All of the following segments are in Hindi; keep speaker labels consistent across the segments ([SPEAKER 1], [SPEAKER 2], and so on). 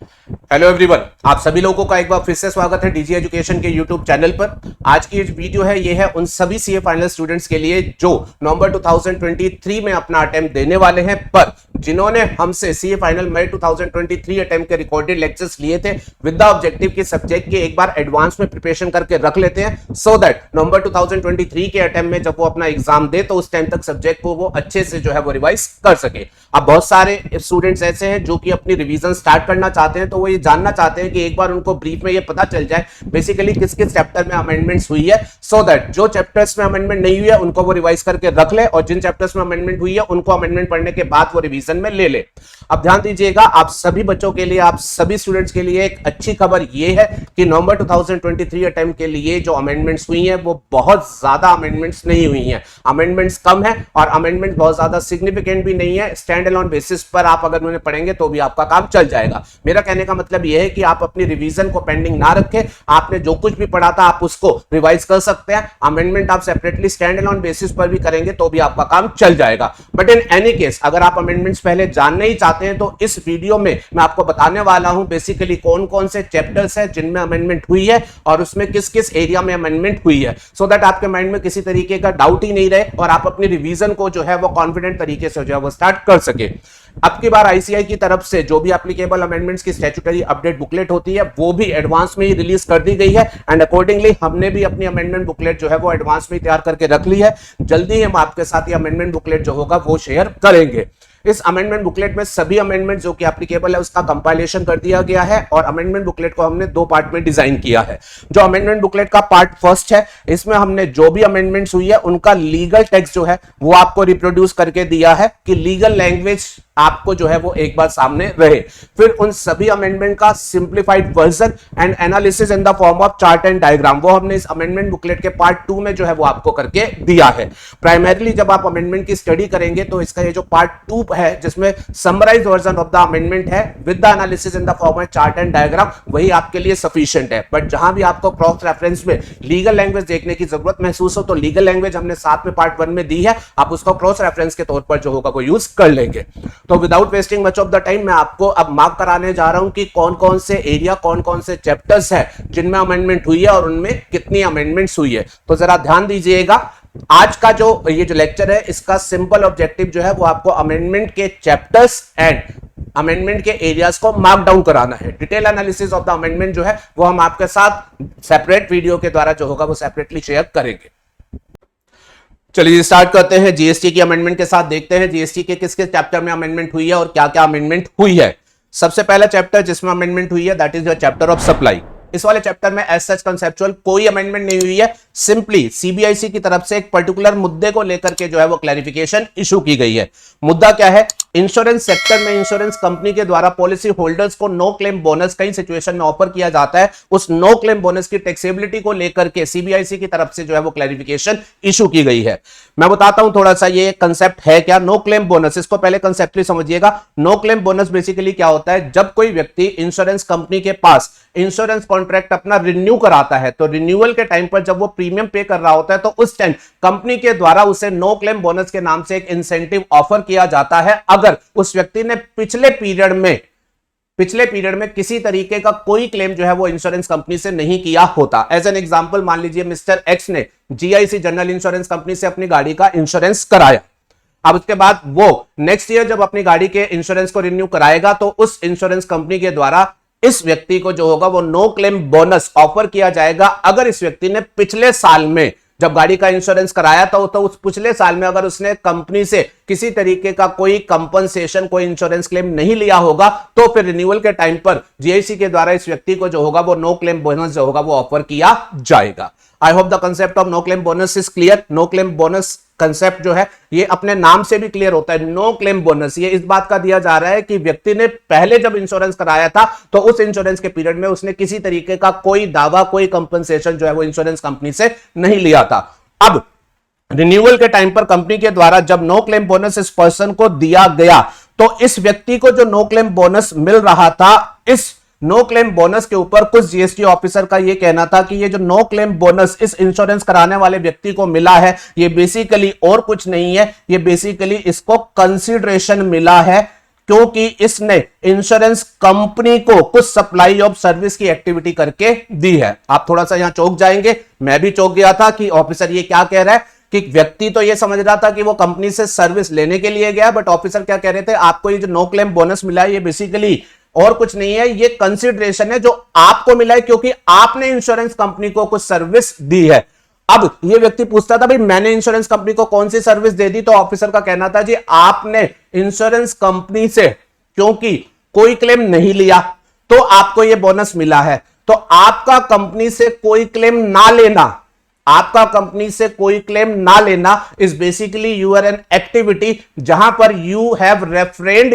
[SPEAKER 1] हेलो एवरीवन, आप सभी लोगों का एक बार फिर से स्वागत है डीजी एजुकेशन के यूट्यूब चैनल पर। आज की जो वीडियो है ये है उन सभी सीए फाइनल स्टूडेंट्स के लिए जो नवंबर 2023 में अपना अटेम्प्ट देने वाले हैं, पर जिन्होंने हमसे सीए फाइनल मई 2023 अटेम्प्ट के रिकॉर्डेड लेक्चर्स लिए थे विद द ऑब्जेक्टिव कि सब्जेक्ट के एक बार एडवांस में प्रिपरेशन करके रख लेते हैं, सो दैट नवंबर 2023 के अटेम्प्ट में जब वो अपना एग्जाम दे तो उस टाइम तक सब्जेक्ट को वो अच्छे से जो है वो रिवाइज कर सके। अब बहुत सारे स्टूडेंट्स ऐसे हैं जो कि अपनी रिवीजन स्टार्ट करना चाहते हैं, तो वो ये जानना चाहते हैं कि एक बार उनको ब्रीफ में ये पता चल जाए बेसिकली किस किस चैप्टर में अमेंडमेंट्स हुई है, सो दैट जो चैप्टर्स में अमेंडमेंट नहीं हुई है उनको वो रिवाइज करके रख ले और जिन चैप्टर्स में अमेंडमेंट हुई है उनको अमेंडमेंट पढ़ने के बाद वो रिवीजन में ले ले। अब ध्यान दीजिएगा, आप सभी बच्चों के लिए, आप सभी स्टूडेंट्स के लिए एक अच्छी खबर ये है कि नवंबर 2023 अटेम्प्ट के लिए जो अमेंडमेंट्स हुई हैं वो बहुत ज्यादा अमेंडमेंट्स नहीं हुई हैं। अमेंडमेंट्स कम है और अमेंडमेंट बहुत ज्यादा सिग्निफिकेंट भी नहीं है। स्टैंड अलोन बेसिस पर आप अगर उन्हें पढ़ेंगे तो भी आपका काम चल जाएगा। मेरा कहने का मतलब यह है कि आप अपनी रिवीजन को पेंडिंग ना रखें, आपने जो कुछ भी पढ़ा था आप उसको रिवाइज कर सकते हैं। अमेंडमेंट आप सेपरेटली स्टैंड अलोन बेसिस पर भी करेंगे तो भी आपका काम चल जाएगा। बट इन एनी केस अगर आप अमेंडमेंट्स पहले जानने ही चाहते हैं तो इस वीडियो में मैं आपको बताने वाला हूं बेसिकली कौन कौन से चैप्टर्स हैं जिनमें अमेंडमेंट हुई है और उसमें किस किस एरिया में अमेंडमेंट हुई है, सो दैट आपके माइंड में किसी तरीके का डाउट ही नहीं रहे और आप अपनी रिवीजन को जो है वो कॉन्फिडेंट तरीके से जो है वो स्टार्ट कर सके। अब की बार आईसीआई की तरफ से जो भी एप्लीकेबल अमेंडमेंट्स की स्टैट्यूटरी अपडेट बुकलेट होती है वो भी एडवांस में ही रिलीज कर दी गई है एंड अकॉर्डिंगली हमने भी अपनी अमेंडमेंट बुकलेट जो है वो एडवांस में तैयार करके रख ली है। जल्दी हम आपके साथ ये अमेंडमेंट बुकलेट जो होगा वो शेयर करेंगे। इस अमेंडमेंट बुकलेट में सभी अमेंडमेंट जो कि एप्लीकेबल है उसका कंपाइलेशन कर दिया गया है और अमेंडमेंट बुकलेट को हमने दो पार्ट में डिजाइन किया है। जो अमेंडमेंट बुकलेट का पार्ट फर्स्ट है, इसमें हमने जो भी अमेंडमेंट्स हुई है उनका लीगल टेक्स्ट जो है वो आपको रिप्रोड्यूस करके दिया है कि लीगल लैंग्वेज आपको जो है वो एक बार सामने रहे। फिर उन सभी अमेंडमेंट का simplified version and analysis in the form of chart and diagram वो हमने इस अमेंडमेंट बुकलेट के पार्ट 2 में जो है वो आपको करके दिया है। प्राइमरीली जब आप अमेंडमेंट की स्टडी करेंगे तो इसका ये जो पार्ट 2 है जिसमें summarised version of the amendment है with the analysis in the form of chart and diagram, वही आपके लिए सफिशिएंट है। बट जहां भी आपको क्रॉस रेफरेंस में लीगल लैंग्वेज देखने की जरूरत महसूस हो तो लीगल लैंग्वेज हमने साथ में पार्ट 1 में दी है, आप उसको क्रॉस रेफरेंस के तौर पर जो होगा वो यूज कर लेंगे। तो without wasting much of the time मैं आपको अब मार्क कराने जा रहा हूं कि कौन कौन से एरिया, कौन कौन से चैप्टर्स है जिनमें अमेंडमेंट हुई है और उनमें कितनी अमेंडमेंट्स हुई है। तो जरा ध्यान दीजिएगा, आज का जो ये जो लेक्चर है इसका सिंपल ऑब्जेक्टिव जो है वो आपको अमेंडमेंट के चैप्टर्स एंड अमेंडमेंट के एरियाज को मार्क डाउन कराना है। Detail analysis of the amendment जो है वो हम आपके साथ सेपरेट वीडियो के द्वारा जो होगा वो सेपरेटली शेयर करेंगे। चलिए स्टार्ट करते हैं जीएसटी की अमेंडमेंट के साथ। देखते हैं जीएसटी के किस किस चैप्टर में अमेंडमेंट हुई है और क्या क्या अमेंडमेंट हुई है। सबसे पहला चैप्टर जिसमें अमेंडमेंट हुई है that is the chapter of supply. इस वाले चैप्टर में एज सच कंसेप्चुअल कोई अमेंडमेंट नहीं हुई है, सिंपली सीबीआईसी की तरफ से एक पर्टिकुलर मुद्दे को लेकर के जो है वो क्लैरिफिकेशन इशू की गई है। मुद्दा क्या है? इंश्योरेंस सेक्टर में इंश्योरेंस कंपनी के द्वारा पॉलिसी होल्डर्स को नो क्लेम बोनस कई सिचुएशन में ऑफर किया जाता है, उस नो क्लेम बोनस की टैक्सेबिलिटी को लेकर के सीबीआईसी की तरफ से जो है वो क्लैरिफिकेशन इशू की गई है। मैं बताता हूं थोड़ा सा ये कंसेप्ट है क्या नो क्लेम बोनस, इसको पहले कंसेप्टली समझिएगा। नो क्लेम बोनस बेसिकली क्या होता है? जब कोई व्यक्ति इंश्योरेंस कंपनी के पास इंश्योरेंस कॉन्ट्रैक्ट अपना रिन्यू कराता है तो रिन्यूअल के टाइम पर जब वो प्रीमियम पे कर रहा होता है तो उस टाइम कंपनी के द्वारा उसे नो क्लेम बोनस के नाम से एक इंसेंटिव ऑफर किया जाता है अगर उस व्यक्ति ने पिछले पीरियड में किसी तरीके का कोई क्लेम जो है वो इंश्योरेंस कंपनी से नहीं किया होता। एज एन एग्जांपल मान लीजिए मिस्टर एक्स ने जीआईसी जनरल इंश्योरेंस कंपनी से अपनी गाड़ी का इंश्योरेंस कराया। अब उसके बाद वो नेक्स्ट ईयर जब अपनी गाड़ी के इंश्योरेंस को रिन्यू कराएगा तो उस इंश्योरेंस कंपनी के द्वारा इस व्यक्ति को जो होगा वो नो क्लेम बोनस ऑफर किया जाएगा अगर इस व्यक्ति ने पिछले साल में जब गाड़ी का इंश्योरेंस कराया था तो उस पिछले साल में अगर उसने कंपनी से किसी तरीके का कोई कंपनसेशन, कोई इंश्योरेंस क्लेम नहीं लिया होगा तो फिर रिन्यूअल के टाइम पर जीआईसी के द्वारा इस व्यक्ति को जो होगा वो नो क्लेम बोनस जो होगा वो ऑफर किया जाएगा। I hope the concept of no claim bonus is clear. No claim bonus concept जो है ये अपने नाम से भी क्लियर होता है। नो क्लेम बोनस ये इस बात का दिया जा रहा है कि व्यक्ति ने पहले जब इंश्योरेंस कराया था तो उस इंश्योरेंस के पीरियड में उसने किसी तरीके का कोई दावा, कोई कंपनसेशन जो है वो इंश्योरेंस कंपनी से नहीं लिया था। अब रिन्यूअल के टाइम पर कंपनी के द्वारा जब नो क्लेम बोनस इस पर्सन को दिया गया तो इस व्यक्ति को जो नो क्लेम बोनस मिल रहा था, इस नो क्लेम बोनस के ऊपर कुछ जीएसटी ऑफिसर का यह कहना था कि ये जो नो क्लेम बोनस इस इंश्योरेंस कराने वाले व्यक्ति को मिला है ये बेसिकली और कुछ नहीं है, ये बेसिकली इसको कंसीडरेशन मिला है क्योंकि इसने इंश्योरेंस कंपनी को कुछ सप्लाई ऑफ सर्विस की एक्टिविटी करके दी है। आप थोड़ा सा यहां चौंक जाएंगे, मैं भी चौंक गया था कि ऑफिसर ये क्या कह रहा है कि व्यक्ति तो ये समझ रहा था कि वो कंपनी से सर्विस लेने के लिए गया, बट ऑफिसर क्या कह रहे थे, आपको ये जो नो क्लेम बोनस मिला है ये बेसिकली और कुछ नहीं है, ये कंसिडरेशन है जो आपको मिला है क्योंकि आपने इंश्योरेंस कंपनी को कुछ सर्विस दी है। अब ये व्यक्ति पूछता था भाई मैंने इंश्योरेंस कंपनी को कौन सी सर्विस दे दी, तो ऑफिसर का कहना था जी आपने इंश्योरेंस कंपनी से क्योंकि कोई क्लेम नहीं लिया तो आपको ये बोनस मिला है। तो आपका कंपनी से कोई क्लेम ना लेना, आपका कंपनी से कोई क्लेम ना लेना is basically your an activity जहां पर you have refrained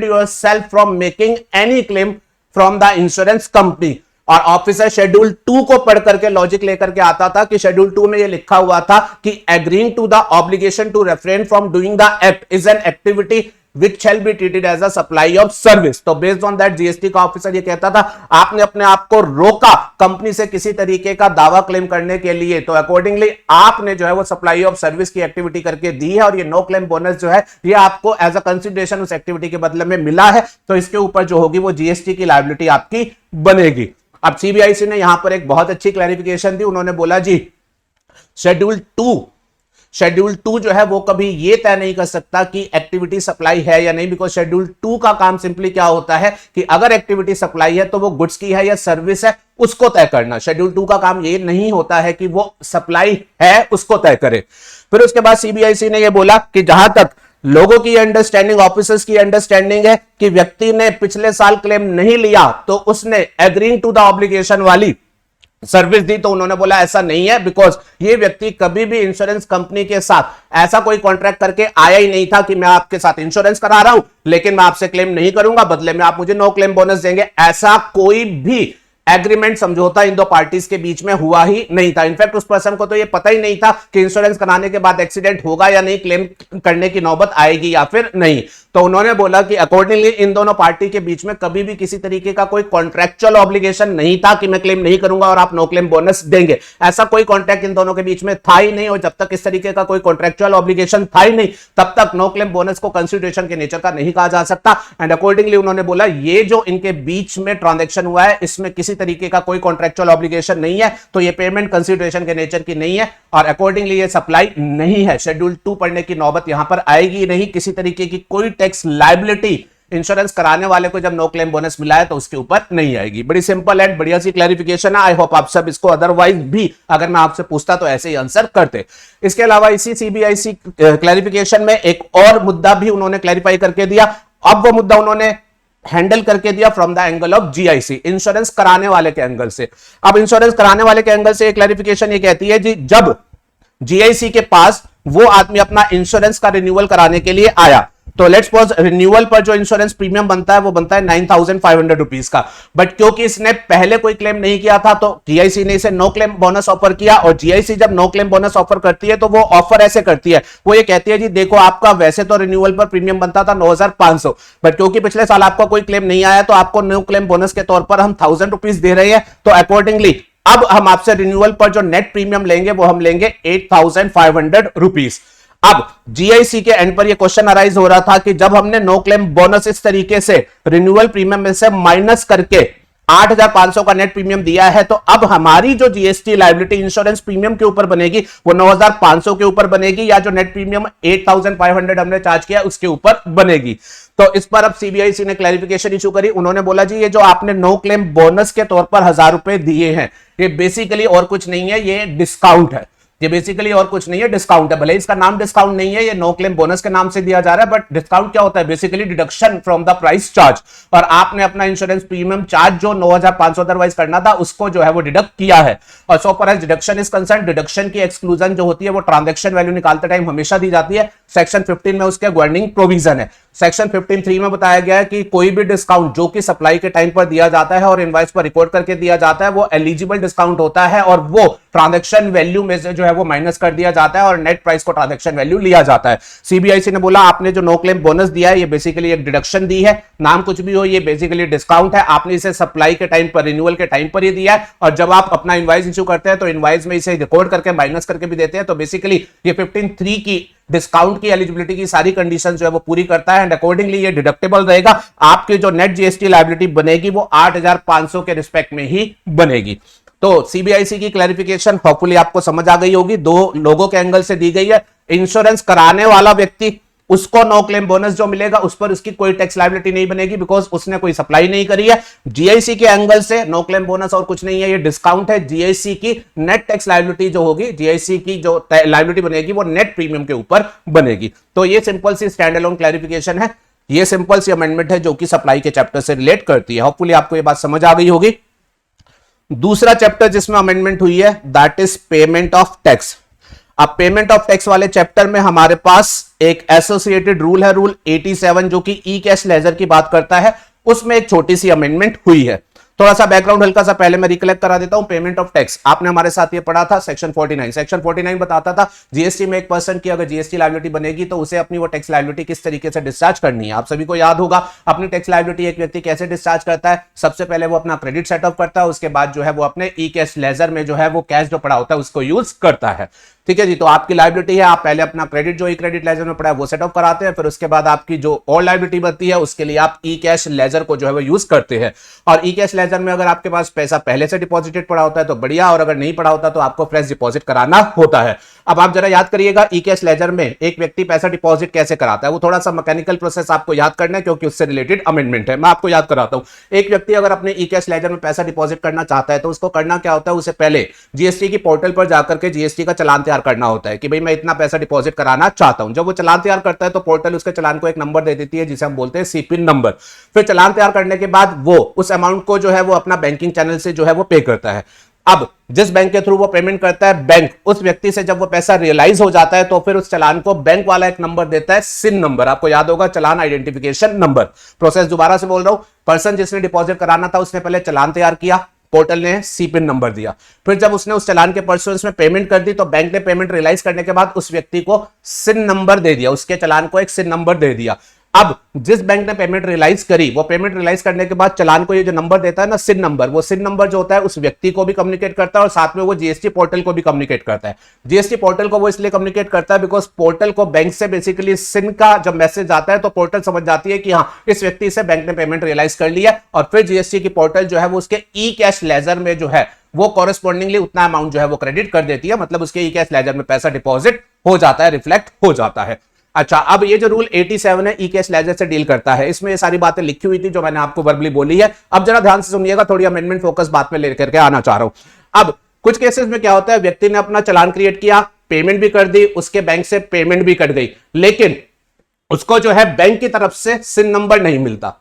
[SPEAKER 1] yourself from making any claim from the insurance company. और ऑफिसर शेड्यूल 2 को पढ़ करके लॉजिक लेकर के आता था कि शेड्यूल 2 में ये लिखा हुआ था कि agreeing to the obligation to refrain from doing the act is an activity which shall be treated as a supply of service। तो बेस्ड ऑन दैट जीएसटी का ऑफिसर ये कहता था आपने अपने आप को रोका कंपनी से किसी तरीके का दावा क्लेम करने के लिए, तो अकॉर्डिंगली आपने जो है वो सप्लाई ऑफ सर्विस की एक्टिविटी करके दी है और ये नो क्लेम बोनस जो है ये आपको एज अ कंसिडरेशन उस एक्टिविटी के बदले में मिला है, तो इसके ऊपर जो होगी वो जीएसटी की लायबिलिटी आपकी बनेगी। अब सीबीआईसी ने यहां पर एक बहुत अच्छी क्लैरिफिकेशन दी, उन्होंने बोला जी शेड्यूल 2 जो है वो कभी ये तय नहीं कर सकता कि एक्टिविटी सप्लाई है या नहीं, बिकॉज शेड्यूल 2 का काम सिंपली क्या होता है कि अगर एक्टिविटी सप्लाई है तो वो गुड्स की है या सर्विस है उसको तय करना। शेड्यूल 2 का काम ये नहीं होता है कि वो सप्लाई है उसको तय करे। फिर उसके बाद सीबीआईसी ने ये बोला कि जहां तक लोगों की अंडरस्टैंडिंग, ऑफिसर्स की अंडरस्टैंडिंग है कि व्यक्ति ने पिछले साल क्लेम नहीं लिया तो उसने एग्रीइंग टू द ऑब्लिगेशन वाली सर्विस दी, तो उन्होंने बोला ऐसा नहीं है, बिकॉज ये व्यक्ति कभी भी इंश्योरेंस कंपनी के साथ ऐसा कोई कॉन्ट्रैक्ट करके आया ही नहीं था कि मैं आपके साथ इंश्योरेंस करा रहा हूं लेकिन मैं आपसे क्लेम नहीं करूंगा, बदले में आप मुझे नो क्लेम बोनस देंगे। ऐसा कोई भी एग्रीमेंट, समझौता इन दो पार्टीज के बीच में हुआ ही नहीं था। इनफैक्ट उस पर्सन को तो ये पता ही नहीं था कि इंश्योरेंस कराने के बाद एक्सीडेंट होगा या नहीं, क्लेम करने की नौबत आएगी या फिर नहीं। तो उन्होंने बोला कि अकॉर्डिंगली इन दोनों पार्टी के बीच में कभी भी किसी तरीके का कोई कॉन्ट्रैक्चुअल ऑब्लिगेशन नहीं था कि मैं क्लेम नहीं करूंगा और आप नो क्लेम बोनस देंगे। ऐसा कोई कॉन्ट्रैक्ट इन दोनों के बीच में था ही नहीं, और जब तक इस तरीके का कोई कॉन्ट्रैक्चुअल ऑब्लिगेशन था ही नहीं तब तक नो क्लेम बोनस को कंसिडरेशन के नेचर का नहीं कहा जा सकता। एंड अकॉर्डिंगली उन्होंने बोला ये जो इनके बीच में ट्रांजैक्शन हुआ है इसमें किसी तरीके का कोई कॉन्ट्रैक्चुअल ऑब्लिगेशन नहीं है, तो ये पेमेंट कंसिडरेशन के नेचर की नहीं है और अकॉर्डिंगली ये सप्लाई नहीं है। शेड्यूल 2 पढ़ने की नौबत यहां पर आएगी नहीं। किसी तरीके की कोई टैक्स लायबिलिटी इंश्योरेंस कराने वाले को जब नो क्लेम बोनस मिला है तो उसके ऊपर नहीं आएगी। बड़ी सिंपल एंड बढ़िया सी क्लैरिफिकेशन है। आई होप आप सब इसको अदरवाइज भी अगर मैं आपसे पूछता तो ऐसे ही आंसर करते। इसके अलावा इसी सीबीआईसी क्लैरिफिकेशन में एक और मुद्दा भी उन्होंने क्लैरिफाई करके दिया। अब वो मुद्दा उन्होंने हैंडल करके दिया from the angle of GIC, insurance कराने वाले के एंगल से। अब इंश्योरेंस कराने वाले के एंगल से क्लैरिफिकेशन ये कहती है जी जब जीआईसी के पास वो आदमी अपना इंश्योरेंस का रिन्यूअल कराने के लिए आया तो लेट्स सपोज रिन्यूअल पर जो इंश्योरेंस प्रीमियम बनता है वो बनता है 9,500 रुपीज का, बट क्योंकि इसने पहले कोई क्लेम नहीं किया था तो जीआईसी ने इसे नो क्लेम बोनस ऑफर किया। और जीआईसी जब नो क्लेम बोनस ऑफर करती है तो वो ऑफर ऐसे करती है, वो ये कहती है जी देखो आपका वैसे तो रिन्यूअल पर प्रीमियम बनता था 9,500, बट क्योंकि पिछले साल आपका कोई क्लेम नहीं आया तो आपको नो क्लेम बोनस के तौर पर हम 1,000 रुपीज दे रहे हैं। तो अकॉर्डिंगली अब हम आपसे रिन्यूअल पर जो नेट प्रीमियम लेंगे वो हम लेंगे 8,500 रुपीज। अब जीआईसी के एंड पर यह क्वेश्चन अराइज हो रहा था कि जब हमने नो क्लेम बोनस इस तरीके से रिन्यूअल प्रीमियम में से माइनस करके 8,500 का नेट प्रीमियम दिया है तो अब हमारी जो जीएसटी लायबिलिटी इंश्योरेंस प्रीमियम के ऊपर बनेगी वो 9,500 के ऊपर बनेगी या जो नेट प्रीमियम 8,500 हमने चार्ज किया उसके ऊपर बनेगी। तो इस पर अब सीबीआईसी ने क्लैरिफिकेशन इशू करी। उन्होंने बोला जी ये जो आपने नो क्लेम बोनस के तौर पर 1,000 रुपए दिए हैं ये बेसिकली और कुछ नहीं है, ये डिस्काउंट है। ये बेसिकली और कुछ नहीं है, डिस्काउंट है। भले इसका नाम डिस्काउंट नहीं है, ये नो क्लेम बोनस के नाम से दिया जा रहा है, बट डिस्काउंट क्या होता है? Basically deduction from the price charge. और आपने अपना इंश्योरेंस प्रीमियम चार्ज जो 9,500 अदरवाइज करना था उसको जो है वो डिडक्ट किया है। और सो पर डिडक्शन इज कंसर्न, डिडक्शन की एक्सक्लूजन जो होती है वो ट्रांजैक्शन वैल्यू निकालते टाइम हमेशा दी जाती है। सेक्शन 15 में उसके गवर्निंग प्रोविजन है। सेक्शन 15(3) में बताया गया है कि कोई भी डिस्काउंट जो कि सप्लाई के टाइम पर दिया जाता है और इनवॉइस पर रिकॉर्ड करके दिया जाता है वो एलिजिबल डिस्काउंट होता है और वो ट्रांजैक्शन वैल्यू में से जो है वो माइनस कर दिया जाता है और नेट प्राइस को ट्रांजैक्शन वैल्यू लिया जाता है। सीबीआईसी ने बोला आपने जो नो क्लेम बोनस दिया है ये बेसिकली एक डिडक्शन दी है, नाम कुछ भी हो ये बेसिकली डिस्काउंट है। आपने इसे सप्लाई के टाइम पर, रिन्यूअल के टाइम पर ही दिया है और जब आप अपना इनवॉइस इश्यू करते हैं तो इनवॉइस में इसे रिकॉर्ड करके माइनस करके भी देते हैं। तो बेसिकली ये 15(3) की डिस्काउंट की एलिजिबिलिटी की सारी कंडीशन जो है वो पूरी करता है एंड अकॉर्डिंगली ये डिडक्टेबल रहेगा। आपकी जो नेट जीएसटी लायबिलिटी बनेगी वो 8,500 के रिस्पेक्ट में ही बनेगी। तो सीबीआईसी की क्लैरिफिकेशन होपफुली आपको समझ आ गई होगी, दो लोगों के एंगल से दी गई है। इंश्योरेंस कराने वाला व्यक्ति, उसको नो क्लेम बोनस जो मिलेगा उस पर उसकी कोई टैक्स लायबिलिटी नहीं बनेगी बिकॉज उसने कोई सप्लाई नहीं करी है। जीआईसी के एंगल से नो क्लेम बोनस और कुछ नहीं है, ये डिस्काउंट है। जीआईसी की नेट टैक्स लायबिलिटी जो होगी, जीआईसी की जो लायबिलिटी बनेगी वो नेट प्रीमियम के ऊपर बनेगी। तो ये सिंपल सी स्टैंड अलोन क्लैरिफिकेशन है, ये सिंपल सी अमेंडमेंट है जो कि सप्लाई के चैप्टर से रिलेट करती है। होपफुली आपको ये बात समझ आ गई होगी। दूसरा चैप्टर जिसमें अमेंडमेंट हुई है that is payment of tax. अब पेमेंट ऑफ टैक्स वाले चैप्टर में हमारे पास एक एसोसिएटेड रूल है, रूल 87, जो कि ई कैश लेजर की बात करता है। उसमें एक छोटी सी अमेंडमेंट हुई है। थोड़ा सा बैकग्राउंड हल्का सा पहले मैं रिकलेक्ट करा देता हूं। पेमेंट ऑफ टैक्स आपने हमारे साथ ये पढ़ा था, सेक्शन 49। सेक्शन 49 बताता था जीएसटी में एक पर्सन की अगर जीएसटी लायबिलिटी बनेगी तो उसे अपनी वो टैक्स लायबिलिटी किस तरीके से डिस्चार्ज करनी है। आप सभी को याद होगा अपनी टैक्स लायबिलिटी एक व्यक्ति कैसे डिस्चार्ज करता है। सबसे पहले वो अपना क्रेडिट सेटअप करता है, उसके बाद जो है वो अपने ई कैश लेजर में जो है वो कैश जो पड़ा होता है उसको यूज करता है। ठीक है जी, तो आपकी लायबिलिटी है, आप पहले अपना क्रेडिट जो ई क्रेडिट लेजर में पड़ा है वो सेटअप कराते हैं, फिर उसके बाद आपकी जो और लायबिलिटी बनती है उसके लिए आप ई कैश लेजर को जो है वो यूज करते हैं। और ई कैश लेजर में अगर आपके पास पैसा पहले से डिपॉजिटेड पड़ा होता है तो बढ़िया, और अगर नहीं पड़ा होता तो आपको फ्रेश डिपॉजिट कराना होता है। अब आप जरा याद करिएगा ई कैश लेजर में एक व्यक्ति पैसा डिपॉजिट कैसे कराता है। वो थोड़ा सा मैकेनिकल प्रोसेस आपको याद करना है क्योंकि उससे रिलेटेड अमेंडमेंट है। मैं आपको याद कराता हूं। एक व्यक्ति अगर अपने ई कैश लेजर में पैसा डिपॉजिट करना चाहता है तो उसको करना क्या होता है, उसे पहले जीएसटी की पोर्टल पर जाकर के जीएसटी का चालान तैयार करना होता है कि भाई मैं इतना पैसा डिपॉजिट कराना चाहता हूं। जब वो चालान तैयार करता है तो पोर्टल उसके चालान को एक नंबर दे देती है जिसे हम बोलते हैं सीपिन नंबर। फिर चालान तैयार करने के बाद वो उस अमाउंट को जो है वो अपना बैंकिंग चैनल से जो है वो पे करता है। अब जिस बैंक के थ्रू वो पेमेंट करता है, बैंक उस व्यक्ति से जब वो पैसा रियलाइज हो जाता है तो फिर उस चालान को बैंक वाला एक नंबर देता है, सिन नंबर। आपको याद होगा, चालान आइडेंटिफिकेशन नंबर। प्रोसेस दोबारा से बोल रहा हूं, पर्सन जिसने डिपॉजिट कराना था उसने पहले चालान तैयार किया, पोर्टल ने सीपिन नंबर दिया, फिर जब उसने उस चालान के परसों में पेमेंट कर दी तो बैंक ने पेमेंट रियलाइज करने के बाद उस व्यक्ति को सिन नंबर दे दिया, उसके चालान को एक सिन नंबर दे दिया। अब जिस बैंक ने पेमेंट रियलाइज करी, वो पेमेंट रियलाइज करने के बाद चालान को ये जो नंबर देता है ना, सिन नंबर, वो सिन नंबर जो होता है उस व्यक्ति को भी कम्युनिकेट करता है और साथ में वो जीएसटी पोर्टल को भी कम्युनिकेट करता है। जीएसटी पोर्टल को वो इसलिए कम्युनिकेट करता है बिकॉज पोर्टल को बैंक से बेसिकली सिन का जब मैसेज आता है तो पोर्टल समझ जाती है कि हाँ इस व्यक्ति से बैंक ने पेमेंट रियलाइज कर लिया, और फिर जीएसटी की पोर्टल जो है वो उसके ई कैश लेजर में जो है वो कॉरेस्पॉन्डिंगली उतना अमाउंट जो है वो क्रेडिट कर देती है। मतलब उसके ई कैश लेजर में पैसा डिपॉजिट हो जाता है, रिफ्लेक्ट हो जाता है। अच्छा, अब ये जो रूल 87 है ई कैश लेजर से डील करता है, इसमें ये सारी बातें लिखी हुई थी जो मैंने आपको वर्बली बोली है। अब जरा ध्यान से सुनिएगा, थोड़ी अमेंडमेंट फोकस बात में लेकर के आना चाह रहा हूं। अब कुछ केसेस में क्या होता है, व्यक्ति ने अपना चालान क्रिएट किया, पेमेंट भी कर दी, उसके बैंक से पेमेंट भी कट गई, लेकिन उसको जो है बैंक की तरफ से सिन नंबर नहीं मिलता।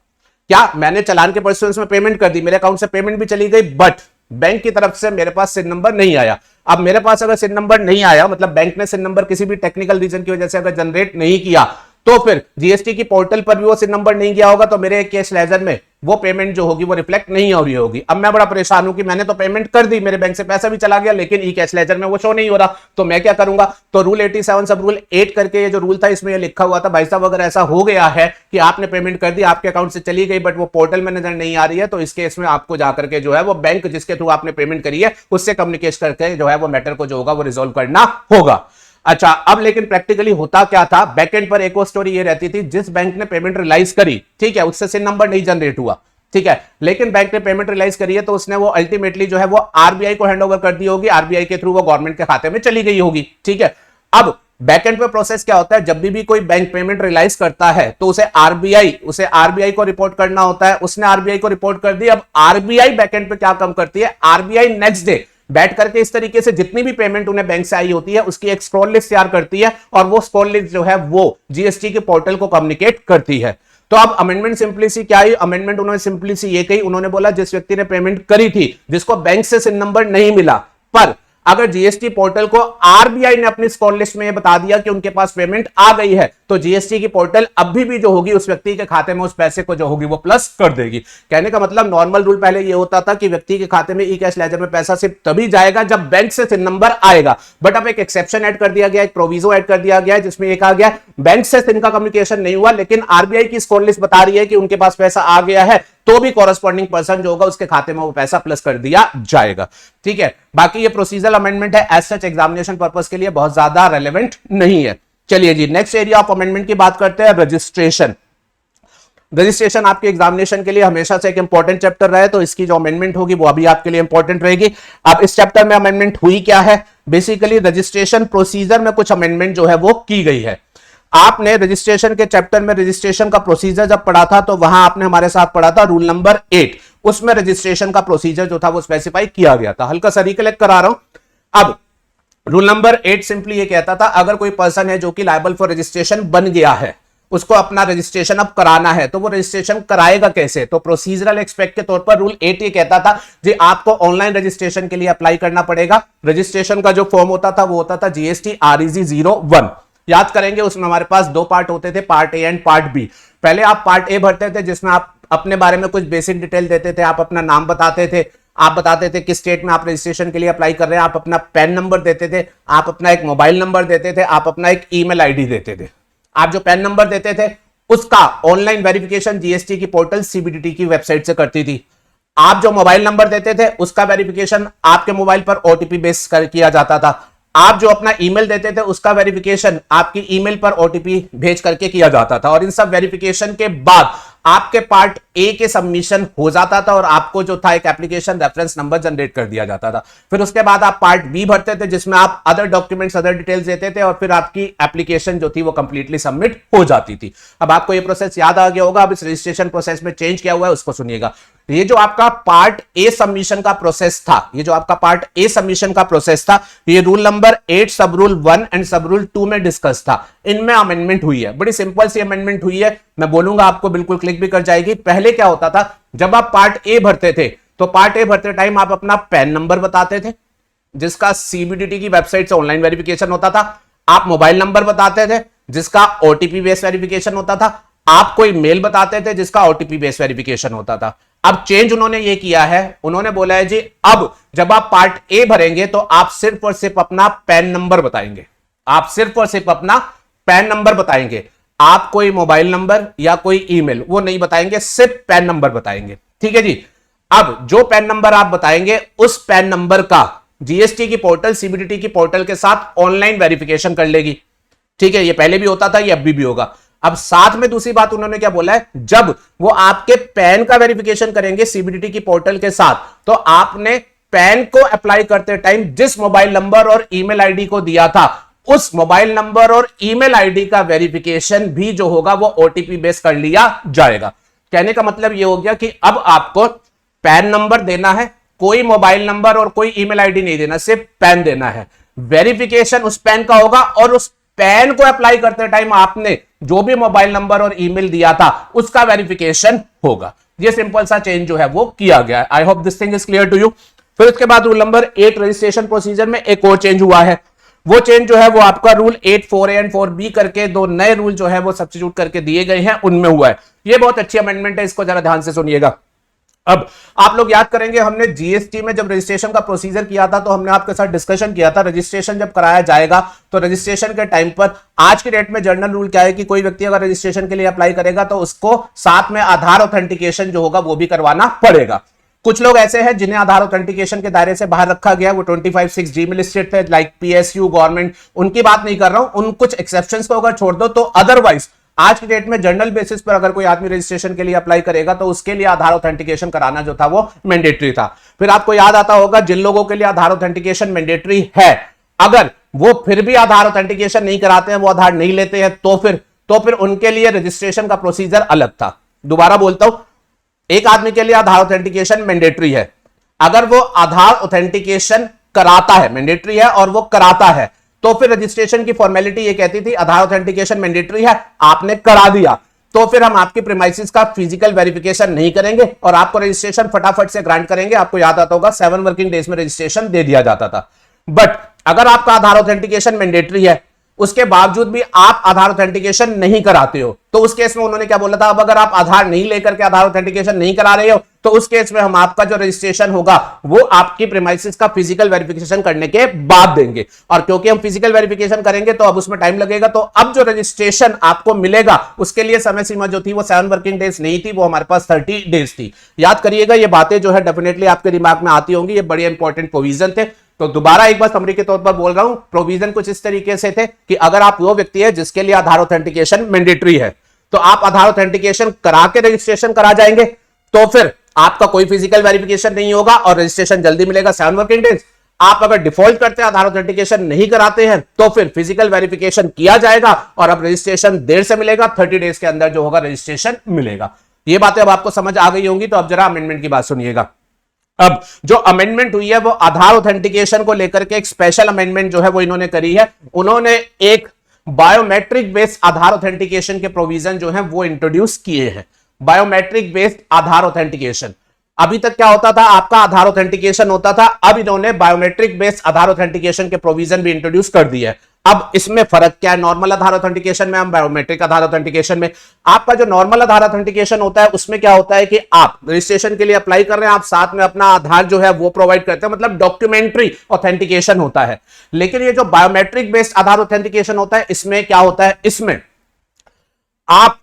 [SPEAKER 1] क्या मैंने चालान के परसों में पेमेंट कर दी, मेरे अकाउंट से पेमेंट भी चली गई, बट बैंक की तरफ से मेरे पास सिन नंबर नहीं आया। अब मेरे पास अगर सिन नंबर नहीं आया, मतलब बैंक ने सिन नंबर किसी भी टेक्निकल रीजन की वजह से अगर जनरेट नहीं किया, तो फिर जीएसटी की पोर्टल पर भी वो सिन नंबर नहीं गया होगा, तो मेरे कैश लेजर में वो पेमेंट जो होगी वो रिफ्लेक्ट नहीं हो रही होगी। अब मैं बड़ा परेशान हूं कि मैंने तो पेमेंट कर दी, मेरे बैंक से पैसा भी चला गया, लेकिन ई कैश लेजर में वो शो नहीं हो रहा, तो मैं क्या करूंगा। तो रूल 87 सब रूल 8 करके ये जो रूल था इसमें ये लिखा हुआ था, भाई साहब अगर ऐसा हो गया है कि आपने पेमेंट कर दी, आपके अकाउंट से चली गई, बट वो पोर्टल में नजर नहीं आ रही है, तो इस केस में आपको जाकर के जो है वो बैंक जिसके थ्रू आपने पेमेंट करी है उससे कम्युनिकेट करके जो है वो मैटर को जो होगा वो रिजोल्व करना होगा। अच्छा, अब लेकिन प्रैक्टिकली होता क्या था, बैकएंड पर एक और स्टोरी ये रहती थी, जिस बैंक ने पेमेंट रियलाइज करी, ठीक है, उससे सिन नंबर नहीं जनरेट हुआ, ठीक है, लेकिन बैंक ने पेमेंट रियलाइज करी है तो उसने वो अल्टीमेटली जो है वो आरबीआई को हैंडओवर कर दी होगी, आरबीआई के थ्रू वो गवर्नमेंट के खाते में चली गई होगी, ठीक है। अब बैकएंड पे प्रोसेस क्या होता है, जब भी कोई बैंक पेमेंट रियलाइज करता है तो उसे आरबीआई को रिपोर्ट करना होता है। उसने आरबीआई को रिपोर्ट कर दी। अब आरबीआई बैकएंड पे क्या काम करती है, आरबीआई नेक्स्ट डे बैठ करके इस तरीके से जितनी भी पेमेंट उन्हें बैंक से आई होती है उसकी एक स्क्रॉल लिस्ट तैयार करती है, और वो स्क्रॉल लिस्ट जो है वो जीएसटी के पोर्टल को कम्युनिकेट करती है। तो अब अमेंडमेंट सिंपली सी क्या है, अमेंडमेंट उन्होंने सिंपली सी ये कही, उन्होंने बोला जिस व्यक्ति ने पेमेंट करी थी, जिसको बैंक से सिन नंबर नहीं मिला, पर अगर जीएसटी पोर्टल को आरबीआई ने अपनी स्क्रॉल लिस्ट में बता दिया कि उनके पास पेमेंट आ गई है, तो जीएसटी की पोर्टल अभी भी जो होगी उस व्यक्ति के खाते में उस पैसे को जो होगी वो प्लस कर देगी। कहने का मतलब नॉर्मल रूल पहले ये होता था कि व्यक्ति के खाते में ई कैश लेजर में पैसा सिर्फ तभी जाएगा जब बैंक से सिन नंबर आएगा, बट अब एक एक्सेप्शन ऐड कर दिया गया, एक प्रोविजो ऐड कर दिया गया, जिसमें एक आ गया बैंक से सिन का कम्युनिकेशन नहीं हुआ, लेकिन आरबीआई की स्क्रॉल लिस्ट बता रही है कि उनके पास पैसा आ गया है, तो भी कॉरेस्पॉन्डिंग पर्सन जो होगा उसके खाते में वो पैसा प्लस कर दिया जाएगा, ठीक है। बाकी ये प्रोसीजरल अमेंडमेंट है, एज सच एग्जामिनेशन पर्पस के लिए बहुत ज्यादा रेलेवेंट नहीं है। चलिए जी, नेक्स्ट एरिया ऑफ अमेंडमेंट की बात करते हैं, रजिस्ट्रेशन। रजिस्ट्रेशन आपके एग्जामिनेशन के लिए हमेशा से एक इंपॉर्टेंट चैप्टर रहा है, तो इसकी जो अमेंडमेंट होगी वो अभी आपके लिए इंपॉर्टेंट रहेगी। अब इस चैप्टर में अमेंडमेंट हुई क्या है, बेसिकली रजिस्ट्रेशन प्रोसीजर में कुछ अमेंडमेंट जो है वो की गई है। आपने रजिस्ट्रेशन के चैप्टर में रजिस्ट्रेशन का प्रोसीजर जब पढ़ा था तो वहां आपने हमारे साथ पढ़ा था रूल नंबर 8, उसमें रजिस्ट्रेशन का प्रोसीजर जो था वो स्पेसिफाई किया गया था। हल्का सा रिकलेक्ट करा रहा हूं। अब रूल नंबर 8 सिंपली ये कहता था, अगर कोई पर्सन है जो कि लायबल फॉर रजिस्ट्रेशन बन गया है, उसको अपना रजिस्ट्रेशन अब कराना है, तो वो रजिस्ट्रेशन कराएगा कैसे? तो प्रोसीजरल एक्सपेक्ट के तौर पर रूल 8 ये कहता था जी आपको ऑनलाइन रजिस्ट्रेशन के लिए अप्लाई करना पड़ेगा। रजिस्ट्रेशन का जो फॉर्म होता था वो होता था GST REG 01। याद करेंगे उसमें हमारे पास दो पार्ट होते थे, part A and part B. पहले आप पार्ट ए भरते थे जिसमें आप अपने बारे में कुछ बेसिक डिटेल देते थे, आप अपना नाम बताते थे, आप बताते थे किस स्टेट में आप रजिस्ट्रेशन के लिए अप्लाई कर रहे हैं, आप अपना पैन नंबर देते थे, आप अपना एक मोबाइल नंबर देते थे, आप अपना एक ईमेल आईडी देते थे। आप जो पैन नंबर देते थे उसका ऑनलाइन वेरिफिकेशन जीएसटी की पोर्टल सीबीडीटी की वेबसाइट से करती थी। आप जो मोबाइल नंबर देते थे उसका वेरिफिकेशन आपके मोबाइल पर ओटीपी बेस कर किया जाता था। आप जो अपना ईमेल देते थे उसका वेरिफिकेशन आपकी ईमेल पर ओटीपी भेज करके किया जाता था। और इन सब वेरिफिकेशन के बाद आपके पार्ट ए के सबमिशन हो जाता था और आपको जो था एक एप्लीकेशन रेफरेंस नंबर जनरेट कर दिया जाता था। फिर उसके बाद आप पार्ट बी भरते थे जिसमें आप अदर डॉक्यूमेंट्स, अदर डिटेल्स देते थे और फिर आपकी एप्लीकेशन जो थी वो कंप्लीटली सबमिट हो जाती थी। अब आपको ये प्रोसेस याद आ गया होगा। अब इस रजिस्ट्रेशन प्रोसेस में चेंज क्या हुआ है उसको सुनिएगा। ये जो आपका पार्ट ए सबमिशन का प्रोसेस था, ये जो आपका पार्ट ए सबमिशन का प्रोसेस था, ये रूल नंबर 8 सब रूल 1 एंड सब रूल 2 में डिस्कस था। इनमें अमेंडमेंट हुई है, बड़ी सिंपल सी अमेंडमेंट हुई है, मैं बोलूंगा आपको बिल्कुल क्लिक भी कर जाएगी। पहले क्या होता था, जब आप पार्ट ए भरते थे तो पार्ट ए भरते टाइम आप अपना पैन नंबर बताते थे जिसका सीबीडीटी की वेबसाइट से ऑनलाइन वेरिफिकेशन होता था। आप मोबाइल नंबर बताते थे जिसका ओटीपी बेस्ड वेरिफिकेशन होता था। आप कोई मेल बताते थे जिसका ओटीपी बेस्ड वेरिफिकेशन होता था। अब चेंज उन्होंने ये किया है, उन्होंने बोला है जी अब जब आप पार्ट ए भरेंगे तो आप सिर्फ और सिर्फ अपना पैन नंबर बताएंगे। आप सिर्फ और सिर्फ अपना पैन नंबर बताएंगे। आप कोई मोबाइल नंबर या कोई ईमेल वो नहीं बताएंगे, सिर्फ पैन नंबर बताएंगे। ठीक है जी। अब जो पैन नंबर आप बताएंगे उस पैन नंबर का जीएसटी की पोर्टल, सीबीडीटी की पोर्टल के साथ ऑनलाइन वेरिफिकेशन कर लेगी। ठीक है, ये पहले भी होता था, ये अभी भी होगा। अब साथ में दूसरी बात उन्होंने क्या बोला है, जब वो आपके पैन का वेरिफिकेशन करेंगे सीबीडीटी की पोर्टल के साथ, तो आपने पैन को अप्लाई करते टाइम जिस मोबाइल नंबर और ईमेल आईडी को दिया था उस मोबाइल नंबर और ईमेल आईडी का वेरिफिकेशन भी जो होगा वो ओटीपी बेस कर लिया जाएगा। कहने का मतलब ये हो गया कि अब आपको पैन नंबर देना है, कोई मोबाइल नंबर और कोई ईमेल आईडी नहीं देना, सिर्फ पैन देना है। वेरिफिकेशन उस पैन का होगा और उस पैन को अप्लाई करते टाइम आपने जो भी मोबाइल नंबर और ईमेल दिया था उसका वेरिफिकेशन होगा। ये सिंपल सा चेंज जो है वो किया गया है। I hope this thing is clear to you. फिर उसके बाद रूल नंबर 8 रजिस्ट्रेशन प्रोसीजर में एक और चेंज हुआ है। वो चेंज जो है वो आपका रूल 8 4A एंड 4B करके दो नए रूल जो है वो सब्स्टिट्यूट करके दिए गए हैं, उनमें हुआ है। ये बहुत अच्छी अमेंडमेंट है, इसको जरा ध्यान से सुनिएगा। अब आप लोग याद करेंगे हमने जीएसटी में जब रजिस्ट्रेशन का प्रोसीजर किया था तो हमने आपके साथ डिस्कशन किया था, रजिस्ट्रेशन जब कराया जाएगा तो रजिस्ट्रेशन के टाइम पर आज की डेट में जनरल रूल क्या है कि कोई व्यक्ति अगर रजिस्ट्रेशन के लिए अप्लाई करेगा तो उसको साथ में आधार ऑथेंटिकेशन जो होगा वो भी करवाना पड़ेगा। कुछ लोग ऐसे हैं जिन्हें आधार ऑथेंटिकेशन के दायरे से बाहर रखा गया, वो 25(6)G में लिस्टेड थे, लाइक पीएसयू, गवर्नमेंट, उनकी बात नहीं कर रहा हूं। उन कुछ एक्सेप्शंस को अगर छोड़ दो तो अदरवाइज आज की डेट में जनरल बेसिस पर अगर कोई आदमी रजिस्ट्रेशन के लिए अप्लाई करेगा तो उसके लिए आधार ऑथेंटिकेशन कराना जो था वो मैंडेटरी था। फिर आपको याद आता होगा जिन लोगों के लिए आधार ऑथेंटिकेशन मैंडेटरी है, अगर वो फिर भी आधार ऑथेंटिकेशन नहीं कराते हैं, वो आधार नहीं लेते हैं, तो फिर उनके लिए रजिस्ट्रेशन का प्रोसीजर अलग था। दोबारा बोलता हूं, एक आदमी के लिए आधार ऑथेंटिकेशन मैंडेटरी है, अगर वो आधार ऑथेंटिकेशन कराता है, मैंडेटरी है और वो कराता है, तो फिर रजिस्ट्रेशन की फॉर्मेलिटी ये कहती थी आधार ऑथेंटिकेशन मैंडेटरी है, आपने करा दिया तो फिर हम आपकी प्रीमाइसिस का फिजिकल वेरिफिकेशन नहीं करेंगे और आपको रजिस्ट्रेशन फटाफट से ग्रांट करेंगे। आपको याद आता होगा 7 वर्किंग डेज में रजिस्ट्रेशन दे दिया जाता था। बट अगर आपका आधार ऑथेंटिकेशन मैंडेटरी है, उसके बावजूद भी आप आधार ऑथेंटिकेशन नहीं कराते हो, तो उस केस में उन्होंने क्या बोला था, अब अगर आप आधार नहीं लेकर के आधार ऑथेंटिकेशन नहीं करा रहे हो तो उस केस में हम आपका जो रजिस्ट्रेशन होगा वो आपकी प्रीमाइसिस का फिजिकल वेरिफिकेशन करने के बाद देंगे। और क्योंकि हम फिजिकल वेरिफिकेशन करेंगे तो अब उसमें टाइम लगेगा, तो अब जो रजिस्ट्रेशन आपको मिलेगा उसके लिए समय सीमा जो थी वो 7 वर्किंग डेज नहीं थी, वो हमारे पास 30 डेज थी। याद करिएगा, ये बातें जो है डेफिनेटली आपके दिमाग में आती होंगी, ये बड़े इंपॉर्टेंट प्रोविजन थे। तो दोबारा एक बार समरी के तौर पर बोल रहा हूं, प्रोविजन कुछ इस तरीके से थे कि अगर आप वो व्यक्ति है जिसके लिए आधार ऑथेंटिकेशन मैंडेटरी है, तो आप आधार ऑथेंटिकेशन करा के रजिस्ट्रेशन करा जाएंगे, तो फिर आपका कोई फिजिकल वेरिफिकेशन नहीं होगा और रजिस्ट्रेशन जल्दी मिलेगा 7 वर्किंग डेज। आप अगर डिफॉल्ट करते हैं, आधार ऑथेंटिकेशन नहीं कराते हैं, तो फिर फिजिकल वेरिफिकेशन किया जाएगा और अब रजिस्ट्रेशन देर से मिलेगा, 30 डेज के अंदर जो होगा रजिस्ट्रेशन मिलेगा। ये बातें अब आपको समझ आ गई होंगी। तो अब जरा अमेंडमेंट की बात सुनिएगा। अब जो अमेंडमेंट हुई है वो आधार ऑथेंटिकेशन को लेकर के एक स्पेशल अमेंडमेंट जो है वो इन्होंने करी है। उन्होंने एक बायोमेट्रिक बेस्ड आधार ऑथेंटिकेशन के प्रोविजन जो है वो इंट्रोड्यूस किए हैं। बायोमेट्रिक बेस्ड आधार ऑथेंटिकेशन, अभी तक क्या होता था, आपका आधार ऑथेंटिकेशन होता था, अब इन्होंने बायोमेट्रिक बेस्ड आधार ऑथेंटिकेशन के प्रोविजन भी इंट्रोड्यूस कर दिया है। अब इसमें फर्क क्या है नॉर्मल आधार ऑथेंटिकेशन में, हम बायोमेट्रिक आधार ऑथेंटिकेशन में। आपका जो नॉर्मल आधार ऑथेंटिकेशन होता है उसमें क्या होता है कि आप रजिस्ट्रेशन के लिए अप्लाई कर रहे हैं, आप साथ में अपना आधार जो है वो प्रोवाइड करते हैं, मतलब डॉक्यूमेंट्री ऑथेंटिकेशन होता है। लेकिन ये जो बायोमेट्रिक बेस्ड आधार ऑथेंटिकेशन होता है, इसमें क्या होता है, इसमें आप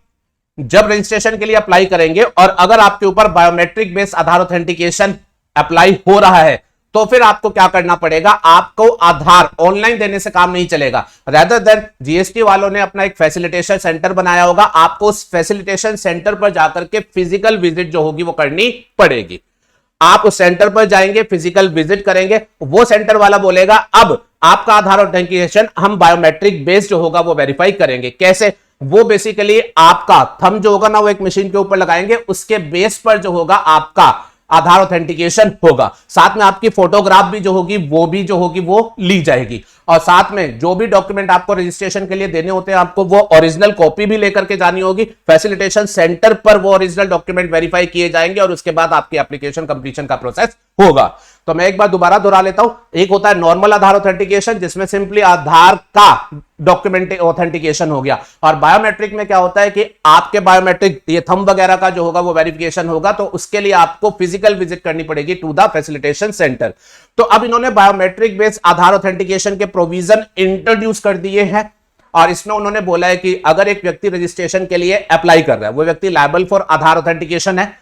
[SPEAKER 1] जब रजिस्ट्रेशन के लिए अप्लाई करेंगे और अगर आपके ऊपर बायोमेट्रिक बेस्ड आधार ऑथेंटिकेशन अप्लाई हो रहा है, तो फिर आपको क्या करना पड़ेगा, आपको आधार ऑनलाइन देने से काम नहीं चलेगा। रेदर देन जीएसटी वालों ने अपना एक फैसिलिटेशन सेंटर बनाया होगा, आपको उस फैसिलिटेशन सेंटर पर जाकर के फिजिकल विजिट जो होगी वो करनी पड़ेगी। आप उस सेंटर पर जाएंगे, फिजिकल विजिट करेंगे, वो सेंटर वाला बोलेगा अब आपका आधार ऑथेंटिकेशन हम बायोमेट्रिक बेस्ड जो होगा वो वेरीफाई करेंगे। कैसे, वो बेसिकली आपका थंब जो होगा ना वो एक मशीन के ऊपर लगाएंगे, उसके बेस पर जो होगा आपका आधार ऑथेंटिकेशन होगा। साथ में आपकी फोटोग्राफ भी जो होगी वो ली जाएगी और साथ में जो भी डॉक्यूमेंट आपको रजिस्ट्रेशन के लिए देने होते हैं आपको वो ओरिजिनल कॉपी भी लेकर के जानी होगी। फैसिलिटेशन सेंटर पर वो ओरिजिनल डॉक्यूमेंट वेरीफाई किए जाएंगे और उसके बाद आपकी एप्लीकेशन कंप्लीशन का प्रोसेस होगा। तो मैं एक बार दोबारा दोहरा लेता हूं, एक होता है नॉर्मल आधार ऑथेंटिकेशन जिसमें सिंपली आधार का डॉक्यूमेंट ऑथेंटिकेशन हो गया, और बायोमेट्रिक में क्या होता है कि आपके बायोमेट्रिक ये थंब वगैरह का जो होगा वो वेरिफिकेशन होगा, तो उसके लिए आपको फिजिकल विजिट करनी पड़ेगी टू द फैसिलिटेशन सेंटर। तो अब इन्होंने बायोमेट्रिक बेस्ड आधार ऑथेंटिकेशन के प्रोविजन इंट्रोड्यूस कर दिए हैं और इसमें उन्होंने बोला है कि अगर एक व्यक्ति रजिस्ट्रेशन के लिए अप्लाई कर रहा है, वो व्यक्ति लायबल फॉर आधार ऑथेंटिकेशन है।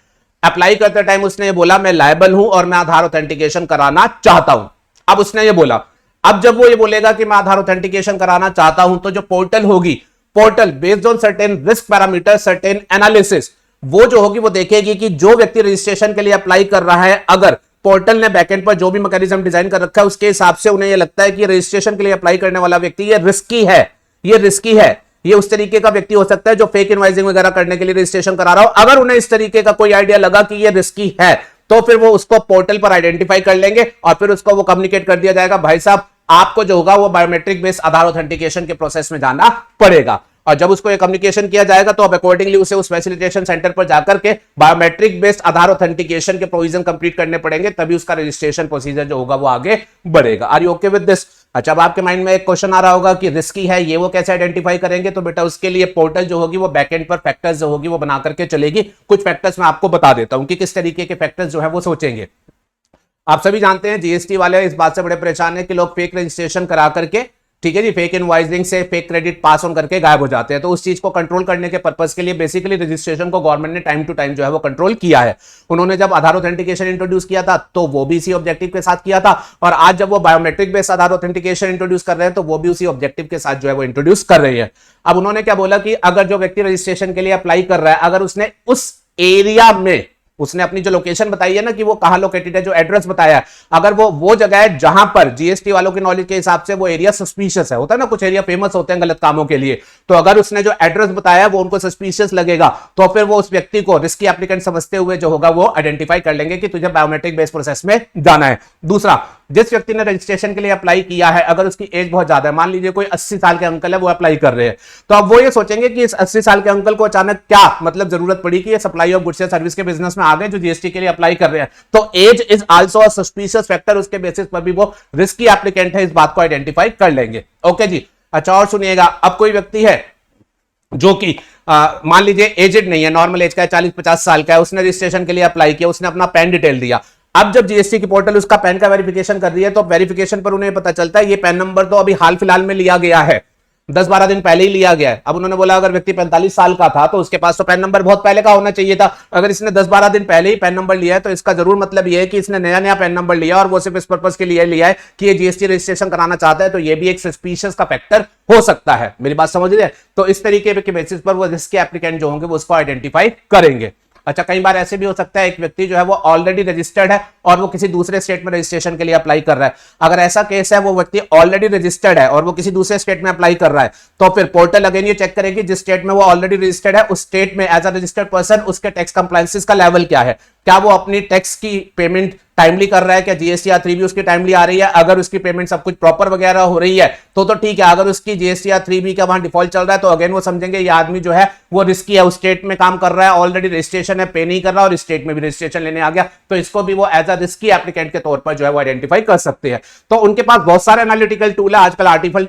[SPEAKER 1] अप्लाई करते टाइम उसने ये बोला मैं लायबल हूं और मैं आधार ऑथेंटिकेशन कराना चाहता हूं। अब उसने ये बोला, अब जब वो ये बोलेगा कि मैं आधार ऑथेंटिकेशन कराना चाहता हूं, तो जो पोर्टल होगी, portal based on certain risk parameter, certain analysis, वो जो होगी वो देखेगी कि जो व्यक्ति रजिस्ट्रेशन के लिए अप्लाई कर रहा है, अगर पोर्टल ने बैकएंड पर जो भी मैकेनिज्म डिजाइन कर रखा है उसके हिसाब से उन्हें यह लगता है कि रजिस्ट्रेशन के लिए अप्लाई करने वाला व्यक्ति ये रिस्की है, ये उस तरीके का व्यक्ति हो सकता है जो फेक इनवाइसिंग वगैरह करने के लिए रजिस्ट्रेशन करा रहा हो। अगर उन्हें इस तरीके का कोई आइडिया लगा कि ये रिस्की है, तो फिर वो उसको पोर्टल पर आइडेंटिफाई कर लेंगे और फिर उसको वो कम्युनिकेट कर दिया जाएगा, भाई साहब आपको जो होगा वो बायोमेट्रिक बेस्ड आधार ऑथेंटिकेशन के प्रोसेस में जाना पड़ेगा। और जब उसको ये कम्युनिकेशन किया जाएगा तो अब अकॉर्डिंगली उसे उस फैसिलिटेशन सेंटर पर जाकर के बायोमेट्रिक बेस्ड आधार ऑथेंटिकेशन के प्रोविजन कंप्लीट करने पड़ेंगे, तभी उसका रजिस्ट्रेशन प्रोसीजर जो होगा वो आगे बढ़ेगा। Are you okay with this? अच्छा, अब आपके माइंड में एक क्वेश्चन आ रहा होगा कि रिस्की है, ये वो कैसे आइडेंटिफाई करेंगे? तो बेटा उसके लिए पोर्टल जो होगी वो बैकएंड पर फैक्टर्स जो होगी वो बना करके चलेगी। कुछ फैक्टर्स मैं आपको बता देता हूं कि किस तरीके के फैक्टर्स जो है वो सोचेंगे। आप सभी जानते हैं जीएसटी वाले इस बात से बड़े परेशान है कि लोग फेक रजिस्ट्रेशन करा करके, ठीक है जी, फेक इनवॉइसिंग से फेक क्रेडिट पास ऑन करके गायब हो जाते हैं। तो उस चीज को कंट्रोल करने के पर्पस के लिए बेसिकली रजिस्ट्रेशन को गवर्नमेंट ने टाइम टू टाइम जो है वो कंट्रोल किया है। उन्होंने जब आधार ऑथेंटिकेशन इंट्रोड्यूस किया था तो वो भी इसी ऑब्जेक्टिव के साथ किया था, और आज जब वो बायोमेट्रिक बेस्ड आधार ऑथेंटिकेशन इंट्रोड्यूस कर रहे हैं तो वो भी उसी ऑब्जेक्टिव के साथ जो है वो इंट्रोड्यूस कर रही है। अब उन्होंने क्या बोला कि अगर जो व्यक्ति रजिस्ट्रेशन के लिए अप्लाई कर रहा है, अगर उसने उस एरिया में, उसने अपनी जो लोकेशन बताई है ना कि वो कहां लोकेटेड है, जो एड्रेस बताया है, अगर वो जगह है जहां पर जीएसटी वालों की नॉलेज के हिसाब से वो एरिया सस्पिशियस है, होता है ना कुछ एरिया फेमस होते हैं गलत कामों के लिए, तो अगर उसने जो एड्रेस बताया है वो उनको सस्पिशियस लगेगा तो फिर वो उस व्यक्ति को रिस्की एप्लीकेंट समझते हुए जो होगा वो आइडेंटिफाई कर लेंगे कि तुझे बायोमेट्रिक बेस्ड प्रोसेस में जाना है। दूसरा, जिस व्यक्ति ने रजिस्ट्रेशन के लिए अप्लाई किया है, अगर उसकी एज बहुत ज्यादा है, मान लीजिए कोई 80 साल के अंकल है वो अप्लाई कर रहे हैं, तो अब वो ये सोचेंगे कि इस 80 साल के अंकल को अचानक क्या मतलब जरूरत पड़ी कि ये सप्लाई ऑफ गुड्स या सर्विस के बिजनेस में आ गए जो जीएसटी के लिए अप्लाई कर रहे हैं। तो as is also a suspicious factor, उसके बेसिस पर भी वो रिस्की एप्लीकेंट है, इस बात को आइडेंटिफाई कर लेंगे। ओके जी। अच्छा, और सुनिएगा, अब कोई व्यक्ति है जो कि मान लीजिए एजेड नहीं है, नॉर्मल एज का है, 40-50 साल का है, उसने रजिस्ट्रेशन के लिए अप्लाई किया, उसने अपना पैन डिटेल दिया। अब जब जीएसटी की पोर्टल उसका पैन का वेरिफिकेशन कर रही है तो वेरिफिकेशन पर उन्हें पता चलता है ये पैन नंबर तो अभी हाल फिलहाल में लिया गया है, 10-12 दिन पहले ही लिया गया है। अब उन्होंने बोला अगर व्यक्ति 45 साल का था तो उसके पास तो पैन नंबर बहुत पहले का होना चाहिए था। अगर इसने 10-12 दिन पहले ही पैन नंबर लिया है तो इसका जरूर मतलब यह है कि इसने नया नया पैन नंबर लिया और वो सिर्फ इस पर्पस के लिए लिया है कि ये जीएसटी रजिस्ट्रेशन कराना चाहता है। तो ये भी एक सस्पिशियस का फैक्टर हो सकता है। मेरी बात समझ रहे हैं? तो इस तरीके के बेसिस पर वो रिस्की एप्लीकेंट जो होंगे वो उसको आइडेंटिफाई करेंगे। अच्छा, कई बार ऐसे भी हो सकता है एक व्यक्ति जो है वो ऑलरेडी रजिस्टर्ड है और वो किसी दूसरे स्टेट में रजिस्ट्रेशन के लिए अप्लाई कर रहा है। अगर ऐसा केस है, वो व्यक्ति ऑलरेडी रजिस्टर्ड है और वो किसी दूसरे स्टेट में अप्लाई कर रहा है, तो फिर पोर्टल अगेन ये चेक करेगी जिस स्टेट में वो ऑलरेडी रजिस्टर्ड है उस स्टेट में एज अ रजिस्टर्ड पर्सन उसके टैक्स कंप्लायंसेस का लेवल क्या है, क्या वो अपनी टैक्स की पेमेंट टाइमली कर रहा है, क्या जीएसटी R3 भी उसकी टाइमली आ रही है। अगर उसकी पेमेंट सब कुछ प्रॉपर वगैरह हो रही है तो ठीक है। अगर उसकी जीएसटी R3 का वहां डिफॉल्ट चल रहा है तो अगेन वो समझेंगे ये आदमी जो है वो रिस्की है, उस स्टेट में काम कर रहा है, ऑलरेडी रजिस्ट्रेशन है, पे नहीं कर रहा और स्टेट में भी रजिस्ट्रेशन लेने आ गया, तो इसको भी वो एज अ रिस्की एप्लीकेंट के तौर पर जो है वो आइडेंटिफाई कर सकते हैं। तो उनके पास बहुत सारे एनालिटिकल टूल है आजकल,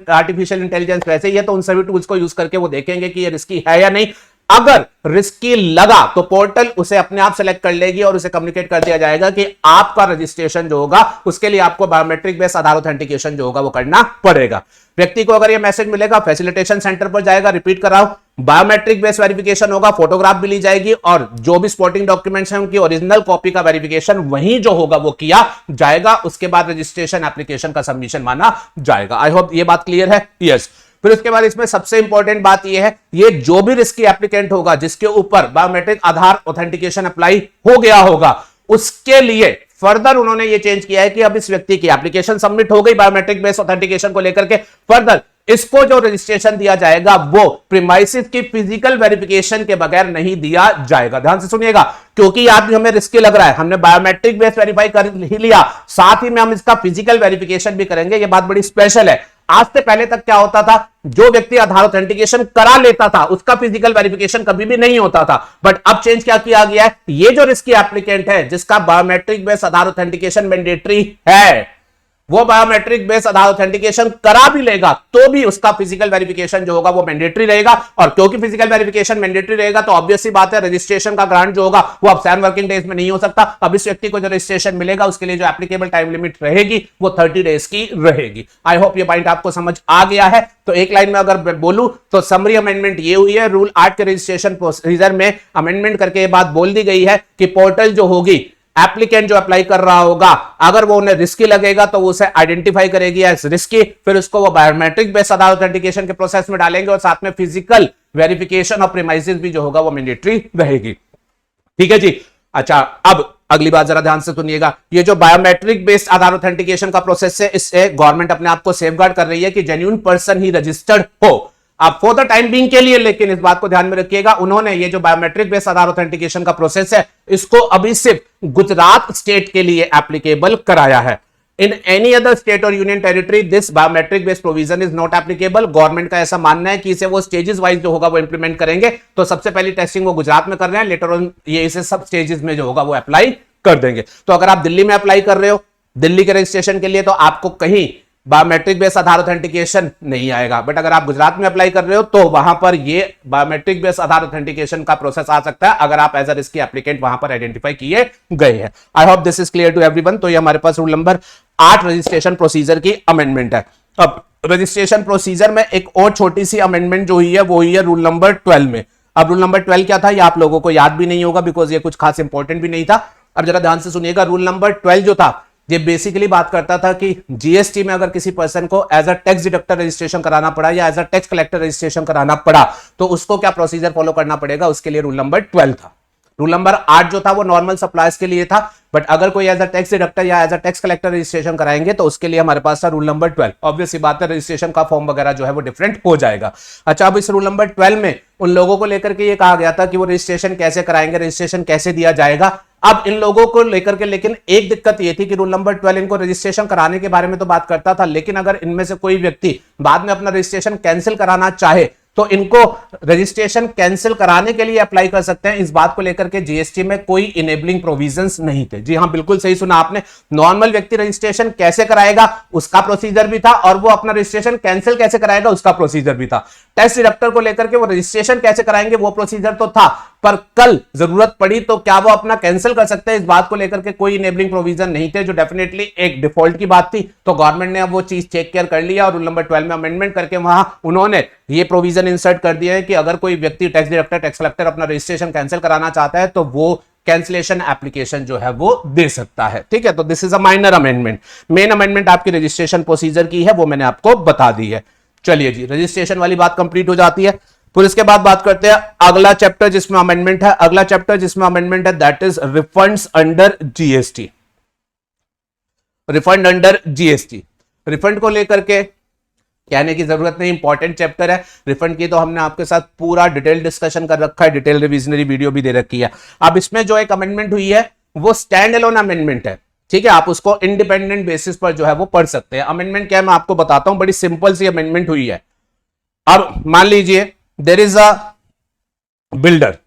[SPEAKER 1] आर्टिफिशियल इंटेलिजेंस वैसे ही है, तो उन सभी टूल्स को यूज करके वो देखेंगे कि ये रिस्की है या नहीं। अगर रिस्की लगा तो पोर्टल उसे अपने आप सेलेक्ट कर लेगी और उसे कम्युनिकेट कर दिया जाएगा कि आपका रजिस्ट्रेशन जो होगा उसके लिए आपको बायोमेट्रिक बेस्ड आधार ऑथेंटिकेशन जो होगा वो करना पड़ेगा। व्यक्ति को अगर ये मैसेज मिलेगा, फैसिलिटेशन सेंटर पर जाएगा, रिपीट कराओ, बायोमेट्रिक बेस्ड वेरिफिकेशन होगा, फोटोग्राफ भी ली जाएगी और जो भी सपोर्टिंग डॉक्यूमेंट्स हैं उनकी ओरिजिनल कॉपी का वेरिफिकेशन वहीं जो होगा वो किया जाएगा। उसके बाद रजिस्ट्रेशन एप्लीकेशन का सबमिशन माना जाएगा। आई होप ये बात क्लियर है। यस। फिर उसके बाद इसमें सबसे इंपॉर्टेंट बात यह है, ये जो भी रिस्की एप्लीकेंट होगा जिसके ऊपर बायोमेट्रिक आधार ऑथेंटिकेशन अप्लाई हो गया होगा, उसके लिए फर्दर उन्होंने ये चेंज किया है कि अब इस व्यक्ति की एप्लीकेशन सबमिट हो गई बायोमेट्रिक बेस्ड ऑथेंटिकेशन को लेकर के, फर्दर इसको जो रजिस्ट्रेशन दिया जाएगा वो प्रीमाइसिस की फिजिकल वेरिफिकेशन के बगैर नहीं दिया जाएगा। ध्यान से सुनिएगा, क्योंकि आदमी हमें रिस्की लग रहा है, हमने बायोमेट्रिक बेस्ड वेरीफाई कर ही लिया, साथ ही में हम इसका फिजिकल वेरिफिकेशन भी करेंगे। ये बात बड़ी स्पेशल है। आज से पहले तक क्या होता था, जो व्यक्ति आधार ऑथेंटिकेशन करा लेता था उसका फिजिकल वेरिफिकेशन कभी भी नहीं होता था। बट अब चेंज क्या किया गया है, ये जो रिस्की एप्लीकेंट है जिसका बायोमेट्रिक बेस्ड आधार ऑथेंटिकेशन मैंडेटरी है, वो बायोमेट्रिक बेस्ड आधार ऑथेंटिकेशन करा भी लेगा तो भी उसका फिजिकल वेरिफिकेशन जो होगा वो मैंडेटरी रहेगा। और क्योंकि फिजिकल वेरिफिकेशन मैंडेटरी रहेगा तो ऑब्वियस सी बात है रजिस्ट्रेशन का ग्रांट जो होगा वो अब 7 वर्किंग डेज में नहीं हो सकता। अब इस व्यक्ति को जो रजिस्ट्रेशन मिलेगा उसके लिए जो एप्लीकेबल टाइम लिमिट रहेगी वो 30 डेज की रहेगी। आई होप ये पॉइंट आपको समझ आ गया है। तो एक लाइन में अगर बोलूं तो समरी अमेंडमेंट ये हुई है, रूल 8 के रजिस्ट्रेशन प्रोसीजर में अमेंडमेंट करके ये बात बोल दी गई है कि पोर्टल जो होगी, एप्लीकेंट जो अप्लाई कर रहा होगा, अगर वो उन्हें रिस्की लगेगा तो वो उसे आइडेंटिफाई करेगी एज रिस्की, फिर उसको वो बायोमेट्रिक बेस्ड आधार ऑथेंटिकेशन के प्रोसेस में डालेंगे और साथ में फिजिकल वेरिफिकेशन और प्रीमाइसेस भी जो होगा वो मैंडेटरी रहेगी। ठीक है जी। अच्छा, अब अगली बात जरा ध्यान से सुनिएगा, ये जो बायोमेट्रिक बेस्ड आधार ऑथेंटिकेशन का प्रोसेस है इससे गवर्नमेंट अपने आप को सेफगार्ड कर रही है कि जेन्युइन पर्सन ही रजिस्टर्ड हो। अब फॉर द टाइम बीइंग के लिए, लेकिन इस बात को ध्यान में रखिएगा, उन्होंने ये जो बायोमेट्रिक बेस्ड आधार ऑथेंटिकेशन का प्रोसेस है इसको अभी सिर्फ गुजरात स्टेट के लिए एप्लीकेबल कराया है। इन एनी अदर स्टेट और union territory this biometric based provision is not applicable. Government का ऐसा मानना है कि इसे वो स्टेजेस वाइज जो होगा वो इंप्लीमेंट करेंगे। तो सबसे पहली टेस्टिंग वो गुजरात में कर रहे हैं, लेटर ऑन ये इसे सब स्टेजेस में जो होगा वो अप्लाई कर देंगे। तो अगर आप दिल्ली में अप्लाई कर रहे हो दिल्ली के रजिस्ट्रेशन के लिए तो आपको कहीं बायोमेट्रिक बेस्ड आधार ऑथेंटिकेशन नहीं आएगा, बट अगर आप गुजरात में अप्लाई कर रहे हो तो वहां पर ये बायोमेट्रिक बेस्ड आधार ऑथेंटिकेशन का प्रोसेस आ सकता है अगर आप एज अ रिस्की एप्लीकेंट वहां पर आइडेंटिफाई किए गए हैं। I hope this is clear to everyone. तो ये हमारे पास रूल नंबर 8 रजिस्ट्रेशन प्रोसीजर की अमेंडमेंट है। अब रजिस्ट्रेशन प्रोसीजर में एक और छोटी सी अमेंडमेंट जो हुई है वो हुई है रूल नंबर 12 में। अब रूल नंबर 12 क्या था ये आप लोगों को याद भी नहीं होगा बिकॉज ये कुछ खास इंपॉर्टेंट भी नहीं था। अब जरा ध्यान से सुनिएगा, रूल नंबर 12 जो था ये बेसिकली बात करता था कि जीएसटी में अगर किसी पर्सन को as a tax deductor registration कराना पड़ा या as a tax collector registration कराना पड़ा तो उसको क्या प्रोसीजर फॉलो करना पड़ेगा, उसके लिए रूल नंबर 12 था। रूल नंबर 8 जो था वो नॉर्मल सप्लायर्स के लिए था, बट अगर कोई एज अ टैक्स डिडक्टर या as a tax collector registration कराएंगे तो उसके लिए हमारे पास था रूल नंबर 12। ऑब्वियस बात है रजिस्ट्रेशन का फॉर्म वगैरह जो है वो डिफरेंट हो जाएगा। अच्छा, अब इस रूल नंबर 12 में उन लोगों को लेकर के ये कहा गया था कि वो रजिस्ट्रेशन कैसे कराएंगे, रजिस्ट्रेशन कैसे दिया जाएगा। अब इन लोगों को लेकर के लेकिन एक दिक्कत ये थी कि रूल नंबर 12 इनको रजिस्ट्रेशन कराने के बारे में तो बात करता था, लेकिन अगर इनमें से कोई व्यक्ति बाद में अपना रजिस्ट्रेशन कैंसिल कराना चाहे तो इनको रजिस्ट्रेशन कैंसिल कराने के लिए अप्लाई कर सकते हैं। इस बात को लेकर के जीएसटी में कोई इनेबलिंग प्रोविजंस नहीं थे। जी हां, बिल्कुल सही सुना आपने। नॉर्मल व्यक्ति रजिस्ट्रेशन कैसे कराएगा उसका प्रोसीजर भी था, और वो अपना रजिस्ट्रेशन कैंसिल कैसे कराएगा उसका प्रोसीजर भी था। टैक्स डिडक्टर को लेकर के वो रजिस्ट्रेशन कैसे कराएंगे वो प्रोसीजर तो था, पर कल जरूरत पड़ी तो क्या वो अपना कैंसिल कर सकते हैं, इस बात को लेकर के कोई इनेबलिंग प्रोविजन नहीं थे, जो डेफिनेटली एक डिफॉल्ट की बात थी। तो गवर्नमेंट ने अब वो चीज टेक केयर कर लिया और रूल नंबर 12 में अमेंडमेंट करके वहां उन्होंने ये प्रोविजन इंसर्ट कर दिया है कि अगर कोई व्यक्ति टैक्स डिडक्टर, टैक्स कलेक्टर अपना रजिस्ट्रेशन कैंसिल कराना चाहता है तो वो कैंसिलेशन एप्लीकेशन जो है वो दे सकता है। ठीक है, तो this is a minor amendment. Main amendment आपकी रजिस्ट्रेशन प्रोसीजर की है, वो मैंने आपको बता दी है। चलिए जी, रजिस्ट्रेशन वाली बात कंप्लीट हो जाती है। फिर इसके बाद बात करते हैं अगला चैप्टर जिसमें अमेंडमेंट है। अगला चैप्टर जिसमें अमेंडमेंट है that is refunds under GST. Refund under GST, refund को लेकर के कहने की जरूरत नहीं, इंपॉर्टेंट चैप्टर है। रिफंड की तो हमने आपके साथ पूरा डिटेल डिस्कशन कर रखा है, डिटेल रिविजनरी वीडियो भी दे रखी है। अब इसमें जो एक अमेंडमेंट हुई है वो स्टैंड अलोन अमेंडमेंट है। ठीक है, आप उसको इंडिपेंडेंट बेसिस पर जो है वो पढ़ सकते हैं। अमेंडमेंट क्या है मैं आपको बताता हूं, बड़ी सिंपल सी अमेंडमेंट हुई है। अब मान लीजिए देयर इज अ बिल्डर,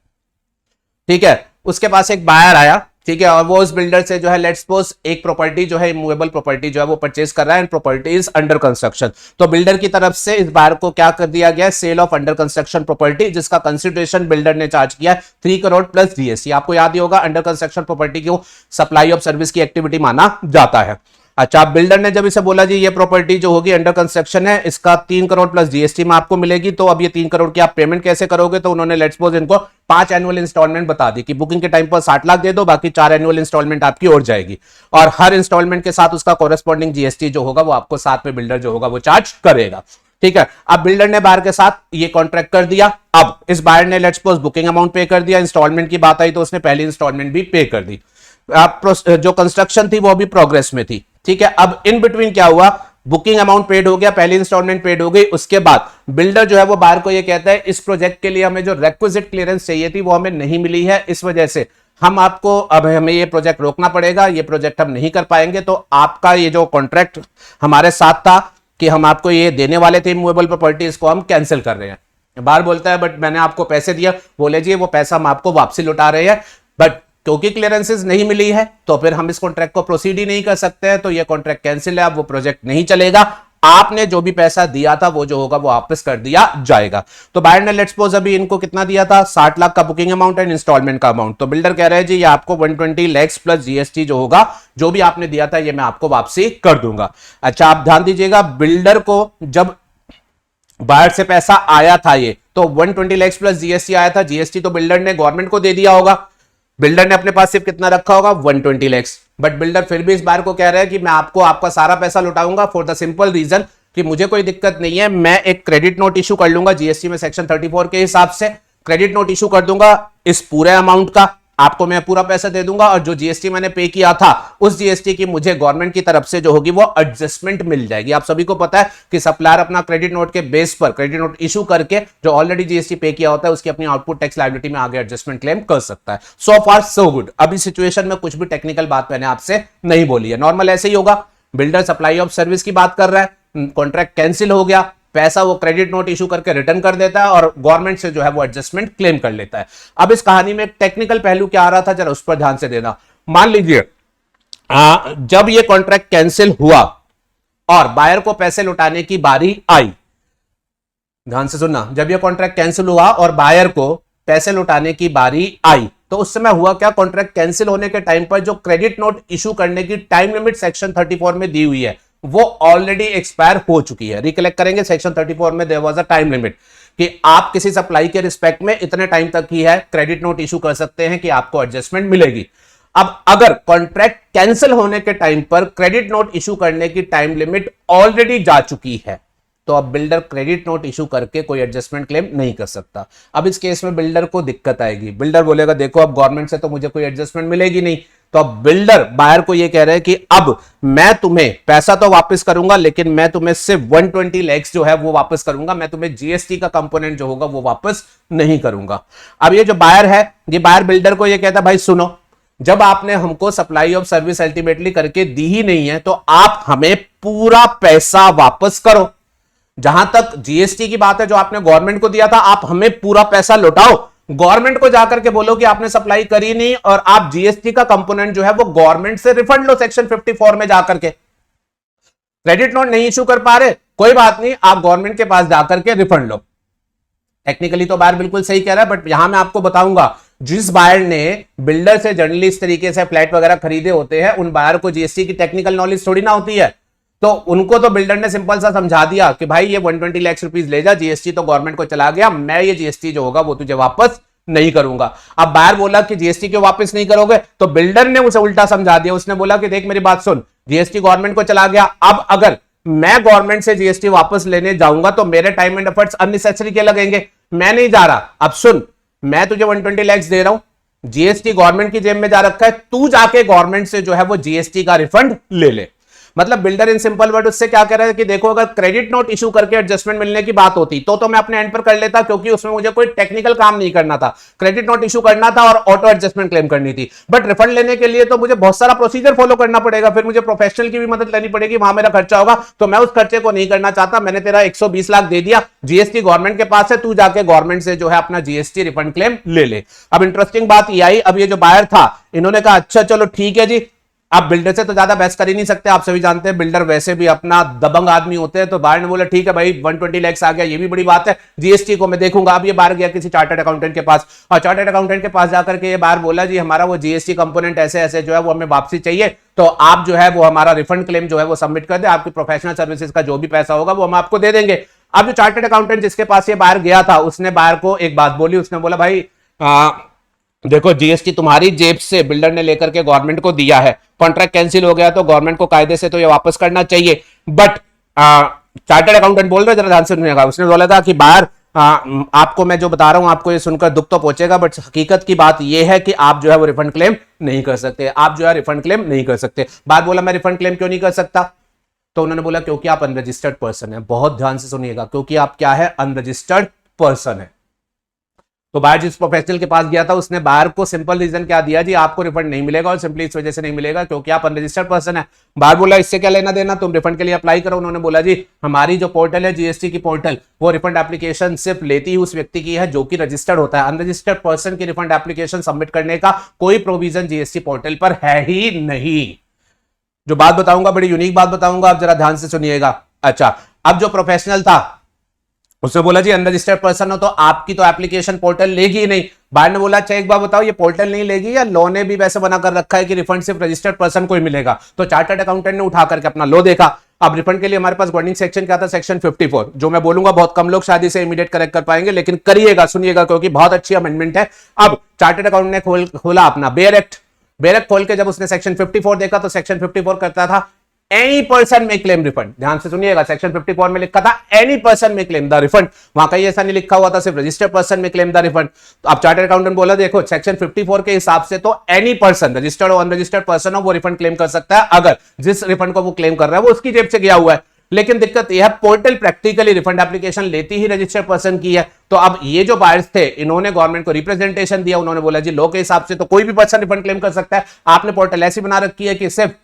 [SPEAKER 1] ठीक है, उसके पास एक बायर आया, ठीक है, और वो उस बिल्डर से जो है लेट्स सपोज एक प्रॉपर्टी जो है इमूवेबल प्रॉपर्टी जो है वो परचेज कर रहा है and property is under construction. तो बिल्डर की तरफ से इस बायर को क्या कर दिया गया है, sale of under construction property, जिसका कंसिडरेशन बिल्डर ने चार्ज किया है 3 करोड़ प्लस जीएसटी। आपको याद ही होगा अंडर कंस्ट्रक्शन प्रॉपर्टी को सप्लाई ऑफ सर्विस की एक्टिविटी माना जाता है। अच्छा, बिल्डर ने जब इसे बोला जी ये प्रॉपर्टी जो होगी अंडर कंस्ट्रक्शन है, इसका 3 करोड़ प्लस जीएसटी में आपको मिलेगी, तो अब ये 3 करोड़ की आप पेमेंट कैसे करोगे, तो उन्होंने लेट्स सपोज इनको 5 एनुअल इंस्टॉलमेंट बता दी कि बुकिंग के टाइम पर 60 लाख दे दो, बाकी 4 एनुअल इंस्टॉलमेंट आपकी और जाएगी, और हर इंस्टॉलमेंट के साथ उसका कॉरेस्पॉन्डिंग जीएसटी जो होगा वो आपको साथ में बिल्डर जो होगा वो चार्ज करेगा। ठीक है, अब बिल्डर ने बायर के साथ ये कॉन्ट्रैक्ट कर दिया। अब इस बायर ने लेट्स सपोज बुकिंग अमाउंट पे कर दिया, इंस्टॉलमेंट की बात आई तो उसने पहली इंस्टॉलमेंट भी पे कर दी। जो कंस्ट्रक्शन थी वो अभी प्रोग्रेस में थी। ठीक है, अब इन बिटवीन क्या हुआ, बुकिंग अमाउंट पेड हो गया, पहली इंस्टॉलमेंट पेड हो गई, उसके बाद बिल्डर जो है वो बायर को ये कहता है इस प्रोजेक्ट के लिए हमें जो रिक्विजिट क्लियरेंस चाहिए थी वो हमें नहीं मिली है, इस वजह से हम आपको अब हमें ये प्रोजेक्ट रोकना पड़ेगा, ये प्रोजेक्ट हम नहीं कर पाएंगे, तो आपका ये जो कॉन्ट्रैक्ट हमारे साथ था कि हम आपको ये देने वाले थे मूवेबल प्रॉपर्टीज को, हम कैंसिल कर रहे हैं। बायर बोलता है बट मैंने आपको पैसे दिया, बोले जी वो पैसा हम आपको वापसी लौटा रहे हैं, बट क्योंकि क्लियरेंसेस नहीं मिली है तो फिर हम इस कॉन्ट्रैक्ट को प्रोसीड ही नहीं कर सकते हैं, तो ये कॉन्ट्रैक्ट कैंसिल है, अब वो प्रोजेक्ट नहीं चलेगा, आपने जो भी पैसा दिया था वो जो होगा वो वापस कर दिया जाएगा। तो बायर ने लेट्स सपोज अभी इनको कितना दिया था, 60 लाख का बुकिंग अमाउंट एंड इंस्टॉलमेंट का अमाउंट, तो बिल्डर कह रहे हैं जी ये आपको 120 लाख प्लस जीएसटी जो होगा जो भी आपने दिया था ये मैं आपको वापसी कर दूंगा। अच्छा, आप ध्यान दीजिएगा, बिल्डर को जब बायर से पैसा आया था ये तो 120 लाख प्लस जीएसटी आया था, जीएसटी तो बिल्डर ने गवर्नमेंट को दे दिया होगा, बिल्डर ने अपने पास सिर्फ कितना रखा होगा 120 लाख, बट बिल्डर फिर भी इस बार को कह रहा है कि मैं आपको आपका सारा पैसा लौटाऊंगा फॉर द सिंपल रीजन कि मुझे कोई दिक्कत नहीं है, मैं एक क्रेडिट नोट इशू कर लूंगा जीएसटी में सेक्शन 34 के हिसाब से, क्रेडिट नोट इशू कर दूंगा इस पूरे अमाउंट का, आपको मैं पूरा पैसा दे दूंगा, और जो जीएसटी मैंने पे किया था उस जीएसटी की मुझे गवर्नमेंट की तरफ से जो होगी वो एडजस्टमेंट मिल जाएगी। आप सभी को पता है कि सप्लायर अपना क्रेडिट नोट के बेस पर क्रेडिट नोट इशू करके जो ऑलरेडी जीएसटी पे किया होता है उसकी अपनी आउटपुट टैक्स लायबिलिटी में आगे एडजस्टमेंट क्लेम कर सकता है। सो फार सो गुड। अभी सिचुएशन में कुछ भी टेक्निकल बात मैंने आपसे नहीं बोली है, नॉर्मल ऐसे ही होगा, बिल्डर सप्लाई ऑफ सर्विस की बात कर रहा है, कॉन्ट्रैक्ट कैंसिल हो गया, पैसा वो क्रेडिट नोट इशू करके रिटर्न कर देता है और गवर्नमेंट से जो है वो एडजस्टमेंट क्लेम कर लेता है। अब इस कहानी में एक टेक्निकल पहलू क्या आ रहा था, जरा उस पर ध्यान से देना। मान लीजिए जब ये कॉन्ट्रैक्ट कैंसिल हुआ और बायर को पैसे लौटाने की बारी आई, ध्यान से सुनना, जब ये कॉन्ट्रैक्ट कैंसिल हुआ और बायर को पैसे लौटाने की बारी आई तो उस समय हुआ क्या, कॉन्ट्रैक्ट कैंसिल होने के टाइम पर जो क्रेडिट नोट इशू करने की टाइम लिमिट सेक्शन 34 में दी हुई है वो ऑलरेडी एक्सपायर हो चुकी है। रिकलेक्ट करेंगे सेक्शन 34 में there was a time limit कि आप किसी सप्लाई के रिस्पेक्ट में इतने टाइम तक ही है क्रेडिट नोट इशू कर सकते हैं कि आपको एडजस्टमेंट मिलेगी। अब अगर कॉन्ट्रैक्ट कैंसिल होने के टाइम पर क्रेडिट नोट इशू करने की टाइम लिमिट ऑलरेडी जा चुकी है तो अब बिल्डर क्रेडिट नोट इशू करके कोई एडजस्टमेंट क्लेम नहीं कर सकता। अब इस केस में बिल्डर को दिक्कत आएगी, बिल्डर बोलेगा देखो अब गवर्नमेंट से तो मुझे कोई एडजस्टमेंट मिलेगी नहीं, तो अब बिल्डर बायर को यह कह रहे हैं कि अब मैं तुम्हें पैसा तो वापस करूंगा लेकिन मैं तुम्हें सिर्फ 120 लाख जो है वो वापस करूंगा, मैं तुम्हें जीएसटी का कंपोनेंट जो होगा वो वापस नहीं करूंगा। अब ये जो बायर है, ये बायर बिल्डर को ये कहता है भाई सुनो, जब आपने हमको सप्लाई ऑफ सर्विस अल्टीमेटली करके दी ही नहीं है तो आप हमें पूरा पैसा वापस करो। जहां तक जीएसटी की बात है, जो आपने गवर्नमेंट को दिया था, आप हमें पूरा पैसा लौटाओ। गवर्नमेंट को जाकर के बोलो कि आपने सप्लाई करी नहीं और आप जीएसटी का कंपोनेंट जो है वो गवर्नमेंट से रिफंड लो सेक्शन 54 में जाकर के। क्रेडिट नोट नहीं इशू कर पा रहे, कोई बात नहीं, आप गवर्नमेंट के पास जाकर के रिफंड लो। टेक्निकली तो बायर बिल्कुल सही कह रहा है, बट यहां मैं आपको बताऊंगा, जिस बायर ने बिल्डर से जनरली इस तरीके से फ्लैट वगैरह खरीदे होते हैं, उन बायर को जीएसटी की टेक्निकल नॉलेज थोड़ी ना होती है। तो उनको तो बिल्डर ने सिंपल सा समझा दिया कि भाई ये 120 लाख रुपीस ले जा, जीएसटी तो गवर्नमेंट को चला गया, मैं ये जीएसटी जो होगा वो तुझे वापस नहीं करूंगा। अब बायर बोला कि जीएसटी क्यों वापस नहीं करोगे, तो बिल्डर ने उसे उल्टा समझा दिया। उसने बोला कि देख मेरी बात सुन, जीएसटी गवर्नमेंट को चला गया, अब अगर मैं गवर्नमेंट से जीएसटी वापस लेने जाऊंगा तो मेरे टाइम एंड एफर्ट्स अननेसेसरी के लगेंगे, मैं नहीं जा रहा। अब सुन, मैं तुझे 120 लाख दे रहा हूं, जीएसटी गवर्नमेंट की जेब में जा रखा है, तू जाके गवर्नमेंट से जो है वो जीएसटी का रिफंड ले ले। मतलब बिल्डर इन सिंपल वर्ड उससे क्या कह रहा है कि देखो, अगर क्रेडिट नोट इशू करके एडजस्टमेंट मिलने की बात होती तो मैं अपने एंड पर कर लेता, क्योंकि उसमें मुझे कोई टेक्निकल काम नहीं करना था, क्रेडिट नोट इशू करना था और ऑटो एडजस्टमेंट क्लेम करनी थी। बट रिफंड लेने के लिए तो मुझे बहुत सारा प्रोसीजर फॉलो करना पड़ेगा, फिर मुझे प्रोफेशनल की भी मदद लेनी पड़ेगी, वहां मेरा खर्चा होगा, तो मैं उस खर्चे को नहीं करना चाहता। मैंने तेरा 120 लाख दे दिया, जीएसटी गवर्नमेंट के पास है, तू जाके गवर्नमेंट से जो है अपना जीएसटी रिफंड क्लेम ले ले। अब इंटरेस्टिंग बात यह आई, अब ये जो बायर था, इन्होंने कहा अच्छा चलो ठीक है जी, आप बिल्डर से तो ज्यादा बहस कर ही नहीं सकते, आप सभी जानते हैं बिल्डर वैसे भी अपना दबंग आदमी होते हैं। तो बायर ने बोला ठीक है भाई 120 लाख आ गया, ये भी बड़ी बात है, जीएसटी को मैं देखूंगा। अब ये बायर गया किसी चार्टर्ड अकाउंटेंट के पास, और चार्टर्ड अकाउंटेंट के पास जाकर के ये बायर बोला जी हमारा वो जीएसटी कंपोनेंट ऐसे ऐसे जो है वो हमें वापसी चाहिए, तो आप जो है वो हमारा रिफंड क्लेम जो है वो सबमिट कर दे, आपकी प्रोफेशनल सर्विसेज का जो भी पैसा होगा वो हम आपको दे देंगे। अब जो चार्टर्ड अकाउंटेंट जिसके पास ये बायर गया था, उसने बायर को एक बात बोली, उसने बोला भाई देखो जीएसटी तुम्हारी जेब से बिल्डर ने लेकर के गवर्नमेंट को दिया है, कॉन्ट्रैक्ट कैंसिल हो गया तो गवर्नमेंट को कायदे से तो ये वापस करना चाहिए। बट चार्टर्ड अकाउंटेंट बोल रहे, जरा ध्यान से सुनिएगा, उसने बोला था कि बाहर आपको मैं जो बता रहा हूं आपको ये सुनकर दुख तो पहुंचेगा, बट हकीकत की बात ये है कि आप जो है वो रिफंड क्लेम नहीं कर सकते, आप जो है रिफंड क्लेम नहीं कर सकते। बात बोला मैं रिफंड क्लेम क्यों नहीं कर सकता, तो उन्होंने बोला क्योंकि आप अनरजिस्टर्ड पर्सन है। बहुत ध्यान से सुनिएगा, क्योंकि आप क्या है, अनरजिस्टर्ड पर्सन है। तो बायर जिस प्रोफेशनल के पास गया था उसने बायर को सिंपल रीजन क्या दिया जी, आपको रिफंड नहीं मिलेगा, और सिंपली इस वजह से नहीं मिलेगा क्योंकि आप अनरजिस्टर्ड पर्सन है। बायर बोला इससे क्या लेना देना, तुम रिफंड के लिए अप्लाई करो। उन्होंने बोला जी हमारी जो पोर्टल है जीएसटी की पोर्टल, वो रिफंड एप्लीकेशन सिर्फ लेती ही उस व्यक्ति की है जो कि रजिस्टर्ड होता है, अनरजिस्टर्ड पर्सन की रिफंड एप्लीकेशन सबमिट करने का कोई प्रोविजन जीएसटी पोर्टल पर है ही नहीं। जो बात बताऊंगा बड़ी यूनिक बात बताऊंगा, आप जरा ध्यान से सुनिएगा। अच्छा, अब जो प्रोफेशनल था उसने बोला जी अनरजिस्टर्ड पर्सन हो तो आपकी तो एप्लीकेशन पोर्टल लेगी ही नहीं। बायर ने बोला अच्छा एक बार बताओ, ये पोर्टल नहीं लेगी या लॉ ने भी वैसे बना कर रखा है कि रिफंड सिर्फ रजिस्टर्ड पर्सन को ही मिलेगा। तो चार्टर्ड अकाउंटेंट ने उठा करके अपना लॉ देखा। अब रिफंड के लिए हमारे पास गवर्निंग सेक्शन क्या था, सेक्शन 54, जो मैं बोलूंगा बहुत कम लोग शादी से इमीडिएट करेक्ट कर पाएंगे, लेकिन करिएगा सुनिएगा क्योंकि बहुत अच्छी अमेंडमेंट है। अब चार्टर्ड अकाउंट ने खोला अपना बेयर एक्ट खोल के जब उसने सेक्शन 54 देखा तो सेक्शन 54 करता था एनी पर्सन में क्लेम रिफंड। ध्यान से सुनिएगा, सेक्शन 54 में लिखा था एनी पर्सन में क्लेम द रिफंड, वहां कहीं ऐसा नहीं लिखा हुआ था सिर्फ रजिस्टर्ड पर्सन में क्लेम द रिफंड। तो अब चार्टर्ड अकाउंटेंट बोला देखो सेक्शन 54 के हिसाब से तो एनी पर्सन, रजिस्टर्ड और अनरजिस्टर्ड पर्सन हो, वो रिफंड क्लेम कर सकता है अगर जिस रिफंड को वो क्लेम कर रहा है वो उसकी जेब से गया हुआ है। लेकिन दिक्कत यह है पोर्टल प्रैक्टिकली रिफंड एप्लीकेशन लेती ही रजिस्टर्ड पर्सन की है। तो अब ये जो बायर्स थे इन्होंने गवर्नमेंट को रिप्रेजेंटेशन दिया, उन्होंने बोला जी लॉ के हिसाब से तो कोई भी पर्सन रिफंड क्लेम कर सकता है, आपने पोर्टल ऐसी बना रखी है कि सिर्फ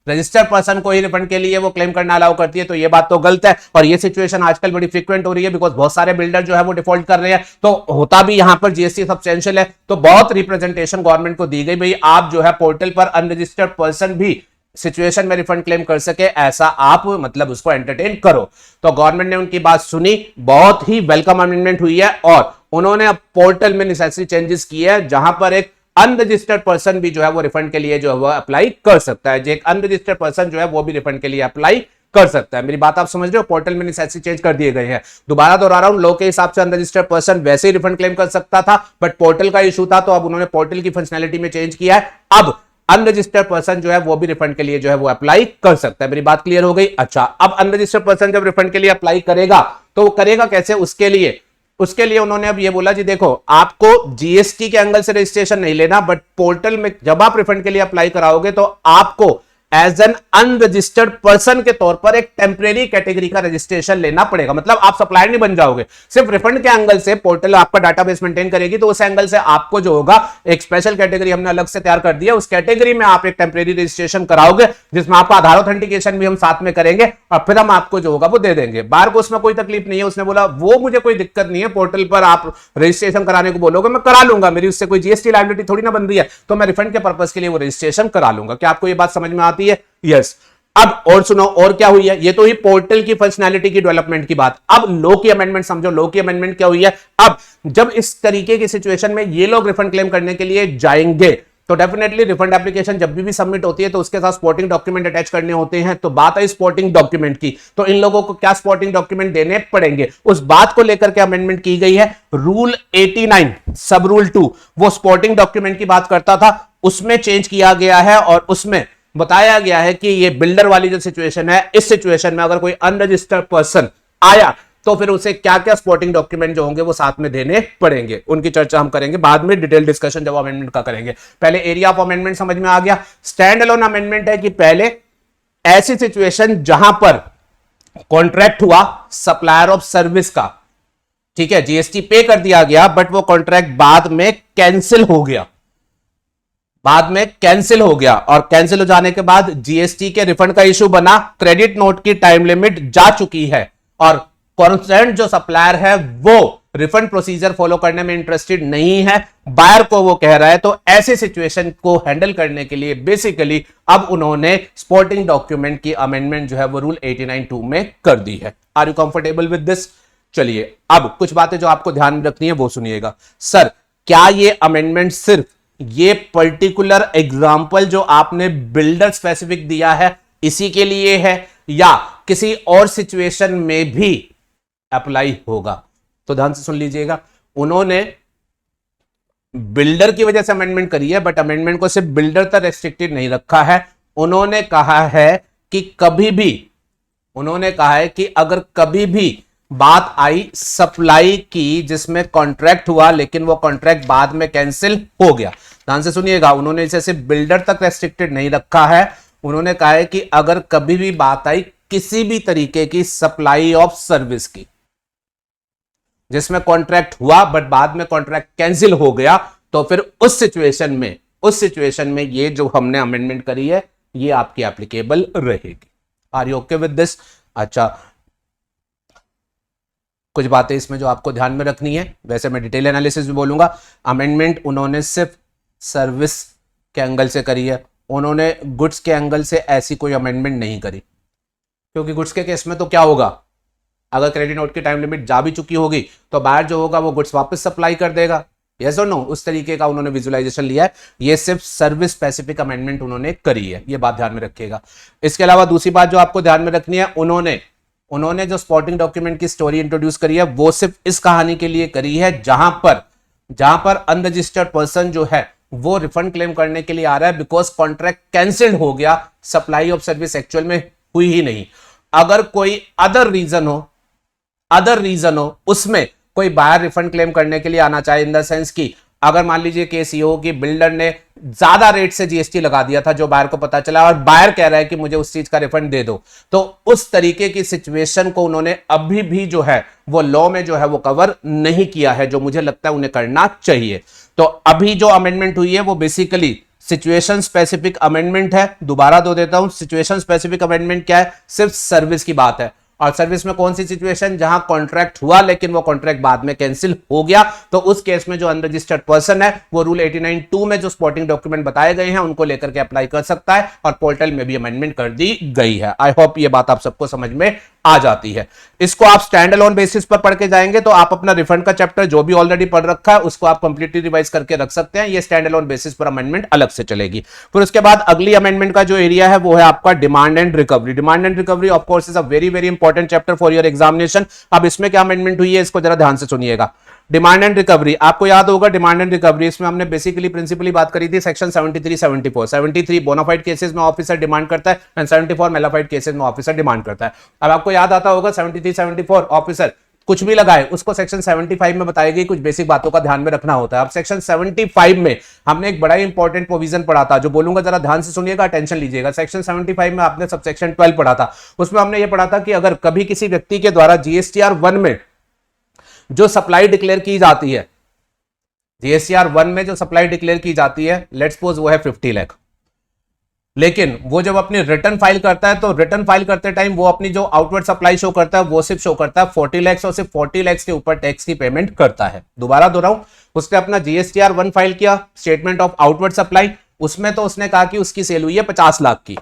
[SPEAKER 1] रजिस्टर्ड पर्सन को ही रिफंड के लिए वो क्लेम करना अलाउ करती है। तो ये बात तो गलत है और ये सिचुएशन आजकल बड़ी फ्रीक्वेंट हो रही है, बिकॉज बहुत सारे बिल्डर जो है वो डिफॉल्ट कर रहे हैं। तो होता भी यहां पर जीएसटी सब्सटेंशियल है, तो बहुत रिप्रेजेंटेशन गवर्नमेंट को दी गई, भाई आप जो है पोर्टल पर अनरजिस्टर्ड पर्सन भी सिचुएशन में रिफंड क्लेम कर सके, ऐसा आप मतलब उसको एंटरटेन करो। तो गवर्नमेंट ने उनकी बात सुनी, बहुत ही वेलकम अमेंडमेंट हुई है और उन्होंने अब पोर्टल में नेसेसरी चेंजेस किए हैं, जहां पर एक अनरजिस्टर्ड पर्सन भी जो है वो रिफंड के लिए जो है वो अप्लाई कर सकता है। एक अनरजिस्टर्ड पर्सन जो है वो भी रिफंड के लिए अप्लाई कर सकता है। मेरी बात आप समझ रहे हो, पोर्टल में नेसेसरी चेंज कर दिए गए हैं। दोबारा दोहरा रहा हूं, लॉ के हिसाब से अनरजिस्टर्ड पर्सन वैसे ही रिफंड क्लेम कर सकता था, बट पोर्टल का इशू था, तो अब उन्होंने पोर्टल की फंक्शनैलिटी में चेंज किया है। अब अनरजिस्टर्ड पर्सन जो है वो भी रिफंड के लिए जो है वो अप्लाई कर सकता है। मेरी बात क्लियर हो गई। अच्छा, अब अनरजिस्टर्ड पर्सन जब रिफंड के लिए अप्लाई करेगा तो वो करेगा कैसे, उसके लिए उन्होंने अब ये बोला जी देखो आपको जीएसटी के एंगल से रजिस्ट्रेशन नहीं लेना, बट पोर्टल में जब आप रिफंड के लिए अप्लाई कराओगे तो आपको एज एन अनरजिस्टर्ड पर्सन के तौर पर एक टेम्परेरी कैटेगरी का रजिस्ट्रेशन लेना पड़ेगा। मतलब आप सप्लायर नहीं बन जाओगे, सिर्फ रिफंड के एंगल से पोर्टल आपका डाटाबेस मेंटेन करेगी, तो उस एंगल से आपको जो होगा एक स्पेशल कैटेगरी हमने अलग से तैयार कर दिया, उस कैटेगरी में आप एक टेम्परेरी रजिस्ट्रेशन कराओगे, जिसमें आपका आधार ऑथेंटिकेशन भी हम साथ में करेंगे और फिर हम आपको जो होगा वो दे देंगे। बाहर को उसमें कोई तकलीफ नहीं है। उसने बोला वो मुझे कोई दिक्कत नहीं है, पोर्टल पर आप रजिस्ट्रेशन कराने को बोलोगे मैं करा लूंगा, मेरी उससे कोई जीएसटी लायबिलिटी थोड़ी ना बन रही है, तो मैं रिफंड के पर्पस के लिए वो रजिस्ट्रेशन करा लूंगा। क्या आपको ये बात समझ में आती है? यस। अब और सुनो, और क्या हुई है? ये तो ही पोर्टल की फंक्शनैलिटी की डेवलपमेंट की बात। अब लॉ की अमेंडमेंट समझो। लॉ की अमेंडमेंट क्या हुई है? अब जब इस तरीके की सिचुएशन में ये लोग रिफंड क्लेम करने के लिए जाएंगे तो डेफिनेटली रिफंड एप्लीकेशन जब भी सबमिट होती है तो उसके साथ स्पोर्टिंग डॉक्यूमेंट अटैच करने होते हैं। तो बात है स्पोर्टिंग डॉक्यूमेंट की, तो इन लोगों को क्या स्पोर्टिंग डॉक्यूमेंट देने पड़ेंगे, उस बात को लेकर के अमेंडमेंट की गई है। रूल 89 सब रूल 2 वो स्पोर्टिंग डॉक्यूमेंट की बात करता था, उसमें चेंज किया गया है और उसमें बताया गया है कि ये बिल्डर वाली जो सिचुएशन है, इस सिचुएशन में अगर कोई अनरजिस्टर्ड पर्सन आया तो फिर उसे क्या क्या सपोर्टिंग डॉक्यूमेंट जो होंगे वो साथ में देने पड़ेंगे। उनकी चर्चा हम करेंगे बाद में, डिटेल डिस्कशन जब अमेंडमेंट का करेंगे। पहले एरिया ऑफ अमेंडमेंट समझ में आ गया। स्टैंड अलोन अमेंडमेंट है कि पहले ऐसी सिचुएशन जहां पर कॉन्ट्रैक्ट हुआ सप्लायर ऑफ सर्विस का, ठीक है, जीएसटी पे कर दिया गया बट वो कॉन्ट्रैक्ट बाद में कैंसिल हो गया, बाद में कैंसिल हो गया और कैंसिल हो जाने के बाद जीएसटी के रिफंड का इशू बना, क्रेडिट नोट की टाइम लिमिट जा चुकी है और कॉन्सर्न जो सप्लायर है वो रिफंड प्रोसीजर फॉलो करने में इंटरेस्टेड नहीं है, बायर को वो कह रहा है। तो ऐसे सिचुएशन को हैंडल करने के लिए बेसिकली अब उन्होंने स्पोर्टिंग डॉक्यूमेंट की अमेंडमेंट जो है वो रूल 89(2) में कर दी है। Are you comfortable with this? चलिए अब कुछ बातें जो आपको ध्यान में रखनी है वो सुनिएगा। सर क्या ये अमेंडमेंट सिर्फ ये पर्टिकुलर एग्जाम्पल जो आपने बिल्डर स्पेसिफिक दिया है इसी के लिए है या किसी और सिचुएशन में भी अप्लाई होगा? तो ध्यान से सुन लीजिएगा। उन्होंने बिल्डर की वजह से अमेंडमेंट करी है बट अमेंडमेंट को सिर्फ बिल्डर तक रेस्ट्रिक्टेड नहीं रखा है। उन्होंने कहा है कि कभी भी, उन्होंने कहा है कि अगर कभी भी बात आई सप्लाई की जिसमें कॉन्ट्रैक्ट हुआ लेकिन वो कॉन्ट्रैक्ट बाद में कैंसिल हो गया, ध्यान से सुनिएगा, उन्होंने इसे सिर्फ बिल्डर तक रेस्ट्रिक्टेड नहीं रखा है। उन्होंने कहा है कि अगर कभी भी बात आई किसी भी तरीके की सप्लाई ऑफ सर्विस की जिसमें कॉन्ट्रैक्ट हुआ बट बाद में कॉन्ट्रैक्ट कैंसिल हो गया, तो फिर उस सिचुएशन में ये जो हमने अमेंडमेंट करी है ये आपकी एप्लीकेबल रहेगी। Are you okay with this? अच्छा, कुछ बातें इसमें जो आपको ध्यान में रखनी है, वैसे मैं डिटेल एनालिसिस भी बोलूंगा। अमेंडमेंट उन्होंने सिर्फ सर्विस के एंगल से करी है, उन्होंने गुड्स के एंगल से ऐसी कोई अमेंडमेंट नहीं करी, क्योंकि गुड्स के केस में तो क्या होगा, अगर क्रेडिट नोट की टाइम लिमिट जा भी चुकी होगी तो बायर जो होगा वो गुड्स वापस सप्लाई कर देगा। यस और नो? उस तरीके का उन्होंने विजुअलाइजेशन लिया है। ये सिर्फ सर्विस स्पेसिफिक अमेंडमेंट उन्होंने करी है, ये बात ध्यान में रखिएगा। इसके अलावा दूसरी बात जो आपको ध्यान में रखनी है, उन्होंने जो स्पोर्टिंग डॉक्यूमेंट की स्टोरी इंट्रोड्यूस करी है वो सिर्फ इस कहानी के लिए करी है जहां पर अनरजिस्टर्ड पर्सन जो है वो रिफंड क्लेम करने के लिए आ रहा है बिकॉज कॉन्ट्रैक्ट कैंसिल्ड हो गया, सप्लाई ऑफ सर्विस एक्चुअल में हुई ही नहीं। अगर कोई अदर रीजन हो उसमें कोई बायर रिफंड क्लेम करने के लिए आना चाहे, इन द सेंस की अगर मान लीजिए केस ये हो कि बिल्डर ने ज्यादा रेट से जीएसटी लगा दिया था जो बायर को पता चला और बायर कह रहा है कि मुझे उस चीज का रिफंड दे दो, तो उस तरीके की सिचुएशन को उन्होंने अभी भी जो है वो लॉ में जो है वो कवर नहीं किया है, जो मुझे लगता है उन्हें करना चाहिए। तो अभी जो अमेंडमेंट हुई है वो बेसिकली सिचुएशन स्पेसिफिक अमेंडमेंट है। दोबारा दो देता हूं, सिचुएशन स्पेसिफिक अमेंडमेंट क्या है? सिर्फ सर्विस की बात है। और सर्विस में कौन सी सिचुएशन? जहां कॉन्ट्रैक्ट हुआ लेकिन वो कॉन्ट्रैक्ट बाद में कैंसिल हो गया, तो उस केस में जो अनरजिस्टर्ड पर्सन है वो रूल 89(2) में जो स्पोर्टिंग डॉक्यूमेंट बताए गए हैं उनको लेकर के अप्लाई कर सकता है और पोर्टल में भी अमेंडमेंट कर दी गई है। आई होप ये बात आप सबको समझ में आ जाती है। इसको आप स्टैंड अलोन बेसिस पर पढ़ के जाएंगे तो आप अपना रिफंड का चैप्टर जो भी ऑलरेडी पढ़ रखा है उसको आप कंप्लीटली रिवाइज करके रख सकते हैं। ये स्टैंड अलोन बेसिस पर अमेंडमेंट अलग से चलेगी। फिर उसके बाद अगली अमेंडमेंट का जो एरिया है वो है आपका demand and recovery. Demand and recovery of course is a very very important chapter for your examination. अब इसमें क्या अमेंडमेंट हुई है इसको जरा ध्यान से सुनिएगा। डिमांड एंड रिकवरी, आपको याद होगा डिमांड एंड रिकवरी, इसमें हमने बेसिकली प्रिंसिपली बात करी थी सेक्शन 73, 74। 73 बोनाफाइड केसेस में ऑफिसर डिमांड करता है एंड 74 मेलाफाइड केसेस में ऑफिसर डिमांड करता है। अब आपको याद आता होगा 73, 74 ऑफिसर कुछ भी लगाए उसको सेक्शन 75 में बताई गई कुछ बेसिक बातों का ध्यान में रखना होता है। अब सेक्शन 75 में हमने एक बड़ा इंपॉर्टेंट प्रोविजन पढ़ा था, जो बोलूंगा जरा ध्यान से सुनिएगा, टेंशन लीजिएगा। सेक्शन 75 में आपने सबसेक्शन 12 पढ़ा था, उसमें हमने ये पढ़ा था कि अगर कभी किसी व्यक्ति के द्वारा जीएसटीआर 1 में जो सप्लाई डिक्लेयर की जाती है, जीएसटीआर 1 में जो सप्लाई डिक्लेयर की जाती है, लेट्स सपोज वो है 50 लाख, लेकिन वो जब अपनी रिटर्न फाइल करता है तो रिटर्न फाइल करते टाइम वो अपनी जो आउटवर्ड सप्लाई शो करता है वो सिर्फ शो करता है 40 लाख, और सिर्फ 40 लाख के ऊपर टैक्स की पेमेंट करता है। दोबारा दोहराऊं, उसने अपना जीएसटीआर 1 फाइल किया, स्टेटमेंट ऑफ आउटवर्ड सप्लाई, उसमें तो उसने कहा कि उसकी सेल हुई है 50 लाख की,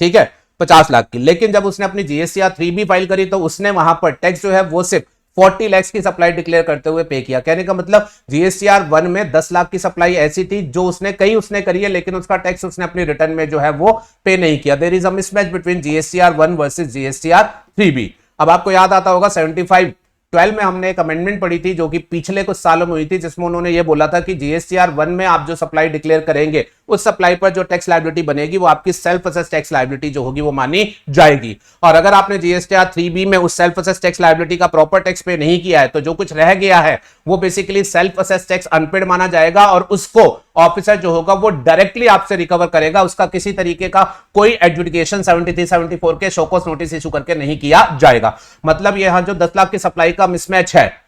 [SPEAKER 1] ठीक है, 50 लाख की, लेकिन जब उसने अपनी जीएसटीआर 3 भी फाइल करी तो उसने वहां पर टैक्स जो है वो सिर्फ 40 लाख की सप्लाई डिक्लेयर करते हुए पे किया। कहने का मतलब जीएसटीआर 1 में 10 लाख की सप्लाई ऐसी थी जो उसने करी है, लेकिन उसका टैक्स उसने अपनी रिटर्न में जो है वो पे नहीं किया। There is a mismatch between GSTR 1 versus GSTR 3B। अब आपको याद आता होगा 75-12 में हमने एक अमेंडमेंट पढ़ी थी जो कि पिछले कुछ सालों में हुई थी, जिसमें उन्होंने ये बोला था कि जीएसटीआर 1 में आप जो सप्लाई डिक्लेयर करेंगे उस सप्लाई पर जो टैक्स लायबिलिटी बनेगी वो आपकी सेल्फ असेस टैक्स लायबिलिटी जो होगी वो मानी जाएगी। और अगर आपने जीएसटीआर 3B में उस सेल्फ असेस टैक्स लायबिलिटी का प्रॉपर टैक्स पे नहीं किया है तो जो कुछ रह गया है वो basically self assess tax unpaid माना जाएगा, और उसको ऑफिसर जो होगा वो डायरेक्टली आपसे रिकवर करेगा। उसका किसी तरीके का कोई एडजुडिकेशन 73-74 के शोकॉस नोटिस इशू करके नहीं किया जाएगा। मतलब यहां जो 10 लाख की सप्लाई का मिसमैच है,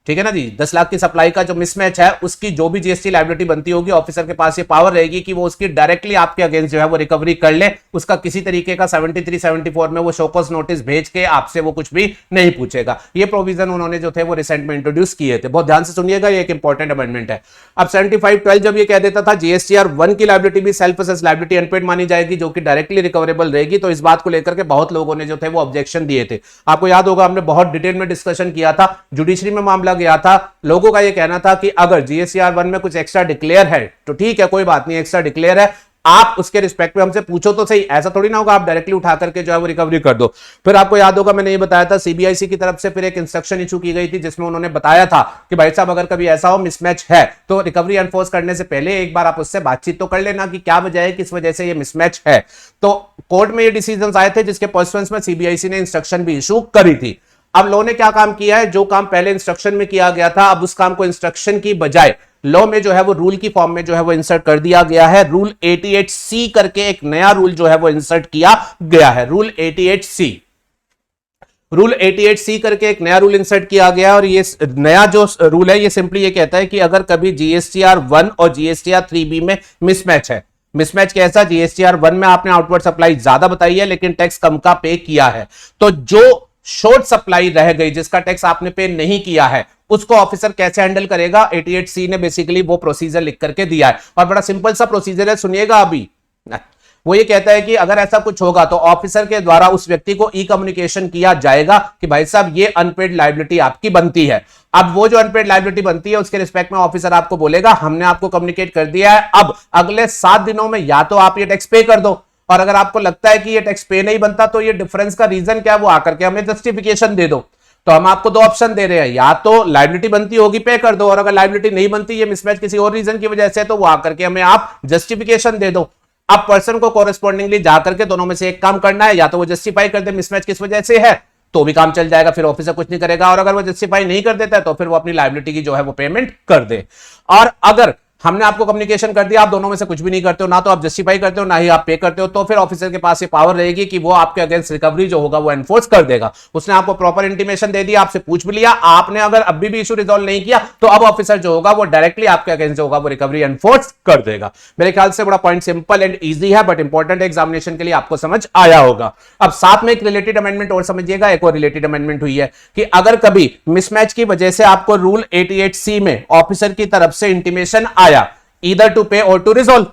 [SPEAKER 1] ठीक है ना जी, 10 लाख की सप्लाई का जो मिसमैच है उसकी जो भी जीएसटी लायबिलिटी बनती होगी ऑफिसर के पास ये पावर रहेगी कि वो उसकी डायरेक्टली आपके अगेंस्ट जो है वो रिकवरी कर ले। उसका किसी तरीके का 73-74 में वो शोकॉस नोटिस भेज के आपसे वो कुछ भी नहीं पूछेगा। ये प्रोविजन उन्होंने जो थे वो रिसेंट में इंट्रोड्यूस किए थे, बहुत ध्यान से सुनिएगा, ये एक इंपॉर्टेंट अमेंडमेंट है। अब 75-12 जब ये कह देता था जीएसटीआर 1 की लायबिलिटी भी सेल्फ असेस लायबिलिटी अनपेड मानी जाएगी जो कि डायरेक्टली रिकवरेबल रहेगी, तो इस बात को लेकर के बहुत लोगों ने जो थे वो ऑब्जेक्शन दिए थे। आपको याद होगा हमने बहुत डिटेल में डिस्कशन किया था, जुडिशरी में मामला गया था, लोगों का यह कहना था कि अगर जीएसटीआर 1 में कुछ एक्स्ट्रा डिक्लेयर है तो ठीक है, कोई बात नहीं, एक्स्ट्रा डिक्लेयर है, आप उसके रिस्पेक्ट में हमसे पूछो तो सही, ऐसा थोड़ी ना होगा आप डायरेक्टली उठा करके जो है वो रिकवरी कर दो। फिर आपको याद होगा मैंने ये बताया था सीबीआईसी की तरफ से फिर एक इंस्ट्रक्शन इशू की गई थी जिसमें उन्होंने बताया था कि भाई साहब अगर कभी ऐसा हो मिसमैच है तो रिकवरी एनफोर्स करने से पहले एक बार आप उससे बातचीत तो कर लेना कि क्या वजह है, किस वजह से ये मिसमैच है। तो कोर्ट में ये डिसीजन आए थे जिसके पर्सुएंस में सीबीआईसी ने इंस्ट्रक्शन भी इशू करी थी। अब लॉ ने क्या काम किया है, जो काम पहले इंस्ट्रक्शन में किया गया था अब उस काम को इंस्ट्रक्शन की बजाय लॉ में जो है वो रूल की फॉर्म में जो है वो इंसर्ट कर दिया गया है। रूल 88C करके एक नया रूल जो है वो इंसर्ट किया गया है। रूल 88C करके एक नया रूल इंसर्ट किया गया, और ये नया जो रूल है ये सिंपली ये कहता है कि अगर कभी जीएसटीआर 1 और जीएसटीआर 3B में मिसमैच है, मिसमैच कैसा, जीएसटीआर 1 में आपने आउटवर्ड सप्लाई ज्यादा बताई है लेकिन टैक्स कम का पे किया है, तो जो शॉर्ट सप्लाई रह गई जिसका टैक्स आपने पे नहीं किया है उसको ऑफिसर कैसे हैंडल करेगा, 88C ने बेसिकली वो प्रोसीजर लिख करके दिया है, और बड़ा सिंपल सा प्रोसीजर है, सुनिएगा अभी। वो ये कहता है कि अगर ऐसा कुछ होगा तो ऑफिसर के द्वारा उस व्यक्ति को ई कम्युनिकेशन किया जाएगा कि भाई साहब ये अनपेड लायबिलिटी आपकी बनती है। अब वो जो अनपेड लायबिलिटी बनती है उसके रिस्पेक्ट में ऑफिसर आपको बोलेगा हमने आपको कम्युनिकेट कर दिया है, अब अगले 7 दिनों में या तो आप ये टैक्स पे कर दो, और अगर आपको लगता है कि ये टैक्स पे नहीं बनता तो ये डिफरेंस का रीजन क्या है वो आकर के हमें जस्टिफिकेशन दे दो। तो हम आपको 2 ऑप्शन दे रहे हैं, या तो लायबिलिटी बनती होगी पे कर दो, और अगर लायबिलिटी नहीं बनती ये मिसमैच किसी और रीजन की वजह से तो वो आकर के हमें आप जस्टिफिकेशन दे दो। अब पर्सन को कोरेस्पॉन्डिंगली जाकर के दोनों में से एक काम करना है, या तो वो जस्टिफाई कर दे मिसमैच किस वजह से है तो भी काम चल जाएगा, फिर ऑफिसर कुछ नहीं करेगा, और अगर वो जस्टिफाई नहीं कर देता है तो फिर वो अपनी लायबिलिटी की जो है वो पेमेंट कर दे। और अगर हमने आपको कम्युनिकेशन कर दिया आप दोनों में से कुछ भी नहीं करते हो, ना तो आप जस्टिफाई करते हो ना ही आप पे करते हो, तो फिर ऑफिसर के पास ये पावर रहेगी कि वो आपके अगेंस्ट रिकवरी जो होगा वो एनफोर्स कर देगा। उसने आपको प्रॉपर इंटीमेशन दे दिया, आपसे पूछ भी लिया, आपने अगर अभी भी इशू रिजॉल्व नहीं किया तो अब ऑफिसर जो होगा वो डायरेक्टली आपके अगेंस्ट जो होगा वो रिकवरी एनफोर्स कर देगा। मेरे ख्याल से बड़ा पॉइंट सिंपल एंड ईजी है बट इंपॉर्टेंट एग्जामिनेशन के लिए आपको समझ आया होगा। अब साथ में एक रिलेटेड अमेंडमेंट और समझिएगा, एक और रिलेटेड अमेंडमेंट हुई है कि अगर कभी मिसमैच की वजह से आपको रूल 88C में ऑफिसर की तरफ से इंटीमेशन आया either to pay or to resolve,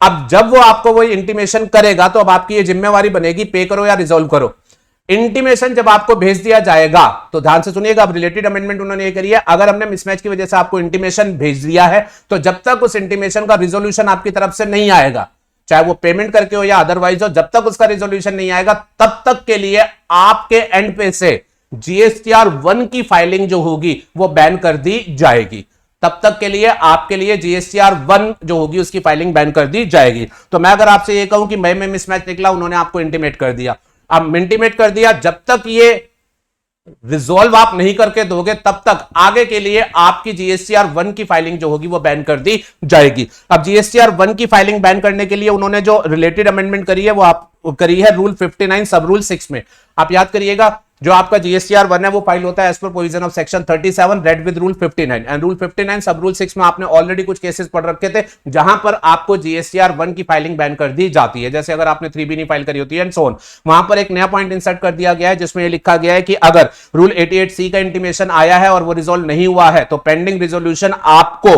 [SPEAKER 1] अब जब वो आपको वो इंटीमेशन करेगा तो अब आपकी ये जिम्मेवारी बनेगी पे करो या रिजोल्व करो। इंटीमेशन जब आपको भेज दिया जाएगा तो ध्यान से सुनिएगा, अब रिलेटेड अमेंडमेंट उन्होंने ये करी है, अगर हमने मिसमैच की वजह से आपको इंटीमेशन भेज दिया है तो जब तक उस इंटीमेशन का रिजोल्यूशन आपकी तरफ से नहीं आएगा, चाहे वो पेमेंट करके हो या अदरवाइज हो, जब तक उसका रिजोल्यूशन नहीं आएगा तब तक के लिए आपके एंड पे से जीएसटीआर 1 की फाइलिंग जो होगी वो बैन कर दी जाएगी। तब तक के लिए आपके लिए जीएसटीआर 1 जो होगी उसकी फाइलिंग बैन कर दी जाएगी। तो मैं अगर आपसे ये कहूं कि मई में मिसमैच निकला, उन्होंने आपको इंटीमेट कर दिया, अब इंटीमेट कर दिया, जब तक ये रिजॉल्व आप नहीं करके दोगे तब तक आगे के लिए आपकी जीएसटीआर 1 की फाइलिंग जो होगी वो बैन कर दी जाएगी। अब जीएसटीआर 1 की फाइलिंग बैन करने के लिए उन्होंने जो रिलेटेड अमेंडमेंट करी है वो आप करी है रूल 59 सब रूल 6 में। आप याद करिएगा, जो आपका जीएसटीआर 1 है वो फाइल होता है as per provision of section 37 read with rule 59 and rule 59 sub rule 6 में आपने ऑलरेडी कुछ केसेस पढ़ रखे थे जहां पर आपको जीएसटीआर 1 की फाइलिंग बैन कर दी जाती है। जैसे अगर आपने 3B नहीं फाइल करी होती है एंड सो ऑन, वहां पर एक नया पॉइंट इंसर्ट कर दिया गया है जिसमें यह लिखा गया है कि अगर रूल 88C का इंटीमेशन आया है और वो रिजोल्व नहीं हुआ है तो पेंडिंग रिजोल्यूशन आपको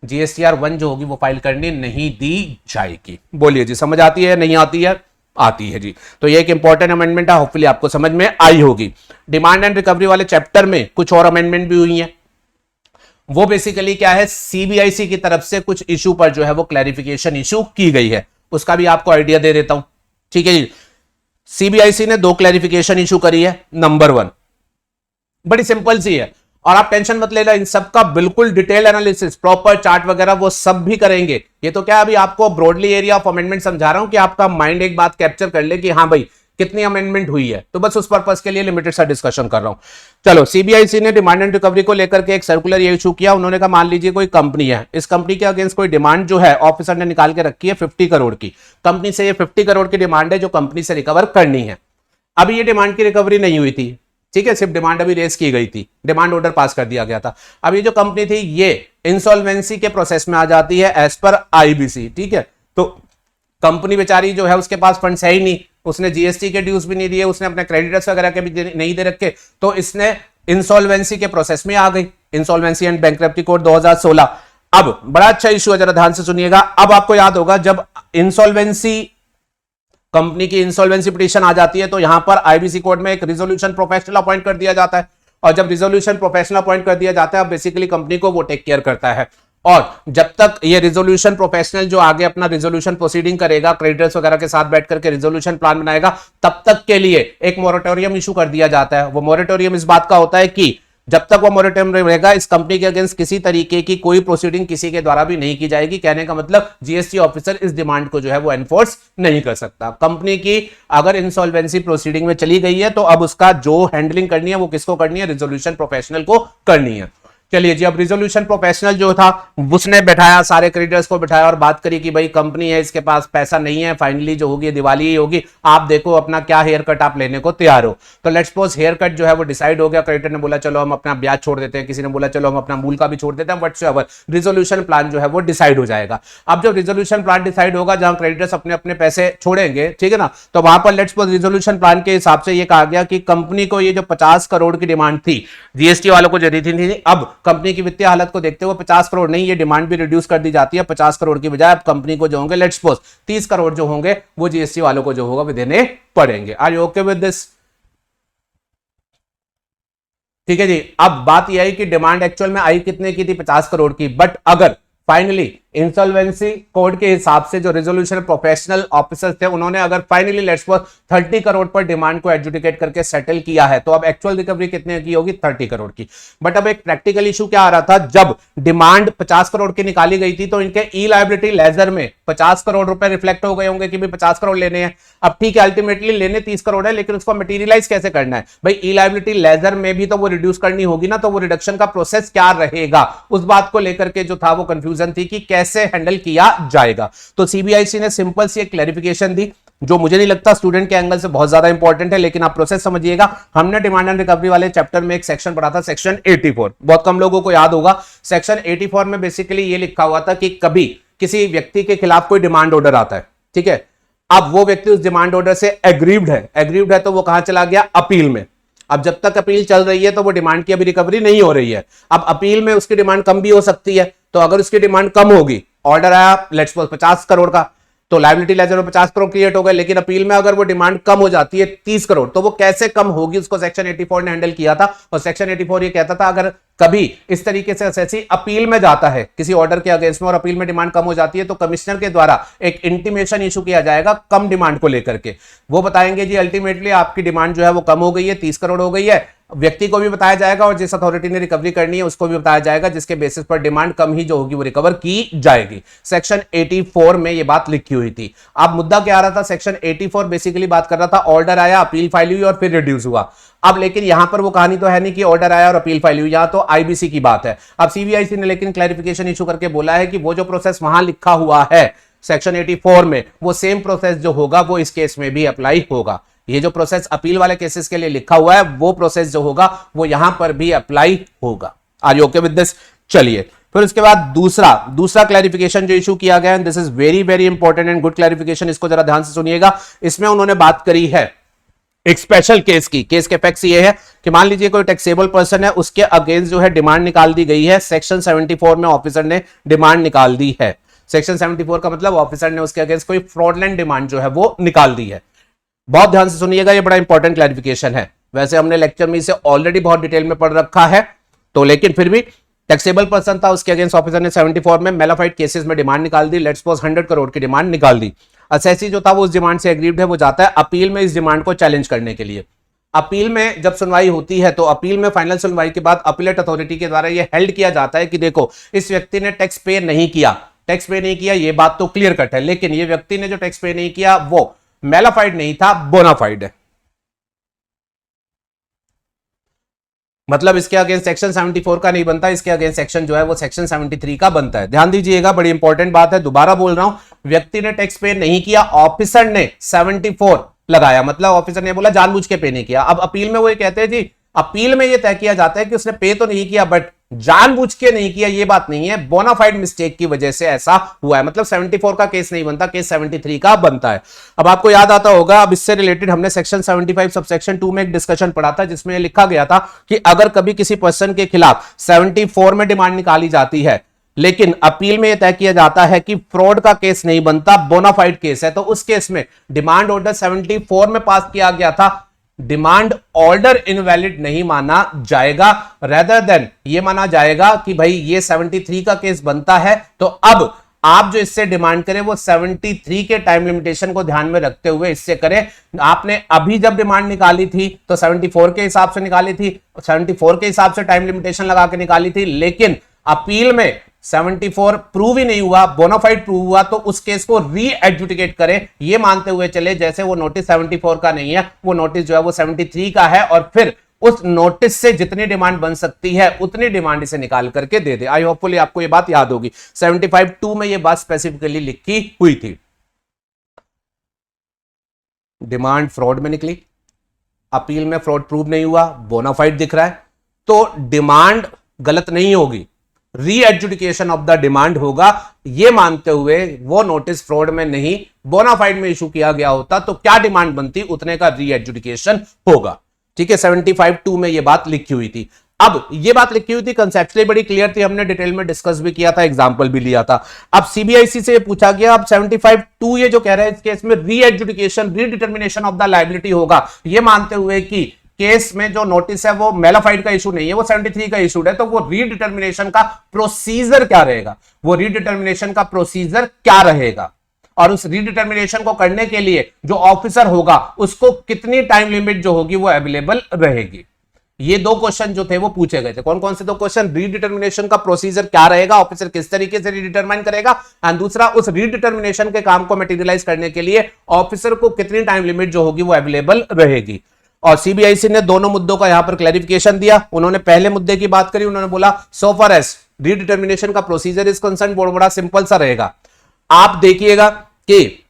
[SPEAKER 1] जीएसटीआर 1 जो होगी वो फाइल करनी नहीं दी जाएगी। बोलिए जी, समझ आती है नहीं आती है? आती है जी। तो ये एक इंपॉर्टेंट अमेंडमेंट है, होपफुली आपको समझ में आई होगी। डिमांड एंड रिकवरी वाले चैप्टर में कुछ और अमेंडमेंट भी हुई हैं। वो बेसिकली क्या है, सीबीआईसी की तरफ से कुछ इशू पर जो है वो क्लैरिफिकेशन इशू की गई है, उसका भी आपको आइडिया दे देता हूं। ठीक है जी, सीबीआईसी ने 2 क्लैरिफिकेशन इशू करी है। नंबर 1 बड़ी सिंपल सी है और आप टेंशन मत लेना, इन सबका बिल्कुल डिटेल एनालिसिस प्रॉपर चार्ट वगैरह वो सब भी करेंगे। ये तो क्या अभी आपको ब्रॉडली एरिया ऑफ अमेंडमेंट समझा रहा हूं कि आपका माइंड एक बात कैप्चर कर ले कि हाँ भाई कितनी अमेंडमेंट हुई है, तो बस उस पर्पस के लिए लिमिटेड सा डिस्कशन कर रहा हूं। चलो, सीबीआईसी ने डिमांड एंड रिकवरी को लेकर के एक सर्कुलर ये इशू किया। उन्होंने कहा मान लीजिए कोई कंपनी है, इस कंपनी के अगेंस्ट कोई डिमांड जो है ऑफिसर ने निकाल के रखी है 50 करोड़ की। कंपनी से ये 50 करोड़ की डिमांड है जो कंपनी से रिकवर करनी है। अभी ये डिमांड की रिकवरी नहीं हुई थी, ठीक है, सिर्फ डिमांड अभी रेज की गई थी, डिमांड ऑर्डर पास कर दिया गया था। अब ये जो कंपनी थी ये इंसॉल्वेंसी के प्रोसेस में आ जाती है एज पर आईबीसी। ठीक है, तो कंपनी बेचारी जो है उसके पास फंड्स है ही नहीं, उसने जीएसटी के ड्यूज भी नहीं दिए, उसने अपने क्रेडिटर्स वगैरह के भी नहीं दे रखे, तो इसने इंसॉल्वेंसी के प्रोसेस में आ गई, इंसॉल्वेंसी एंड बैंकरप्सी कोड 2016। अब बड़ा अच्छा इशू है, जरा ध्यान से सुनिएगा। अब आपको याद होगा जब इंसॉल्वेंसी कंपनी की इंसॉल्वेंसी पिटीशन आ जाती है तो यहां पर आईबीसी कोड में एक रिजोल्यूशन प्रोफेशनल अपॉइंट कर दिया जाता है, और जब रिजोल्यूशन प्रोफेशनल अपॉइंट कर दिया जाता है बेसिकली कंपनी को वो टेक केयर करता है। और जब तक ये रिजोल्यूशन प्रोफेशनल जो आगे अपना रिजोल्यूशन प्रोसीडिंग करेगा, क्रेडिटर्स वगैरह के साथ बैठ करके रिजोल्यूशन प्लान बनाएगा, तब तक के लिए एक मोरेटोरियम इशू कर दिया जाता है। वो मोरेटोरियम इस बात का होता है कि जब तक वो मोरेटोरियम रहेगा इस कंपनी के अगेंस्ट किसी तरीके की कोई प्रोसीडिंग किसी के द्वारा भी नहीं की जाएगी। कहने का मतलब जीएसटी ऑफिसर इस डिमांड को जो है वो एनफोर्स नहीं कर सकता। कंपनी की अगर इंसॉल्वेंसी प्रोसीडिंग में चली गई है तो अब उसका जो हैंडलिंग करनी है वो किसको करनी है, रिजोल्यूशन प्रोफेशनल को करनी है। चलिए जी, अब रिजोल्यूशन प्रोफेशनल जो था उसने बैठाया, सारे क्रेडिटर्स को बैठाया और बात करी कि भाई कंपनी है, इसके पास पैसा नहीं है, फाइनली जो होगी दिवाली ही होगी, आप देखो अपना क्या हेयर कट आप लेने को तैयार हो। तो लेट्स सपोज हेयर कट जो है वो डिसाइड हो गया, क्रेडिटर ने बोला चलो हम अपना ब्याज छोड़ देते हैं, किसी ने बोला चलो हम अपना मूल का भी छोड़ देते हैं, व्हाटसोएवर रिजोल्यूशन प्लान जो है वो डिसाइड हो जाएगा। अब जब रिजोल्यूशन प्लान डिसाइड होगा जहां क्रेडिटर्स अपने अपने पैसे छोड़ेंगे, ठीक है ना, तो वहां पर लेट्स सपोज रिजोल्यूशन प्लान के हिसाब से ये कहा गया कि कंपनी को ये जो 50 करोड़ की डिमांड थी जीएसटी वालों को जो दी थी, अब कंपनी की वित्तीय हालत को देखते हुए 50 करोड़ नहीं, ये डिमांड भी रिड्यूस कर दी जाती है। 50 करोड़ की बजाय अब कंपनी को जो होंगे लेट्स सपोज 30 करोड़ जो होंगे वो जीएसटी वालों को जो होगा वो देने पड़ेंगे। Are you okay with this? ठीक है जी। अब बात यह है कि डिमांड एक्चुअल में आई कितने की थी, 50 करोड़ की, बट अगर फाइनली इंसॉल्वेंसी कोड के हिसाब से जो रिजोल्यूशन प्रोफेशनल ऑफिसर्स थे उन्होंने अगर फाइनली लेट्स सपोज 30 करोड़ पर डिमांड को एडजुडिकेट करके सेटल किया है, तो अब एक्चुअल रिकवरी कितने की होगी, 30 करोड़ की। बट अब एक प्रैक्टिकल इशू क्या आ रहा था, जब डिमांड 50 करोड़ की निकाली गई थी तो इनके ई लायबिलिटी लेजर में 50 करोड़ रुपए रिफ्लेक्ट हो गए होंगे कि भाई 50 करोड़ लेने हैं। अब ठीक है, अल्टीमेटली लेने 30 करोड़ है, लेकिन उसको मटेरियलाइज कैसे करना है भाई, ई लायबिलिटी लेजर में भी तो वो रिड्यूस करनी होगी ना, तो वो रिडक्शन का प्रोसेस क्या रहेगा, उस बात को लेकर के जो था वो कंफ्यूजन थी कि कैसे हैंडल किया जाएगा। तो सीबीआईसी ने सिंपल सी एक क्लैरिफिकेशन दी जो मुझे नहीं लगता स्टूडेंट के एंगल से बहुत ज्यादा इंपॉर्टेंट है, लेकिन आप प्रोसेस समझिएगा। हमने डिमांड एंड रिकवरी वाले चैप्टर में एक सेक्शन पढ़ा था, सेक्शन 84, बहुत कम लोगों को याद होगा। सेक्शन 84 में बेसिकली ये लिखा हुआ था कि कभी किसी व्यक्ति के खिलाफ कोई डिमांड ऑर्डर आता है, ठीक है, अब वो व्यक्ति उस डिमांड ऑर्डर से एग्रीव्ड है तो वो कहां चला गया, अपील में। अब जब तक अपील चल रही है तो वो डिमांड की अभी रिकवरी नहीं हो रही है। अब अपील में उसकी डिमांड कम भी हो सकती है, तो अगर उसकी डिमांड कम होगी, ऑर्डर आया लेट्स सपोज 50 करोड़ का, तो लायबिलिटी लेजर में 50 करोड़ क्रिएट हो गए, लेकिन अपील में अगर वो डिमांड कम हो जाती है 30 करोड़, तो वो कैसे कम होगी, उसको सेक्शन 84 ने हैंडल किया था। और सेक्शन 84 ये कहता था अगर कभी इस तरीके से असेसी अपील में जाता है किसी ऑर्डर के अगेंस्ट में और अपील में डिमांड कम हो जाती है, तो कमिश्नर के द्वारा एक इंटीमेशन इशू किया जाएगा कम डिमांड को लेकर के। वो बताएंगे जी अल्टीमेटली आपकी डिमांड जो है वो कम हो गई है, 30 करोड़ हो गई है, व्यक्ति को भी बताया जाएगा और जिस अथॉरिटी ने रिकवरी करनी है उसको भी बताया जाएगा, जिसके बेसिस पर डिमांड कम ही जो होगी वो रिकवर की जाएगी। सेक्शन 84 में ये बात लिखी हुई थी। अब मुद्दा क्या आ रहा था, सेक्शन 84 बेसिकली बात कर रहा था ऑर्डर आया, अपील फाइल हुई और फिर रिड्यूस हुआ। अब लेकिन यहां पर वो कहानी तो है नहीं कि ऑर्डर आया और अपील फाइल हुई, यहां तो आईबीसी की बात है। अब सीबीआईसी ने लेकिन क्लैरिफिकेशन इशू करके बोला है कि वो जो प्रोसेस वहां लिखा हुआ है सेक्शन 84 में, वो सेम प्रोसेस जो होगा वो इस केस में भी अप्लाई होगा। ये जो प्रोसेस अपील वाले केसेस के लिए लिखा हुआ है वो प्रोसेस जो होगा वो यहां पर भी अप्लाई होगा। Are you okay with this? चलिए फिर उसके बाद दूसरा क्लैरिफिकेशन जो इशू किया गया है, this is very very important and good clarification, इसको जरा ध्यान से सुनिएगा। इसमें उन्होंने बात करी है एक स्पेशल केस की। केस के फैक्ट्स ये है कि मान लीजिए कोई टैक्सेबल पर्सन है, उसके अगेंस्ट जो है डिमांड निकाल दी गई है। सेक्शन 74 में ऑफिसर ने डिमांड निकाल दी है। सेक्शन 74 का मतलब ऑफिसर ने उसके अगेंस्ट कोई फ्रॉडलेंट डिमांड जो है वो निकाल दी है। बहुत ध्यान से सुनिएगा, ये बड़ा इंपॉर्टेंट क्लैरिफिकेशन है। वैसे हमने लेक्चर में इसे ऑलरेडी बहुत डिटेल में पढ़ रखा है, तो लेकिन फिर भी टैक्सेबल पर्सन था, उसके अगेंस्ट ऑफिसर ने 74 में मेलाफाइड केसेस में डिमांड निकाल दी। लेट्स सपोज 100 करोड़ की डिमांड निकाल दी। असेसी जो था वो उस डिमांड से एग्रीड है, वो जाता है अपील में इस डिमांड को चैलेंज करने के लिए। अपील में जब सुनवाई होती है तो अपील में फाइनल सुनवाई के बाद अपीलेट अथॉरिटी के द्वारा ये हेल्ड किया जाता है कि देखो इस व्यक्ति ने टैक्स पे नहीं किया, ये बात तो क्लियर कट है, लेकिन ये व्यक्ति ने जो टैक्स पे नहीं किया वो मेलाफाइड नहीं था, बोनाफाइड है। मतलब इसके अगेंस्ट सेक्शन 74 का नहीं बनता, इसके अगेंस्ट सेक्शन जो है वो सेक्शन 73 का बनता है। ध्यान दीजिएगा, बड़ी इंपॉर्टेंट बात है, दोबारा बोल रहा हूं। व्यक्ति ने टैक्स पे नहीं किया, ऑफिसर ने 74 लगाया, मतलब ऑफिसर ने बोला जानबूझ के पे नहीं किया। अब अपील में वो ये कहते हैं जी, अपील में ये तय किया जाता है कि उसने पे तो नहीं किया बट जानबूझ के नहीं किया, ये बात नहीं है, बोनाफाइड मिस्टेक की वजह से ऐसा हुआ है। मतलब 74 का केस नहीं बनता, केस 73 का बनता है। अब आपको याद आता होगा, अब इससे रिलेटेड हमने सेक्शन 75 सबसेक्शन 2 में एक डिस्कशन पढ़ा था, जिसमें लिखा गया था कि अगर कभी किसी पर्सन के खिलाफ 74 में डिमांड निकाली जाती है लेकिन अपील में यह तय किया जाता है कि फ्रॉड का केस नहीं बनता, बोनाफाइड केस है, तो उस केस में डिमांड ऑर्डर 74 में पास किया गया था, डिमांड ऑर्डर इनवैलिड नहीं माना जाएगा, रेदर देन ये माना जाएगा कि भाई ये 73 का केस बनता है। तो अब आप जो इससे डिमांड करें वो 73 के टाइम लिमिटेशन को ध्यान में रखते हुए इससे करें। आपने अभी जब डिमांड निकाली थी तो 74 के हिसाब से निकाली थी, 74 के हिसाब से टाइम लिमिटेशन लगा के निकाली थी, लेकिन अपील में 74 प्रूव ही नहीं हुआ, बोनाफाइड प्रूव हुआ, तो उस केस को री एडजुडिकेट करें, ये मानते हुए चले जैसे वो नोटिस 74 का नहीं है, वो नोटिस जो है वो 73 का है, और फिर उस नोटिस से जितनी डिमांड बन सकती है उतनी डिमांड इसे निकाल करके दे दे। आई होपफुली आपको ये बात याद होगी, 75(2) में ये बात स्पेसिफिकली लिखी हुई थी। डिमांड फ्रॉड में निकली, अपील में फ्रॉड प्रूव नहीं हुआ, बोनाफाइड दिख रहा है, तो डिमांड गलत नहीं होगी, री एडजुडिकेशन ऑफ द डिमांड होगा, यह मानते हुए वो नोटिस फ्रॉड में नहीं बोनाफाइड में इशू किया गया होता तो क्या डिमांड बनती उतने का री एडजुडिकेशन होगा। ठीक है, 75(2) में यह बात लिखी हुई थी। अब यह बात लिखी हुई थी, कंसेप्चुअली बड़ी क्लियर थी, हमने डिटेल में डिस्कस भी किया था, एग्जांपल भी लिया था। अब सीबीआईसी से पूछा गया, अब 75(2) ये जो कह रहा है इस केस में री एडजुडिकेशन, रीडिटर्मिनेशन ऑफ द लायबिलिटी होगा, यह मानते हुए कि केस में जो नोटिस है वो मेलाफाइड का इशू नहीं है, वो 73 का इशू है, तो वो रीडिटर्मिनेशन का प्रोसीजर क्या रहेगा, वो रीडिटर्मिनेशन का प्रोसीजर क्या रहेगा, और उस रीडिटर्मिनेशन को करने के लिए जो ऑफिसर होगा उसको कितनी टाइम लिमिट जो होगी वो अवेलेबल रहेगी। ये दो क्वेश्चन जो थे वो पूछे गए थे। कौन कौन से दो क्वेश्चन? रीडिटर्मिनेशन का प्रोसीजर क्या रहेगा, ऑफिसर किस तरीके से रीडिटरमाइन करेगा, एंड दूसरा उस रीडिटर्मिनेशन के काम को मटेरियलाइज करने के लिए ऑफिसर को कितनी टाइम लिमिट जो होगी वो अवेलेबल रहेगी। और सीबीआईसी ने दोनों मुद्दों का यहां पर क्लैरिफिकेशन दिया। उन्होंने पहले मुद्दे की बात करी, उन्होंने बोला सो फार एज रीडिटर्मिनेशन का प्रोसीजर इज कंसर्न, बड़ा सिंपल सा रहेगा। आप देखिएगा कि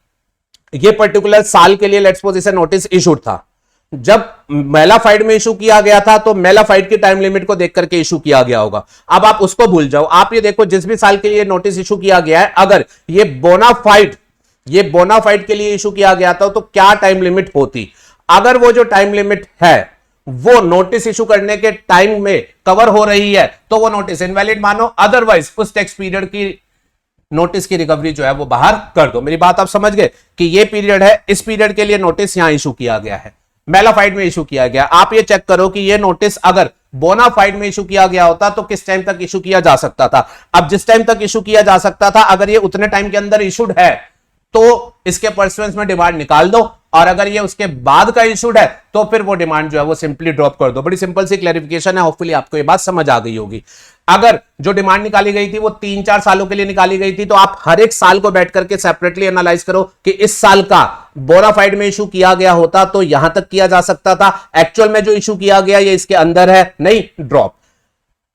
[SPEAKER 1] ये पर्टिकुलर साल के लिए लेट्स सपोज इसे नोटिस इशूड था, जब मेलाफाइड में इशू किया गया था तो मेलाफाइड की टाइम लिमिट को देख करके इशू किया गया होगा। अब आप उसको भूल जाओ, आप ये देखो जिस भी साल के लिए नोटिस इशू किया गया है, अगर ये बोनाफाइड के लिए इशू किया गया था तो क्या टाइम लिमिट होती। अगर वो जो टाइम लिमिट है वो नोटिस इशू करने के टाइम में कवर हो रही है तो वो नोटिस इनवैलिड मानो, अदरवाइज उस टैक्स पीरियड की नोटिस की रिकवरी जो है वो बाहर कर दो। मेरी बात आप समझ गए कि ये पीरियड है, इस पीरियड के लिए नोटिस यहां इशू किया गया है, मेलाफाइड में इशू किया गया। आप ये चेक करो कि ये नोटिस अगर बोनाफाइड में इशू किया गया होता तो किस टाइम तक इशू किया जा सकता था। अब जिस टाइम तक इशू किया जा सकता था, अगर ये उतने टाइम के अंदर इशूड है तो इसके परस्पेंस में डिमांड निकाल दो, और अगर ये उसके बाद का इशूड है तो फिर वो डिमांड जो है वो सिंपली ड्रॉप कर दो। बड़ी सिंपल सी क्लैरिफिकेशन है, होपफुली आपको ये बात समझ आ गई होगी। अगर जो डिमांड निकाली गई थी वो 3-4 सालों के लिए निकाली गई थी, तो आप हर एक साल को बैठ करके सेपरेटली एनालाइज करो कि इस साल का बोनाफाइड में इशू किया गया होता तो यहां तक किया जा सकता था, एक्चुअल में जो इशू किया गया ये इसके अंदर है, नहीं, ड्रॉप।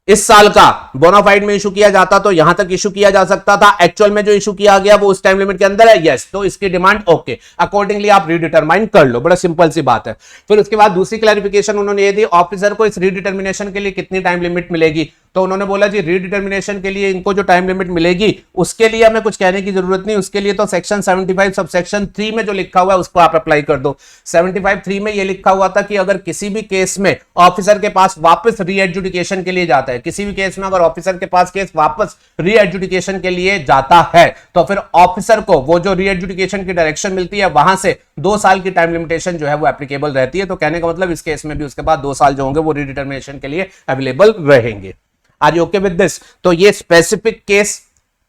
[SPEAKER 1] इस साल का बोनाफाइड में इशू किया जाता तो यहां तक इशू किया जा सकता था, एक्चुअल में जो इशू किया गया वो उस टाइम लिमिट के अंदर है, यस, तो इसकी डिमांड ओके, अकॉर्डिंगली आप रीडिटरमाइन कर लो। बड़ा सिंपल सी बात है। फिर उसके बाद दूसरी क्लैरिफिकेशन उन्होंने ये दी, ऑफिसर को इस रीडिटर्मिनेशन के लिए कितनी टाइम लिमिट मिलेगी। तो उन्होंने बोला जी रीडिटर्मिनेशन के लिए इनको जो टाइम लिमिट मिलेगी उसके लिए हमें कुछ कहने की जरूरत नहीं, उसके लिए तो सेक्शन 75 सबसेक्शन 3 में जो लिखा हुआ है उसको आप अप्लाई कर दो। 75(3) में ये लिखा हुआ था कि अगर किसी भी केस में ऑफिसर के पास वापस रीएडजुडिकेशन के लिए जाता है, किसी भी केस में अगर ऑफिसर के पास केस वापस रीएडजुडिकेशन के लिए जाता है तो फिर ऑफिसर को वो जो रीएडजुडिकेशन की डायरेक्शन मिलती है वहां से 2 साल की टाइम लिमिटेशन जो है वो एप्लीकेबल रहती है। तो कहने का मतलब इस केस में भी उसके बाद 2 साल जो होंगे वो रीडिटर्मिनेशन के लिए अवेलेबल रहेंगे। Are you okay with this? तो ये स्पेसिफिक केस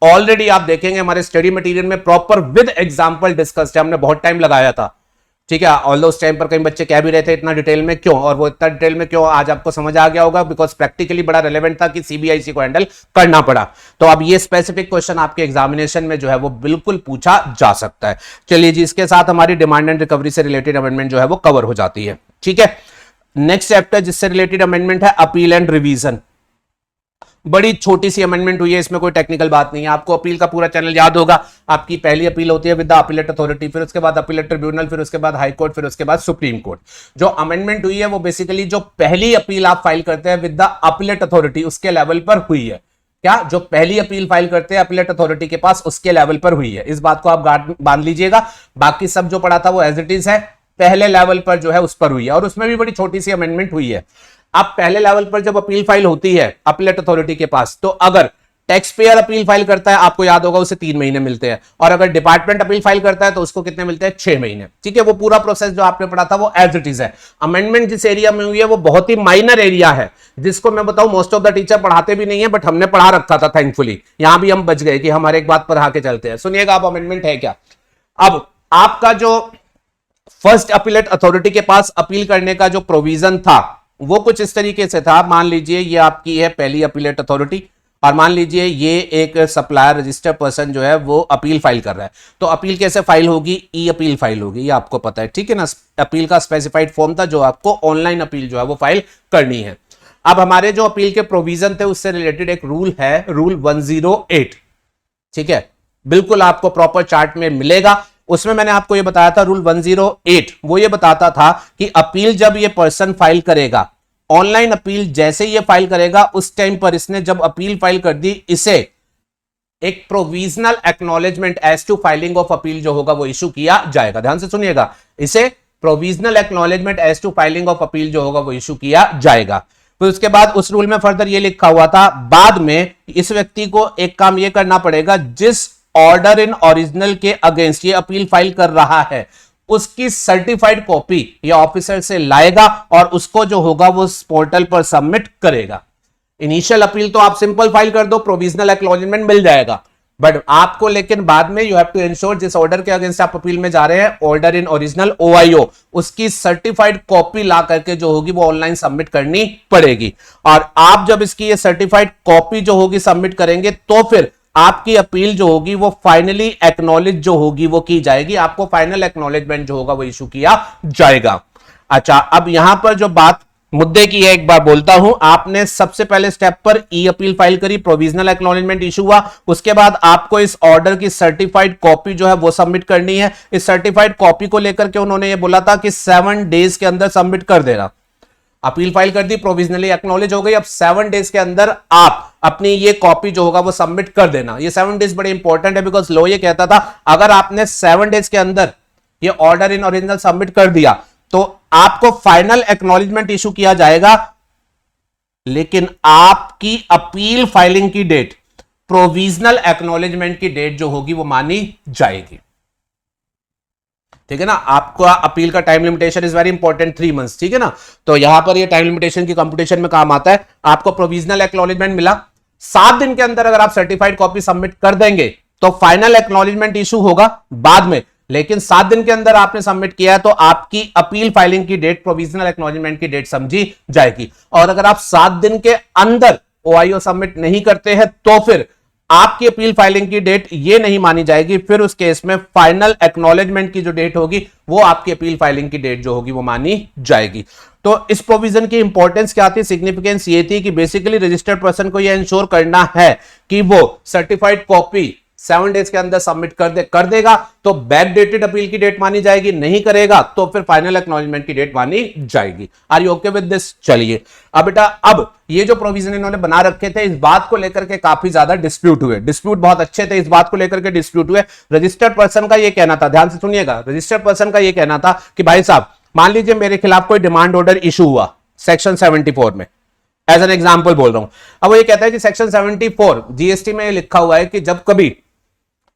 [SPEAKER 1] ऑलरेडी आप देखेंगे हमारे स्टडी मटेरियल में प्रॉपर विद एग्जांपल डिस्कस्ड है, हमने बहुत टाइम लगाया था, ठीक है। ऑल्दो उस टाइम पर कई बच्चे कह भी रहे थे इतना डिटेल में क्यों, और वो इतना डिटेल में क्यों आज आपको समझ आ गया होगा, बिकॉज प्रैक्टिकली बड़ा रेलेवेंट था कि सीबीआईसी को हैंडल करना पड़ा। तो अब ये स्पेसिफिक क्वेश्चन आपके एग्जामिनेशन में जो है वो बिल्कुल पूछा जा सकता है। चलिए जी, इसके साथ हमारी डिमांड एंड रिकवरी से रिलेटेड अमेंडमेंट जो है वो कवर हो जाती है, ठीक है। नेक्स्ट चैप्टर जिससे रिलेटेड अमेंडमेंट है अपील एंड रिवीजन। बड़ी छोटी सी अमेंडमेंट हुई है, इसमें कोई टेक्निकल बात नहीं है। आपको अपील का पूरा चैनल याद होगा, आपकी पहली अपील होती है विद द अपीलेट अथॉरिटी, फिर उसके बाद अपीलेट ट्रिब्यूनल, फिर उसके बाद हाई कोर्ट, फिर उसके बाद सुप्रीम कोर्ट। जो अमेंडमेंट हुई है वो बेसिकली जो पहली अपील आप फाइल करते हैं विद द अपीलेट अथॉरिटी उसके लेवल पर हुई है। क्या जो पहली अपील फाइल करते हैं अपीलेट अथॉरिटी के पास उसके लेवल पर हुई है, इस बात को आप बांध लीजिएगा। बाकी सब जो पढ़ा था वो एज इट इज है, पहले लेवल पर जो है उस पर हुई है, और उसमें भी बड़ी छोटी सी अमेंडमेंट हुई है। अब पहले लेवल पर जब अपील फाइल होती है अपीलेट अथॉरिटी के पास, तो अगर टैक्स पेयर अपील फाइल करता है, आपको याद होगा उसे 3 महीने मिलते हैं, और अगर डिपार्टमेंट अपील फाइल करता है तो उसको कितने मिलते हैं, 6 महीने, ठीक है। वो पूरा प्रोसेस जो आपने पढ़ा था वो एज इट इज है। अमेंडमेंट जिस एरिया में हुई है वो बहुत ही माइनर एरिया है, जिसको मैं बताऊं मोस्ट ऑफ द टीचर पढ़ाते भी नहीं है, बट हमने पढ़ा रखा था थैंकफुली। यहां भी हम बच गए कि हम हर एक बात पर आके चलते हैं। सुनिएगा आप अमेंडमेंट है क्या। अब आपका जो फर्स्ट अपीलेट अथॉरिटी के पास अपील करने का जो प्रोविजन था वो कुछ इस तरीके से था। मान लीजिए ये आपकी है पहली अपीलेट अथॉरिटी, और मान लीजिए ये एक सप्लायर रजिस्टर्ड पर्सन जो है वो अपील फाइल कर रहा है। तो अपील कैसे फाइल होगी, ई अपील फाइल होगी, ये आपको पता है, ठीक है ना। अपील का स्पेसिफाइड फॉर्म था जो आपको ऑनलाइन अपील जो है वो फाइल करनी है। अब हमारे जो अपील के प्रोविजन थे उससे रिलेटेड एक रूल है, रूल 108, ठीक है, बिल्कुल आपको प्रॉपर चार्ट में मिलेगा। उसमें मैंने आपको ये बताया था रूल 108, वो ये बताता था कि अपील जब ये पर्सन फाइल करेगा, ऑनलाइन अपील जैसे ये फाइल करेगा उस टाइम पर इसने जब अपील फाइल कर दी, इसे एक provisional acknowledgement as to filing of appeal जो होगा वो इशू किया जाएगा। ध्यान से सुनिएगा, इसे provisional acknowledgement as to filing of appeal जो होगा वो इशू किया जाएगा। फिर उसके बाद उस रूल में फर्दर ये लिखा हुआ था, बाद में इस व्यक्ति को एक काम ये करना पड़ेगा, जिस ऑर्डर इन ओरिजिनल के अगेंस्ट ये अपील फाइल कर रहा है उसकी सर्टिफाइड कॉपी ये ऑफिसर से लाएगा और उसको जो होगा वो पोर्टल पर सबमिट करेगा। इनिशियल अपील तो आप सिंपल फाइल कर दो, प्रोविजनल एक्नॉलेजमेंट मिल जाएगा, बट आपको लेकिन बाद में यू हैव टू इंश्योर जिस ऑर्डर के अगेंस्ट आप अपील में जा रहे हैं, ऑर्डर इन ओरिजिनल OIO, उसकी सर्टिफाइड कॉपी ला करके जो होगी वो ऑनलाइन सबमिट करनी पड़ेगी। और आप जब इसकी ये सर्टिफाइड कॉपी जो होगी सबमिट करेंगे तो फिर आपकी अपील जो होगी वो फाइनली एक्नॉलेज जो होगी वो की जाएगी, आपको फाइनल एक्नॉलेजमेंट जो होगा वो इशू किया जाएगा। अच्छा, अब यहां पर जो बात मुद्दे की है एक बार बोलता हूं, आपने सबसे पहले स्टेप पर ई अपील फाइल करी, प्रोविजनल एक्नॉलेजमेंट इशू हुआ, उसके बाद आपको इस ऑर्डर की सर्टिफाइड कॉपी जो है वो सबमिट करनी है। इस सर्टिफाइड कॉपी को लेकर के उन्होंने ये बोला था कि 7 डेज के अंदर सबमिट कर देना। अपील फाइल कर दी, प्रोविजनली एक्नॉलेज हो गई, अब 7 डेज के अंदर आप अपनी ये कॉपी जो होगा वो सबमिट कर देना। ये 7 डेज बड़े इंपॉर्टेंट है, बिकॉज लॉ ये कहता था अगर आपने 7 डेज के अंदर ये ऑर्डर इन ओरिजिनल सबमिट कर दिया तो आपको फाइनल एक्नॉलेजमेंट इशू किया जाएगा, लेकिन आपकी अपील फाइलिंग की डेट, प्रोविजनल एक्नॉलेजमेंट की डेट जो होगी वो मानी जाएगी, ठीक है ना। आपका अपील का time limitation is very important, 3 months, ठीक है ना। तो यहां पर ये टाइम लिमिटेशन की कंप्यूटेशन में काम आता है। आपको प्रोविजनल एक्नॉलेजमेंट मिला, 7 दिन के अंदर अगर आप सर्टिफाइड कॉपी सबमिट कर देंगे तो फाइनल एक्नॉलेजमेंट इशू होगा बाद में। लेकिन 7 दिन के अंदर आपने सबमिट किया है तो आपकी अपील फाइलिंग की डेट, प्रोविजनल एक्नॉलेजमेंट की डेट समझी जाएगी। और अगर आप 7 दिन के अंदर ओआईओ सबमिट नहीं करते हैं तो फिर आपकी अपील फाइलिंग की डेट ये नहीं मानी जाएगी, फिर उस केस में फाइनल एक्नॉलेजमेंट की जो डेट होगी वो आपकी अपील फाइलिंग की डेट जो होगी वो मानी जाएगी। तो इस प्रोविजन की इंपॉर्टेंस क्या थी, सिग्निफिकेंस ये थी कि बेसिकली रजिस्टर्ड पर्सन को ये इंश्योर करना है कि वो सर्टिफाइड कॉपी 7 डेज के अंदर सबमिट कर देगा तो बैक डेटेड अपील की डेट मानी जाएगी, नहीं करेगा तो फिर फाइनल एक्नॉलेजमेंट की डेट मानी जाएगी। Are you okay with this? चलिए अब बेटा, अब ये जो प्रोविजन इन्होंने बना रखे थे इस बात को लेकर के काफी ज्यादा डिस्प्यूट हुए, डिस्प्यूट बहुत अच्छे थे, इस बात को लेकर के डिस्प्यूट हुए। रजिस्टर्ड पर्सन का ये कहना था, ध्यान से सुनिएगा, रजिस्टर्ड पर्सन का ये कहना था कि भाई साहब मान लीजिए मेरे खिलाफ कोई डिमांड ऑर्डर इशू हुआ सेक्शन 74 में, एज एन एग्जाम्पल बोल रहा हूं। अब वो ये कहता है कि सेक्शन 74 जीएसटी में लिखा हुआ है कि जब कभी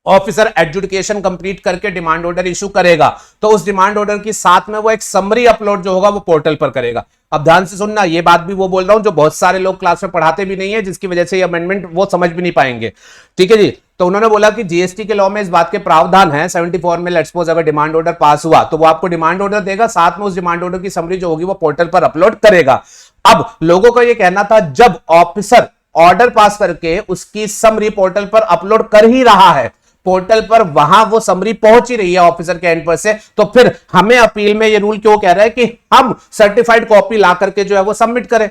[SPEAKER 1] ऑफिसर एडजुडिकेशन कंप्लीट करके डिमांड ऑर्डर इशू करेगा तो उस डिमांड ऑर्डर की साथ में वो एक समरी अपलोड जो होगा वो पोर्टल पर करेगा। अब ध्यान से सुनना, ये बात भी वो बोल रहा हूं जो बहुत सारे लोग क्लास में पढ़ाते भी नहीं है, जिसकी वजह से ये अमेंडमेंट वो समझ भी नहीं पाएंगे। ठीक है जी, तो उन्होंने बोला कि जीएसटी के लॉ में इस बात के प्रावधान है 74 में, लेट्स सपोज अगर डिमांड ऑर्डर पास हुआ तो वो आपको डिमांड ऑर्डर देगा, साथ में उस डिमांड ऑर्डर की समरी जो होगी वो पोर्टल पर अपलोड करेगा। अब लोगों का ये कहना था जब ऑफिसर ऑर्डर पास करके उसकी समरी पोर्टल पर अपलोड कर ही रहा है, पोर्टल पर वहां वो समरी पहुंच ही रही है ऑफिसर के एंड पर से, तो फिर हमें अपील में ये रूल क्यों कह रहा है कि हम सर्टिफाइड कॉपी ला करके जो है वो सबमिट करें?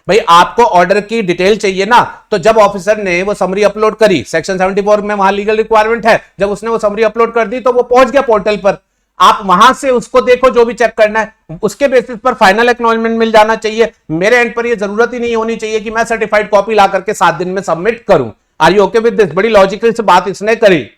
[SPEAKER 1] भाई आपको ऑर्डर की डिटेल चाहिए ना, तो जब ऑफिसर ने वो समरी अपलोड करी, सेक्शन 74 में वहां लीगल रिक्वायरमेंट है, जब उसने वो समरी अपलोड कर दी तो वो पहुंच गया पोर्टल पर, आप वहां से उसको देखो, जो भी चेक करना है उसके बेसिस पर फाइनल एक्नॉलेजमेंट मिल जाना चाहिए। मेरे एंड पर ये जरूरत ही नहीं होनी चाहिए कि मैं सर्टिफाइड कॉपी ला करके 7 दिन में सबमिट करूं। Are you okay with this? बड़ी लॉजिकल से बात इसने करी।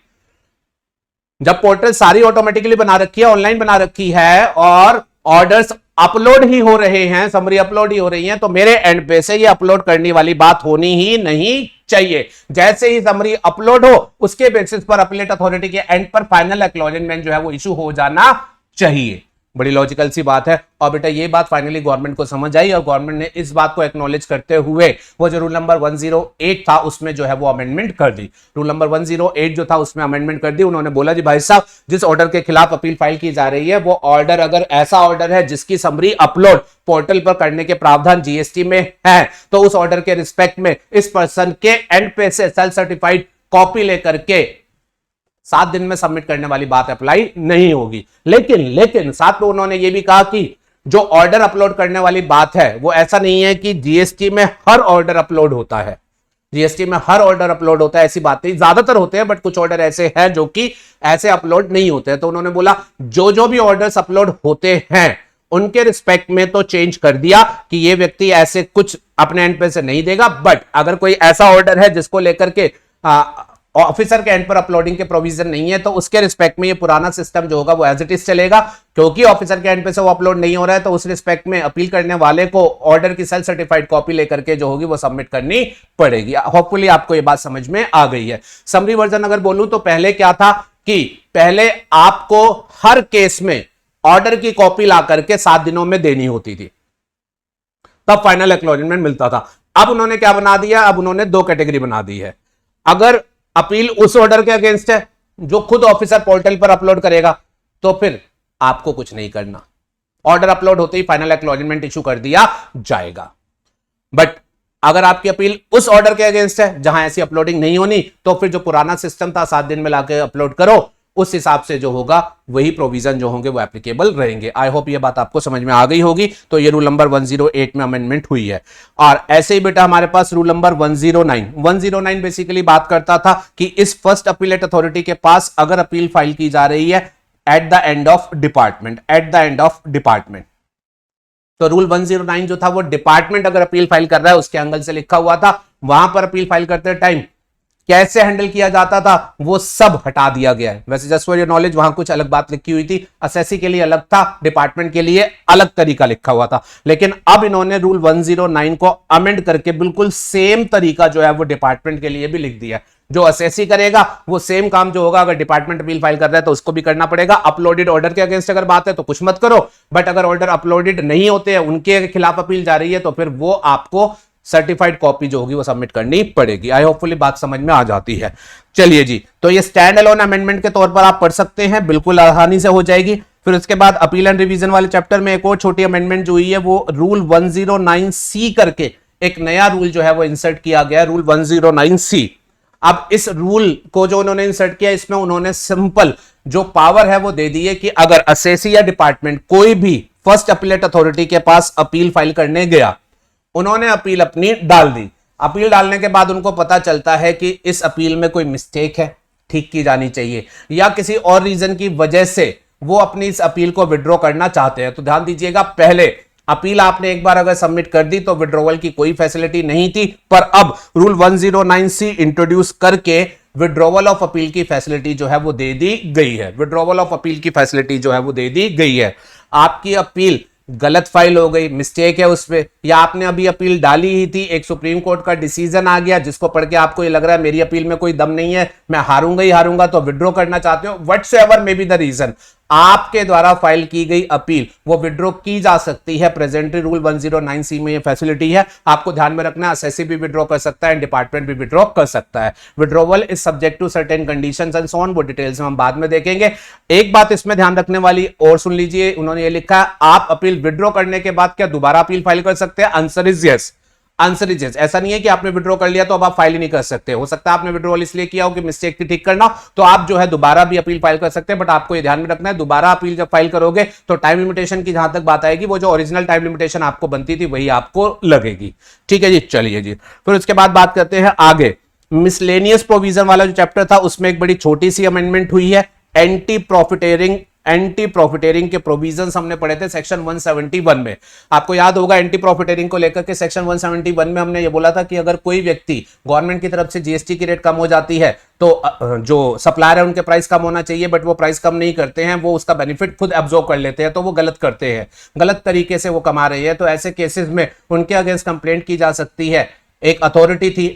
[SPEAKER 1] जब पोर्टल सारी ऑटोमेटिकली बना रखी है, ऑनलाइन बना रखी है और ऑर्डर्स अपलोड ही हो रहे हैं, समरी अपलोड ही हो रही है, तो मेरे एंड पे से ये अपलोड करने वाली बात होनी ही नहीं चाहिए। जैसे ही समरी अपलोड हो उसके बेसिस पर अपीलेट अथॉरिटी के एंड पर फाइनल एक्नॉलेजमेंट जो है वो इशू हो जाना चाहिए। बड़ी लॉजिकल सी बात है। और बेटा ये बात फाइनली गवर्नमेंट को समझ आई और गवर्नमेंट ने इस बात को एक्नॉलेज करते हुए वो जो रूल नंबर 108 था उसमें जो है वो अमेंडमेंट कर दी। रूल नंबर 108 जो था उसमें अमेंडमेंट कर दी। उन्होंने बोला जी भाई साहब, जिस ऑर्डर के खिलाफ अपील फाइल की जा रही है वो ऑर्डर अगर ऐसा ऑर्डर है जिसकी समरी अपलोड पोर्टल पर करने के प्रावधान जीएसटी में है तो उस ऑर्डर के रिस्पेक्ट में इस पर्सन के एंड पे से सेल्फ सर्टिफाइड कॉपी लेकर के 7 दिन में सबमिट करने वाली बात अप्लाई नहीं होगी। लेकिन साथ में उन्होंने ये भी कहा कि जो ऑर्डर अपलोड करने वाली बात है वो ऐसा नहीं है कि जीएसटी में हर ऑर्डर अपलोड होता है। जीएसटी में हर ऑर्डर अपलोड होता है ऐसी बात नहीं, ज्यादातर होते हैं बट कुछ ऑर्डर ऐसे हैं जो कि ऐसे अपलोड नहीं होते हैं। तो उन्होंने बोला जो भी ऑर्डर्स अपलोड होते हैं उनके रिस्पेक्ट में तो चेंज कर दिया कि ये व्यक्ति ऐसे कुछ अपने एंड पे से नहीं देगा, बट अगर कोई ऐसा ऑर्डर है जिसको लेकर के ऑफिसर के एंड पर अपलोडिंग के प्रोविजन नहीं है तो उसके रिस्पेक्ट में ये पुराना सिस्टम जो होगा वो एज इट इज चलेगा। क्योंकि ऑफिसर के एंड पे से वो अपलोड नहीं हो रहा है तो उस रिस्पेक्ट में अपील करने वाले को ऑर्डर की सेल्फ सर्टिफाइड कॉपी लेकर के जो होगी वो सबमिट करनी पड़ेगी। होपफुली आपको ये बात समझ में आ गई है। समरी वर्जन अगर बोलूं तो पहले क्या था कि पहले आपको हर केस में ऑर्डर की कॉपी ला करके 7 दिनों में देनी होती थी, तब फाइनल एक्नॉलेजमेंट मिलता था। अब उन्होंने क्या बना दिया, अब उन्होंने 2 कैटेगरी बना दी है। अगर अपील उस ऑर्डर के अगेंस्ट है जो खुद ऑफिसर पोर्टल पर अपलोड करेगा तो फिर आपको कुछ नहीं करना, ऑर्डर अपलोड होते ही फाइनल एक्नॉलेजमेंट इशू कर दिया जाएगा। बट अगर आपकी अपील उस ऑर्डर के अगेंस्ट है जहां ऐसी अपलोडिंग नहीं होनी तो फिर जो पुराना सिस्टम था 7 दिन में लाके अपलोड करो, उस हिसाब से जो होगा वही प्रोविजन जो होंगे वो एप्लीकेबल रहेंगे। आई होप ये बात आपको समझ में आ गई होगी। तो ये रूल नंबर 108 में अमेंडमेंट हुई है। और ऐसे ही बेटा हमारे पास रूल नंबर 109 बेसिकली बात करता था कि इस फर्स्ट अपीलेट अथॉरिटी के पास अगर अपील फाइल की जा रही है at the end of department, तो रूल 109 जो था वो डिपार्टमेंट अगर अपील फाइल कर रहा है उसके एंगल से लिखा हुआ था। वहां पर अपील फाइल करते टाइम कैसे हैंडल किया जाता था वो सब हटा दिया गया है। वैसे जस्ट फॉर योर नॉलेज वहां कुछ अलग बात लिखी हुई थी, असेसी के लिए अलग था, डिपार्टमेंट के लिए अलग तरीका लिखा हुआ था। लेकिन अब इन्होंने रूल 109 को अमेंड करके बिल्कुल सेम तरीका जो है वो डिपार्टमेंट के लिए भी लिख दिया। जो असेसी करेगा वो सेम काम जो होगा अगर डिपार्टमेंट अपील फाइल कर रहा है तो उसको भी करना पड़ेगा। अपलोडेड ऑर्डर के अगेंस्ट अगर बात है तो कुछ मत करो, बट अगर ऑर्डर अपलोडेड नहीं होते हैं उनके खिलाफ अपील जा रही है तो फिर वो आपको सर्टिफाइड कॉपी जो होगी वो सबमिट करनी पड़ेगी। आई होपफुली बात समझ में आ जाती है। चलिए जी, तो ये स्टैंड अलोन अमेंडमेंट के तौर पर आप पढ़ सकते हैं, बिल्कुल आसानी से हो जाएगी। फिर उसके बाद अपील एंड रिवीजन वाले चैप्टर में एक और छोटी अमेंडमेंट जो हुई है, वो रूल 109C करके एक नया रूल जो है वो इंसर्ट किया गया, रूल 109C। अब इस रूल को जो उन्होंने इंसर्ट किया, इसमें उन्होंने सिंपल जो पावर है वो दे दी है कि अगर असेसी या डिपार्टमेंट कोई भी फर्स्ट अपीलेट अथॉरिटी के पास अपील फाइल करने गया, उन्होंने अपील अपनी डाल दी, अपील डालने के बाद उनको पता चलता है कि इस अपील में कोई मिस्टेक है, ठीक की जानी चाहिए, या किसी और रीजन की वजह से वो अपनी इस अपील को विड्रॉ करना चाहते हैं, तो ध्यान दीजिएगा, पहले अपील आपने एक बार अगर सबमिट कर दी तो विड्रॉवल की कोई फैसिलिटी नहीं थी, पर अब रूल 109C इंट्रोड्यूस करके विड्रॉवल ऑफ अपील की फैसिलिटी जो है वो दे दी गई है। विड्रॉवल ऑफ अपील की फैसिलिटी जो है वो दे दी गई है। आपकी अपील गलत फाइल हो गई, मिस्टेक है उसमें, या आपने अभी अपील डाली ही थी, एक सुप्रीम कोर्ट का डिसीजन आ गया जिसको पढ़ के आपको ये लग रहा है मेरी अपील में कोई दम नहीं है, मैं हारूंगा ही हारूंगा, तो विड्रॉ करना चाहते हो, whatsoever may be the reason, आपके द्वारा फाइल की गई अपील वो विड्रॉ की जा सकती है। प्रेजेंटली रूल 109C में ये फैसिलिटी है, आपको ध्यान में रखना है। असेसी भी विड्रॉ कर सकता है, डिपार्टमेंट भी विड्रॉ कर सकता है। Withdrawal is subject to certain conditions and so on, वो डिटेल्स में हम बाद में देखेंगे। एक बात इसमें ध्यान रखने वाली और सुन लीजिए, उन्होंने ये लिखा है, आप अपील विड्रॉ करने के बाद क्या दोबारा अपील फाइल कर सकते हैं? Answer is yes. Answer is yes. ऐसा नहीं है कि आपने विड्रॉ कर लिया तो अब आप फाइल ही नहीं कर सकते। हो सकता है आपने विड्रॉल इसलिए किया हो कि मिस्टेक थी, ठीक करना, तो आप जो है दोबारा भी अपील फाइल कर सकते हैं, बट आपको ये ध्यान में रखना है, दोबारा अपील जब फाइल करोगे तो टाइम लिमिटेशन की जहां तक बात आएगी, वो जो ओरिजिनल टाइम लिमिटेशन आपको बनती थी वही आपको लगेगी। ठीक है जी, चलिए जी, फिर उसके बाद बात करते हैं आगे। मिसलेनियस प्रोविजन वाला जो चैप्टर था उसमें एक बड़ी छोटी सी अमेंडमेंट हुई है। एंटी प्रॉफिटेरिंग के प्रोविजंस हमने पढ़े थे सेक्शन 171 में। आपको याद होगा एंटी प्रॉफिटेरिंग को लेकर के सेक्शन 171 में हमने ये बोला था कि अगर कोई व्यक्ति गवर्नमेंट की तरफ से जीएसटी की रेट कम हो जाती है तो जो सप्लायर है उनके प्राइस कम होना चाहिए, बट वो प्राइस कम नहीं करते हैं, वो उसका बेनिफिट खुद एब्जॉर्ब कर लेते हैं, तो वो गलत करते हैं, गलत तरीके से वो कमा रहे हैं। तो ऐसे केसेस में उनके अगेंस्ट कंप्लेंट की जा सकती है। एक अथॉरिटी थी,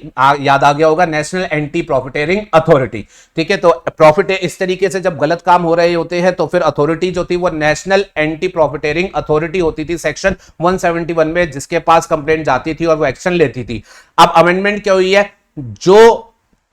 [SPEAKER 1] याद आ गया होगा, नेशनल एंटी प्रॉफिटेरिंग अथॉरिटी। ठीक है, तो प्रॉफिट इस तरीके से जब गलत काम हो रहे होते हैं तो फिर अथॉरिटी जो थी वो नेशनल एंटी प्रॉफिटेरिंग अथॉरिटी होती थी सेक्शन 171 में, जिसके पास कंप्लेंट जाती थी और वो एक्शन लेती थी। अब अमेंडमेंट क्या हुई है, जो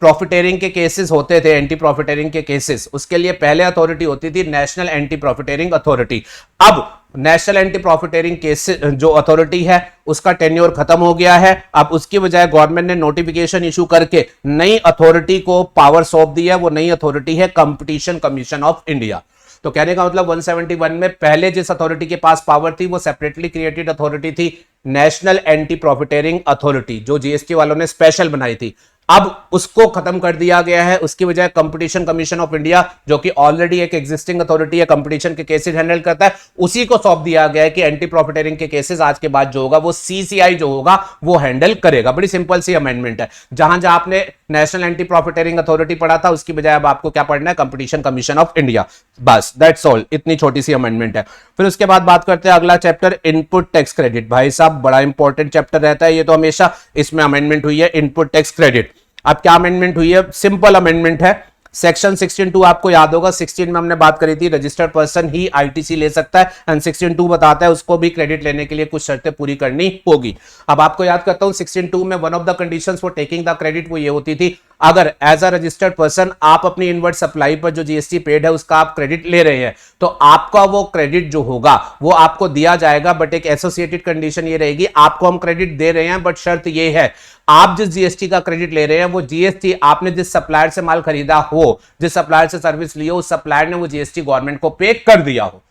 [SPEAKER 1] प्रॉफिटेरिंग के केसेस होते थे, एंटी प्रॉफिटेरिंग के केसेस, उसके लिए पहले अथॉरिटी होती थी नेशनल एंटी प्रॉफिटेरिंग अथॉरिटी। अब नेशनल एंटी प्रॉफिटेरिंग केसेस जो अथॉरिटी है उसका टेन्योर खत्म हो गया है। अब उसकी बजाय गवर्नमेंट ने नोटिफिकेशन इशू करके नई अथॉरिटी को पावर सौंप दी है। वो नई अथॉरिटी है कंपटीशन कमीशन ऑफ इंडिया। तो कहने का मतलब 171 में पहले जिस अथॉरिटी के पास पावर थी वो सेपरेटली क्रिएटेड अथॉरिटी थी, नेशनल एंटी प्रॉफिटेरिंग अथॉरिटी, जो जीएसटी वालों ने स्पेशल बनाई थी। अब उसको खत्म कर दिया गया है, उसकी वजह कंपटीशन कमीशन ऑफ इंडिया, जो कि ऑलरेडी एक एग्जिस्टिंग अथॉरिटी है, कंपटीशन के केसेस हैंडल करता है, उसी को सौंप दिया गया है कि एंटी प्रॉफिटेरिंग के केसेस आज के बाद जो होगा वो सीसीआई जो होगा वो हैंडल करेगा। बड़ी सिंपल सी अमेंडमेंट है। जहां जहां आपने नेशनल एंटी प्रॉफिटेरिंग अथॉरिटी पढ़ा था उसकी बजाय अब आपको क्या पढ़ना है, कंपटीशन कमीशन ऑफ इंडिया। बस दैट्स ऑल, इतनी छोटी सी अमेंडमेंट है। फिर उसके बाद बात करते हैं अगला चैप्टर, इनपुट टैक्स क्रेडिट। भाई साहब बड़ा इंपॉर्टेंट चैप्टर रहता है ये तो हमेशा। इसमें अमेंडमेंट हुई है इनपुट टैक्स क्रेडिट। अब क्या अमेंडमेंट हुई है, सिंपल अमेंडमेंट है। सेक्शन 16(2) आपको याद होगा, 16 में हमने बात करी थी रजिस्टर्ड पर्सन ही आईटीसी ले सकता है, एंड 16(2) बताता है उसको भी क्रेडिट लेने के लिए कुछ शर्तें पूरी करनी होगी। अब आपको याद करता हूं 16(2) में one of the conditions for taking the credit वो ये होती थी, अगर एज अ रजिस्टर्ड पर्सन आप अपनी इनवर्ट सप्लाई पर जो जीएसटी पेड है उसका आप क्रेडिट ले रहे हैं तो आपका वो क्रेडिट जो होगा वो आपको दिया जाएगा, बट एक एसोसिएटेड कंडीशन ये रहेगी, आपको हम क्रेडिट दे रहे हैं बट शर्त ये है आप जिस जीएसटी का क्रेडिट ले रहे हैं वो जीएसटी आपने जिस सप्लायर से माल खरीदा हो, जिस सप्लायर से सर्विस ली हो, उस सप्लायर ने वो जीएसटी गवर्नमेंट को पे कर दिया हो।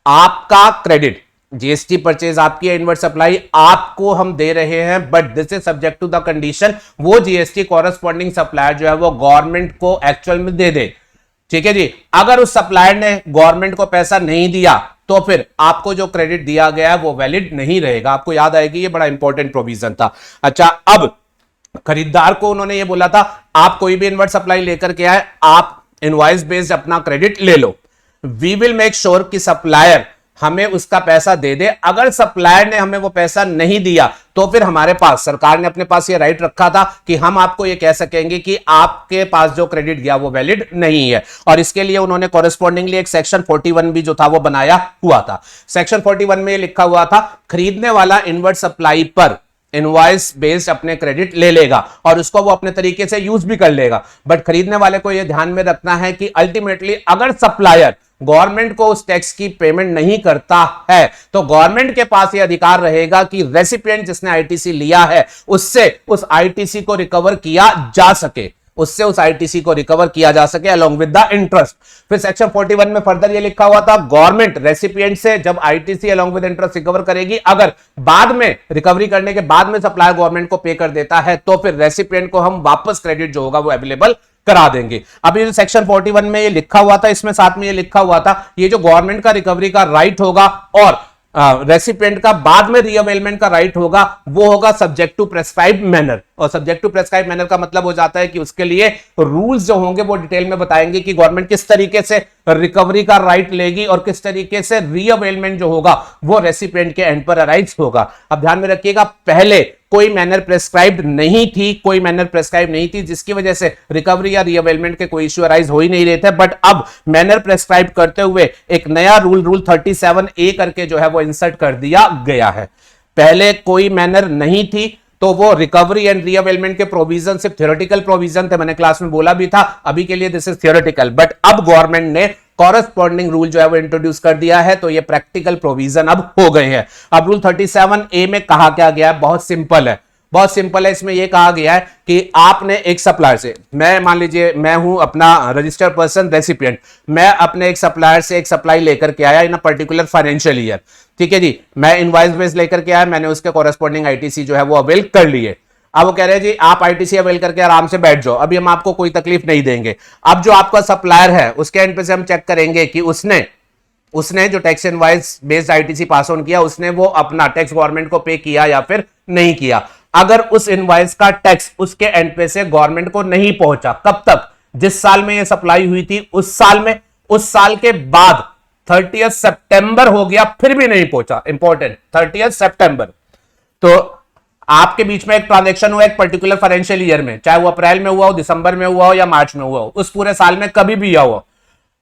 [SPEAKER 1] आपका क्रेडिट जीएसटी परचेज आपकी इनवर्ट सप्लाई आपको हम दे रहे हैं, but this is subject to the condition वो जीएसटी कॉरेस्पॉन्डिंग सप्लायर जो है वो गवर्नमेंट को एक्चुअल में दे दे। ठीक है जी, अगर उस सप्लायर ने गवर्नमेंट को पैसा नहीं दिया तो फिर आपको जो क्रेडिट दिया गया है वो वैलिड नहीं रहेगा। आपको याद आएगी, ये बड़ा इंपॉर्टेंट प्रोविजन था। अच्छा, अब खरीदार को उन्होंने ये बोला था आप कोई भी इनवर्ट सप्लाई लेकर के आए, आप इनवॉइस बेस्ड अपना क्रेडिट ले लो, वी विल मेक श्योर कि सप्लायर हमें उसका पैसा दे दे। अगर सप्लायर ने हमें वो पैसा नहीं दिया तो फिर हमारे पास, सरकार ने अपने पास ये राइट रखा था कि हम आपको ये कह सकेंगे कि आपके पास जो क्रेडिट गया वो वैलिड नहीं है। और इसके लिए उन्होंने कॉरेस्पॉन्डिंगली एक सेक्शन 41 भी जो था वो बनाया हुआ था। सेक्शन 41 में लिखा हुआ था, खरीदने वाला इनवर्ट सप्लाई पर इनवॉइस बेस्ड अपने क्रेडिट ले लेगा और उसको वो अपने तरीके से यूज भी कर लेगा। बट खरीदने वाले को यह ध्यान में रखना है कि अल्टीमेटली अगर सप्लायर गवर्नमेंट को उस टैक्स की पेमेंट नहीं करता है तो गवर्नमेंट के पास यह अधिकार रहेगा कि रेसिपिएंट जिसने आईटीसी लिया है उससे उस आईटीसी को रिकवर किया जा सके, उससे उस आईटीसी को रिकवर किया जा सके अलोंग विद द इंटरेस्ट। फिर सेक्शन 41 में फर्दर ये लिखा हुआ था गवर्नमेंट रेसिपिएंट से जब ITC along with interest recover करेगी, अगर बाद में रिकवरी करने के बाद में सप्लायर गवर्नमेंट को पे कर देता है तो फिर रेसिपिएंट को हम वापस क्रेडिट जो होगा वो अवेलेबल करा देंगे। अब ये जो सेक्शन 41 में ये लिखा हुआ था, इसमें साथ में ये लिखा हुआ था ये जो गवर्नमेंट का रिकवरी का राइट होगा और रेसिपिएंट का बाद में रीअवेलमेंट का राइट होगा वो होगा सब्जेक्ट टू प्रेस्क्राइब मैनर। और सब्जेक्ट टू प्रेस्क्राइब मैनर का मतलब हो जाता है कि उसके लिए रूल्स जो होंगे वो डिटेल में बताएंगे कि गवर्नमेंट किस तरीके से रिकवरी का राइट लेगी और किस तरीके से रीअवेलमेंट जो होगा वो रेसिपिएंट के एंड पर अराइज होगा। अब ध्यान में रखिएगा पहले कोई मैनर प्रेस्क्राइब्ड नहीं थी, कोई मैनर प्रेस्क्राइब नहीं थी जिसकी वजह से रिकवरी या रीअवेलमेंट के कोई इश्यू अराइज हो ही नहीं रहे थे। बट अब मैनर प्रेस्क्राइब करते हुए एक नया रूल 37A करके जो है वो इंसर्ट कर दिया गया है। पहले कोई मैनर नहीं थी तो वो रिकवरी एंड रीअवेलमेंट के प्रोविजन सिर्फ थ्योरेटिकल प्रोविजन थे, मैंने क्लास में बोला भी था, अभी के लिए दिस इज थ्योरेटिकल। बट अब गवर्नमेंट ने कॉरेस्पॉन्डिंग रूल जो है वो इंट्रोड्यूस कर दिया है तो ये प्रैक्टिकल प्रोविजन अब हो गए हैं। अब रूल 37A में कहा क्या गया है, बहुत सिंपल है, बहुत सिंपल है। इसमें यह कहा गया है कि आपने एक सप्लायर से, मैं मान लीजिए मैं हूं अपना रजिस्टर्ड पर्सन रेसिपिएंट, मैं अपने एक सप्लायर से एक सप्लाई लेकर के आया इन अ पर्टिकुलर फाइनेंशियल ईयर, ठीक है जी, मैं इनवॉइस बेस लेकर के आया, मैंने उसके कॉरेस्पॉन्डिंग आईटीसी जो है वो अवेल कर लिए। अब वो कह रहे हैं जी आप आईटीसी अवेल करके आराम से बैठ जाओ, अभी हम आपको कोई तकलीफ नहीं देंगे। अब जो आपका सप्लायर है उसके एंड पे से हम चेक करेंगे कि उसने जो tax invoice based ITC pass on किया उसने वो अपना टैक्स गवर्नमेंट को पे किया या फिर नहीं किया। अगर उस इनवॉइस का टैक्स उसके एंड पे से गवर्नमेंट को नहीं पहुंचा, कब तक, जिस साल में ये सप्लाई हुई थी उस साल में, उस साल के बाद 30 सितंबर हो गया फिर भी नहीं पहुंचा, इंपॉर्टेंट 30 सितंबर, तो आपके बीच में एक ट्रांजैक्शन हुआ एक पर्टिकुलर फाइनेंशियल ईयर में, चाहे वो अप्रैल में हुआ हो, दिसंबर में हुआ हो या मार्च में हुआ हो, उस पूरे साल में कभी भी हुआ हो,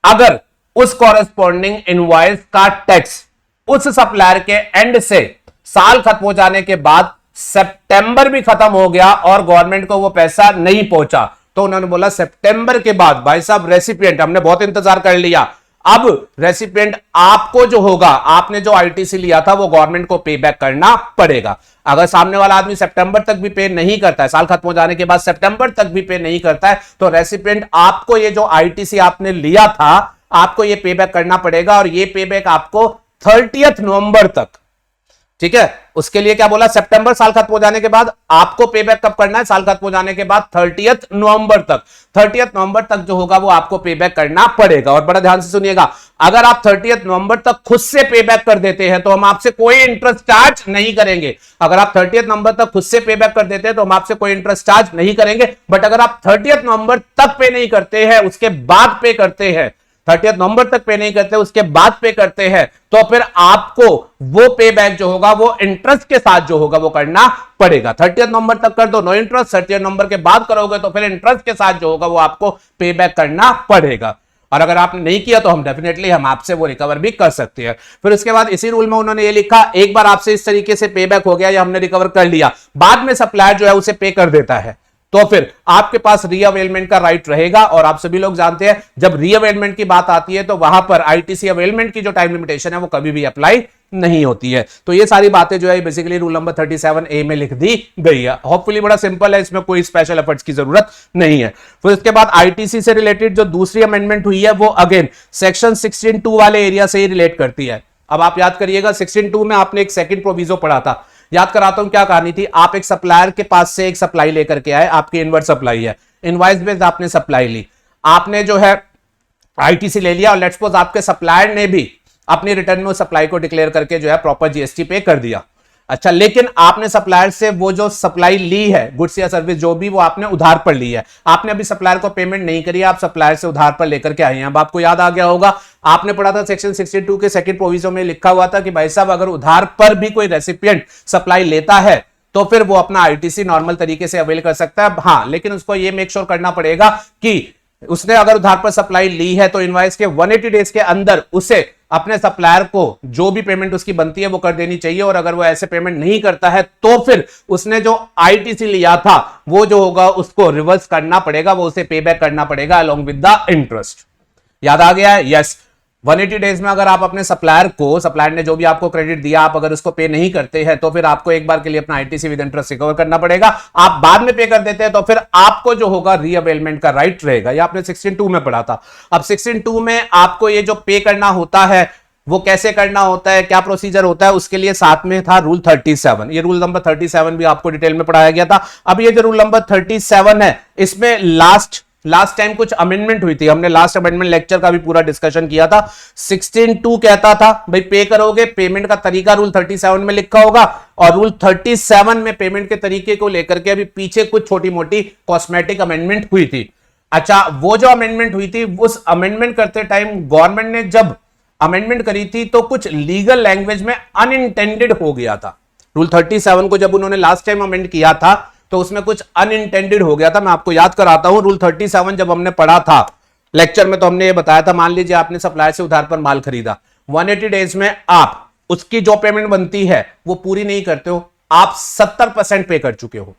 [SPEAKER 1] अगर उस कॉरेस्पॉन्डिंग इनवॉइस का टैक्स उस सप्लायर के एंड से साल खत्म हो जाने के बाद सितंबर भी खत्म हो गया और गवर्नमेंट को वो पैसा नहीं पहुंचा, तो उन्होंने बोला सितंबर के बाद भाई साहब रेसिपिएंट हमने बहुत इंतजार कर लिया, अब रेसिपिएंट आपको जो होगा, आपने जो आईटीसी लिया था वो गवर्नमेंट को पे बैक करना पड़ेगा। अगर सामने वाला आदमी सितंबर तक भी पे नहीं करता है, साल खत्म हो जाने के बाद सितंबर तक भी पे नहीं करता है, तो रेसिपिएंट आपको ये जो आईटीसी आपने लिया था आपको ये पे बैक करना पड़ेगा और ये पे बैक आपको 30 नवंबर तक, ठीक है, उसके लिए क्या बोला, सितंबर साल खत्म हो जाने के बाद आपको पे बैक कब करना है, साल खत्म हो जाने के बाद 30 नवंबर तक, 30 नवंबर तक जो होगा वो आपको पे बैक करना पड़ेगा। और बड़ा ध्यान से सुनिएगा, अगर आप 30 नवंबर तक खुद से पे बैक कर देते हैं तो हम आपसे कोई इंटरेस्ट चार्ज नहीं करेंगे। अगर आप 30 नवंबर तक खुद से पे बैक कर देते हैं तो हम आपसे कोई इंटरेस्ट चार्ज नहीं करेंगे। बट अगर आप 30 नवंबर तक पे नहीं करते हैं, उसके बाद पे करते हैं, 30 नवंबर तक पे नहीं करते उसके बाद पे करते हैं, तो फिर आपको वो पे बैक जो होगा वो इंटरेस्ट के साथ जो होगा वो करना पड़ेगा। 30 नवंबर तक कर दो नो इंटरेस्ट, 30 नवंबर के बाद करोगे तो फिर इंटरेस्ट के साथ जो होगा वो आपको पे बैक करना पड़ेगा। और अगर आपने नहीं किया तो हम डेफिनेटली हम आपसे वो रिकवर भी कर सकते हैं। फिर उसके बाद इसी रूल में उन्होंने ये लिखा, एक बार आपसे इस तरीके से पे बैक हो गया या हमने रिकवर कर लिया, बाद में सप्लायर जो है उसे पे कर देता है, तो फिर आपके पास रीअवेलमेंट का राइट रहेगा। और आप सभी लोग जानते हैं जब रीअवेलमेंट की बात आती है तो वहां पर आईटीसी अवेलमेंट की जो टाइम लिमिटेशन है वो कभी भी अप्लाई नहीं होती है। तो ये सारी बातें जो है बेसिकली रूल नंबर 37A में लिख दी गई है। होपफुली बड़ा सिंपल है, इसमें कोई स्पेशल एफर्ट्स की जरूरत नहीं है। फिर इसके बाद आईटीसी से रिलेटेड जो दूसरी अमेंडमेंट हुई है वो अगेन सेक्शन 16(2) वाले एरिया से ही रिलेट करती है। अब आप याद करिएगा 16(2) में आपने एक सेकंड प्रोविजो पढ़ा था, याद कराता हूं क्या कहानी थी। आप एक सप्लायर के पास से एक सप्लाई लेकर के आए, आपकी इनवर्ट सप्लाई है, इनवॉइस बेस्ड आपने सप्लाई ली, आपने जो है आईटीसी ले लिया और लेट्स सपोज आपके सप्लायर ने भी अपनी रिटर्न में उस सप्लाई को डिक्लेयर करके जो है प्रॉपर जीएसटी पे कर दिया। अच्छा, लेकिन आपने सप्लायर से वो जो सप्लाई ली है, गुड्स या सर्विस जो भी, वो आपने उधार पर ली है, आपने अभी सप्लायर को पेमेंट नहीं करी, आप सप्लायर से उधार पर लेकर के आए हैं। अब आपको याद आ गया होगा, आपने पढ़ा था सेक्शन 62 के सेकंड प्रोविजन में लिखा हुआ था कि भाई साहब अगर उधार पर भी कोई रेसिपिएंट सप्लाई लेता है तो फिर वो अपना आईटीसी नॉर्मल तरीके से अवेल कर सकता है। हाँ, लेकिन उसको ये मेक श्योर करना पड़ेगा कि उसने अगर उधार पर सप्लाई ली है तो इनवॉइस के 180 डेज के अंदर उसे अपने सप्लायर को जो भी पेमेंट उसकी बनती है वो कर देनी चाहिए, और अगर वो ऐसे पेमेंट नहीं करता है तो फिर उसने जो आईटीसी लिया था वो जो होगा उसको रिवर्स करना पड़ेगा, वो उसे पे बैक करना पड़ेगा अलोंग विद द इंटरेस्ट। याद आ गया है? यस। 180 डेज में अगर आप अपने सप्लायर ने जो भी आपको क्रेडिट दिया, आप अगर उसको पे नहीं करते हैं तो फिर आपको एक बार के लिए अपना आईटीसी विद इंटरेस्ट रिकवर करना पड़ेगा। आप बाद में पे कर देते हैं तो फिर आपको जो होगा रीअवेलमेंट का राइट रहेगा। ये आपने 16(2) में पढ़ा था। अब 16(2) में आपको ये जो पे करना होता है वो कैसे करना होता है, क्या प्रोसीजर होता है, उसके लिए साथ में था रूल 37। ये रूल नंबर 37 भी आपको डिटेल में पढ़ाया गया था। अब ये जो रूल नंबर 37 है इसमें लास्ट टाइम कुछ अमेंडमेंट हुई थी, हमने लास्ट अमेंडमेंट लेक्चर का भी पूरा डिस्कशन किया था। 16(2) कहता था भाई पे करोगे, पेमेंट का तरीका रूल 37 में लिखा होगा, और रूल 37 में पेमेंट के तरीके को लेकर के अभी पीछे कुछ छोटी मोटी कॉस्मेटिक अमेंडमेंट हुई थी। अच्छा, वो जो अमेंडमेंट हुई थी, उस अमेंडमेंट करते टाइम गवर्नमेंट ने जब अमेंडमेंट करी थी तो कुछ लीगल लैंग्वेज में अनइंटेंडेड हो गया था। रूल 37 को जब उन्होंने लास्ट टाइम अमेंड किया था तो उसमें कुछ अनइंटेंडेड हो गया था। मैं आपको याद कराता हूं, रूल 37 जब हमने पढ़ा था लेक्चर में तो हमने ये बताया था, मान लीजिए आपने सप्लायर से उधार पर माल खरीदा, 180 डेज में आप उसकी जो पेमेंट बनती है वो पूरी नहीं करते हो, आप 70% पे कर चुके हो,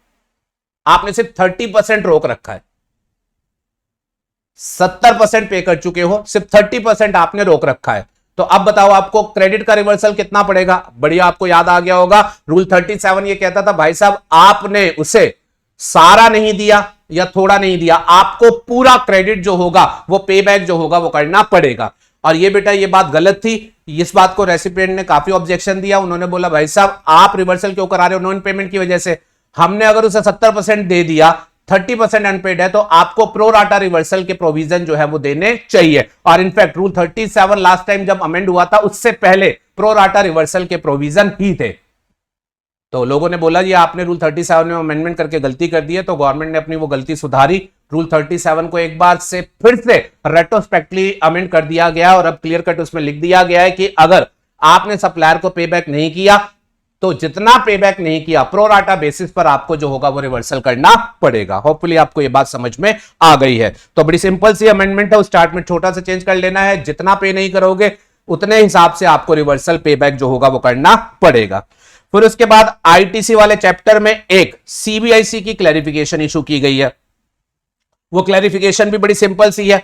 [SPEAKER 1] आपने सिर्फ 30% रोक रखा है। 70% पे कर चुके हो, सिर्फ 30% आपने रोक रखा है। तो अब बताओ आपको क्रेडिट का रिवर्सल कितना पड़ेगा? बढ़िया, आपको याद आ गया होगा, रूल 37 ये कहता था भाई साहब आपने उसे सारा नहीं दिया या थोड़ा नहीं दिया, आपको पूरा क्रेडिट जो होगा वो पे बैक जो होगा वो करना पड़ेगा। और ये बेटा ये बात गलत थी, इस बात को रेसिपिएंट ने काफी ऑब्जेक्शन दिया। उन्होंने बोला भाई साहब आप रिवर्सल क्यों करा रहे हो नॉन पेमेंट की वजह से, हमने अगर उसे 70% दे दिया, 30% अनपेड है, तो आपको प्रो राटा रिवर्सल के प्रोविजन जो है वो देने चाहिए। और इनफैक्ट रूल 37 लास्ट टाइम जब अमेंड हुआ था उससे पहले प्रो राटा रिवर्सल के प्रोविजन ही थे। तो लोगों ने बोला ये आपने रूल 37 में अमेंडमेंट करके गलती कर दी है, तो गवर्नमेंट ने अपनी वो गलती सुधारी। रूल 37 को एक बार से फिर से रेट्रोस्पेक्टिवली अमेंड कर दिया गया और अब क्लियर कट उसमें लिख दिया गया है कि अगर आपने सप्लायर को पे बैक नहीं किया तो जितना पे बैक नहीं किया प्रो राटा बेसिस पर आपको जो होगा वो रिवर्सल करना पड़ेगा। होपफुली आपको ये बात समझ में आ गई है। तो बड़ी सिंपल सी अमेंडमेंट है, उस स्टार्ट में छोटा सा चेंज कर लेना है, जितना पे नहीं करोगे उतने हिसाब से आपको रिवर्सल पे बैक जो होगा वो करना पड़ेगा। फिर उसके बाद आईटीसी वाले चैप्टर में एक सीबीआईसी की क्लैरिफिकेशन इशू की गई है। वो क्लैरिफिकेशन भी बड़ी सिंपल सी है।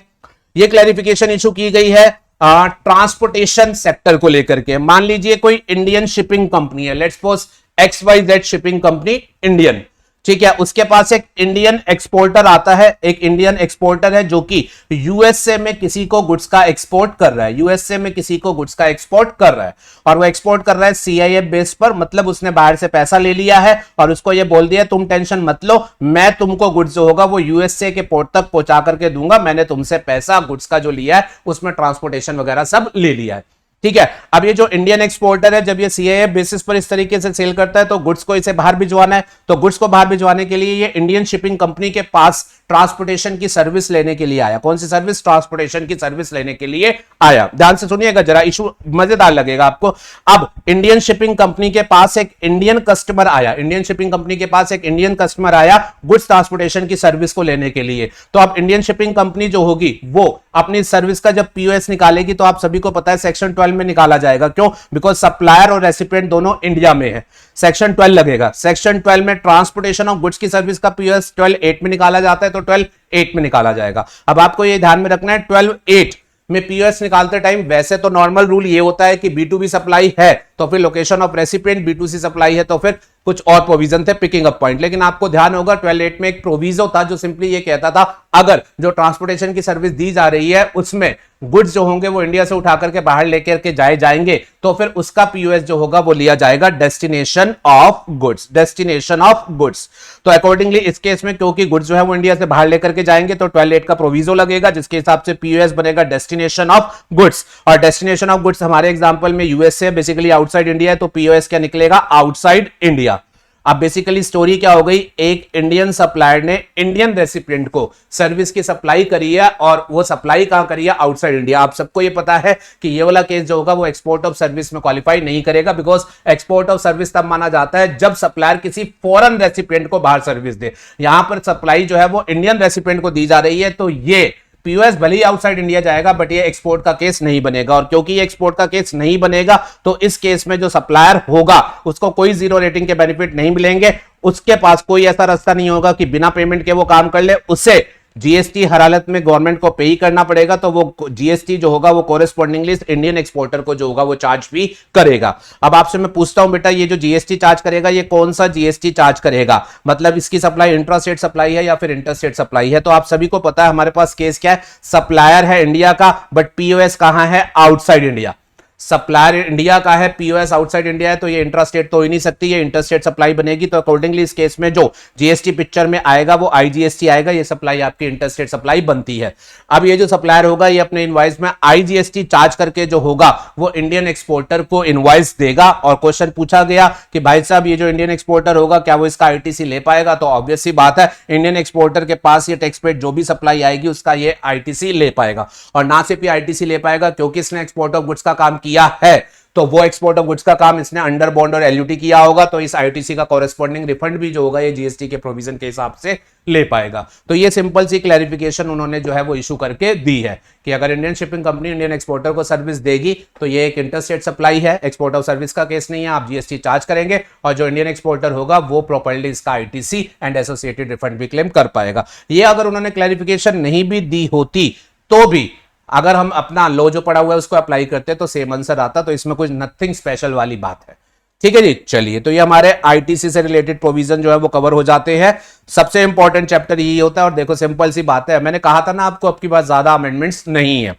[SPEAKER 1] ये क्लैरिफिकेशन इशू की गई है ट्रांसपोर्टेशन सेक्टर को लेकर के। मान लीजिए कोई इंडियन शिपिंग कंपनी है, let's suppose XYZ shipping company Indian, ठीक है, उसके पास एक इंडियन एक्सपोर्टर आता है, एक इंडियन एक्सपोर्टर है जो कि यूएसए में किसी को गुड्स का एक्सपोर्ट कर रहा है, यूएसए में किसी को गुड्स का एक्सपोर्ट कर रहा है, और वो एक्सपोर्ट कर रहा है CIF बेस पर, मतलब उसने बाहर से पैसा ले लिया है और उसको ये बोल दिया तुम टेंशन मत लो, मैं तुमको गुड्स जो होगा वो यूएसए के पोर्ट तक पहुंचा करके दूंगा, मैंने तुमसे पैसा गुड्स का जो लिया है उसमें ट्रांसपोर्टेशन वगैरह सब ले लिया है, ठीक है। अब ये जो इंडियन एक्सपोर्टर है जब ये CIF बेसिस पर इस तरीके से सेल करता है तो गुड्स को इसे बाहर भिजवाना है, तो गुड्स को बाहर भिजवाने के लिए ये इंडियन शिपिंग कंपनी के पास ट्रांसपोर्टेशन की सर्विस लेने के लिए आया। कौन सी सर्विस? ट्रांसपोर्टेशन की सर्विस लेने के लिए आया। ध्यान से सुनिएगा जरा, इशू मजेदार लगेगा आपको। अब इंडियन शिपिंग कंपनी के पास एक इंडियन कस्टमर आया, इंडियन शिपिंग कंपनी के पास एक इंडियन कस्टमर आया गुड्स ट्रांसपोर्टेशन की सर्विस को लेने के लिए। तो अब इंडियन शिपिंग कंपनी जो होगी वो अपनी सर्विस का जब POS निकालेगी तो आप सभी को पता है सेक्शन 12 में निकाला जाएगा। क्यों? बिकॉज सप्लायर और रेसिपिएंट दोनों इंडिया में है, सेक्शन 12 लगेगा। सेक्शन 12 में ट्रांसपोर्टेशन ऑफ गुड्स की सर्विस का POS 12(8) में निकाला जाता है, तो 12(8) में निकाला जाएगा। अब आपको ये ध्यान में रखना है 12(8) में POS निकालते टाइम वैसे तो नॉर्मल रूल ये होता है कि B2B सप्लाई है तो फिर location of recipient, B2C supply है तो फिर कुछ और प्रोविजन थे पिकिंग अप पॉइंट, लेकिन आपको ध्यान होगा 12(8) में एक प्रोविजो था जो सिंपली ये कहता था अगर जो ट्रांसपोर्टेशन की सर्विस दी जा रही है उसमें गुड्स जो होंगे वो इंडिया से उठा करके बाहर लेकर के जाएंगे तो फिर उसका POS जो होगा वो लिया जाएगा destination of goods, destination of goods. तो अकॉर्डिंगली इस केस में क्योंकि गुड्स जो है वो इंडिया से बाहर लेकर के जाएंगे तो 12(8) का प्रोविजो लगेगा जिसके हिसाब से POS बनेगा डेस्टिनेशन ऑफ गुड्स, और डेस्टिनेशन ऑफ गुड्स हमारे एग्जांपल में यूएसए बेसिकली आउटसाइड इंडिया है तो POS क्या निकलेगा? Outside India. अब बेसिकली स्टोरी क्या हो गई, एक इंडियन सप्लायर ने इंडियन रेसिपिएंट को सर्विस की सप्लाई करी है और वो सप्लाई कहां करी है? Outside India. आप सबको ये पता है कि ये वाला केस जो होगा वो एक्सपोर्ट ऑफ सर्विस में क्वालिफाई नहीं करेगा, बिकॉज एक्सपोर्ट ऑफ सर्विस तब माना जाता है जब सप्लायर किसी फॉरेन रेसिपिएंट को बाहर सर्विस दे। यहां पर सप्लाई जो है वो इंडियन रेसिपिएंट को दी जा रही है तो ये पीओएस भले ही आउटसाइड इंडिया जाएगा बट ये एक्सपोर्ट का केस नहीं बनेगा, और क्योंकि ये एक्सपोर्ट का केस नहीं बनेगा तो इस केस में जो सप्लायर होगा उसको कोई जीरो रेटिंग के बेनिफिट नहीं मिलेंगे, उसके पास कोई ऐसा रास्ता नहीं होगा कि बिना पेमेंट के वो काम कर ले, उसे जीएसटी हर हालत में गवर्नमेंट को पे ही करना पड़ेगा, तो वो जीएसटी जो होगा वो कोरेस्पॉन्डिंगली इंडियन एक्सपोर्टर को जो होगा वो चार्ज भी करेगा। अब आपसे मैं पूछता हूं बेटा, ये जो जीएसटी चार्ज करेगा ये कौन सा जीएसटी चार्ज करेगा, मतलब इसकी सप्लाई इंट्रा स्टेट सप्लाई है या फिर इंटर स्टेट सप्लाई है? तो आप सभी को पता है हमारे पास केस क्या है, सप्लायर है इंडिया का बट पीओएस कहां है, आउटसाइड इंडिया। सप्लायर इंडिया का है, पीओएस आउटसाइड इंडिया है, तो ये इंट्रा स्टेट तो हो ही नहीं सकती, ये इंटर स्टेट सप्लाई बनेगी। तो अकॉर्डिंगली इस केस में जो जीएसटी पिक्चर में आएगा वो आईजीएसटी आएगा, ये सप्लाई आपकी इंटर स्टेट सप्लाई बनती है। अब ये जो सप्लायर होगा ये अपने इनवॉइस में आईजीएसटी चार्ज करके जो होगा वो इंडियन एक्सपोर्टर को इनवॉइस देगा। और क्वेश्चन पूछा गया कि भाई साहब ये जो इंडियन एक्सपोर्टर होगा क्या वो इसका आईटीसी ले पाएगा? तो ऑब्वियस सी बात है, इंडियन एक्सपोर्टर के पास ये टैक्स पेड जो भी सप्लाई आएगी उसका ये आईटीसी ले पाएगा। और ना सिर्फ ये आईटीसी ले पाएगा, क्योंकि इसने एक्सपोर्ट ऑफ गुड्स का काम किया है, तो वो एक्सपोर्ट ऑफ गुड्स का काम इसने अंडर बॉन्ड और एलयूटी किया होगा, तो इस आईटीसी का कॉरेस्पॉन्डिंग रिफंड भी जो होगा ये जीएसटी के प्रोविजन के हिसाब से ले पाएगा। तो ये सिंपल सी क्लैरिफिकेशन उन्होंने जो है वो इशू करके दी है कि अगर Indian shipping company Indian exporter को सर्विस देगी तो ये एक इंटरस्टेट सप्लाई है, एक्सपोर्ट ऑफ सर्विस का केस नहीं है, आप जीएसटी चार्ज करेंगे और जो इंडियन एक्सपोर्टर होगा वो प्रॉपर्ली इसका आईटीसी एंड एसोसिएटेड रिफंड भी क्लेम कर पाएगा। ये अगर उन्होंने क्लैरिफिकेशन नहीं भी दी होती तो भी अगर हम अपना लॉ जो पड़ा हुआ है उसको अप्लाई करते तो सेम आंसर आता, तो इसमें कुछ नथिंग स्पेशल वाली बात है। ठीक है जी, चलिए तो ये हमारे आईटीसी से रिलेटेड प्रोविजन जो है वो कवर हो जाते हैं। सबसे इंपॉर्टेंट चैप्टर यही होता है, और देखो सिंपल सी बात है, मैंने कहा था ना आपको अब की बार ज्यादा अमेंडमेंट्स नहीं है।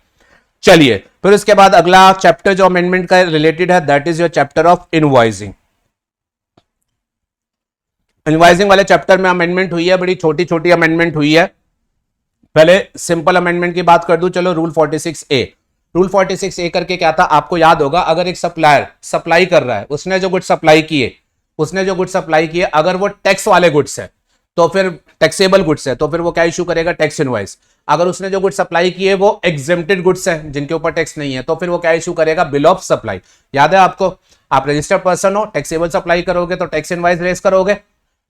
[SPEAKER 1] चलिए फिर उसके बाद अगला चैप्टर जो अमेंडमेंट का रिलेटेड है that is your chapter of invoicing. Invoicing वाले चैप्टर में अमेंडमेंट हुई है, बड़ी छोटी छोटी अमेंडमेंट हुई है। पहले सिंपल अमेंडमेंट की बात कर दूं, चलो रूल 46A। रूल 46A करके क्या था आपको याद होगा, अगर एक सप्लायर सप्लाई कर रहा है, उसने जो गुड्स सप्लाई किए अगर वो टैक्स वाले गुड्स है तो फिर टैक्सेबल गुड्स है तो फिर वो क्या इशू करेगा, टैक्स इनवॉइस। अगर उसने जो गुड्स सप्लाई किए वो एग्जेम्प्टेड गुड्स है जिनके ऊपर टैक्स नहीं है तो फिर वो क्या इशू करेगा, बिल ऑफ सप्लाई। याद है आपको, आप रजिस्टर्ड पर्सन हो, टैक्सेबल सप्लाई करोगे तो टैक्स इनवॉइस रेज करोगे,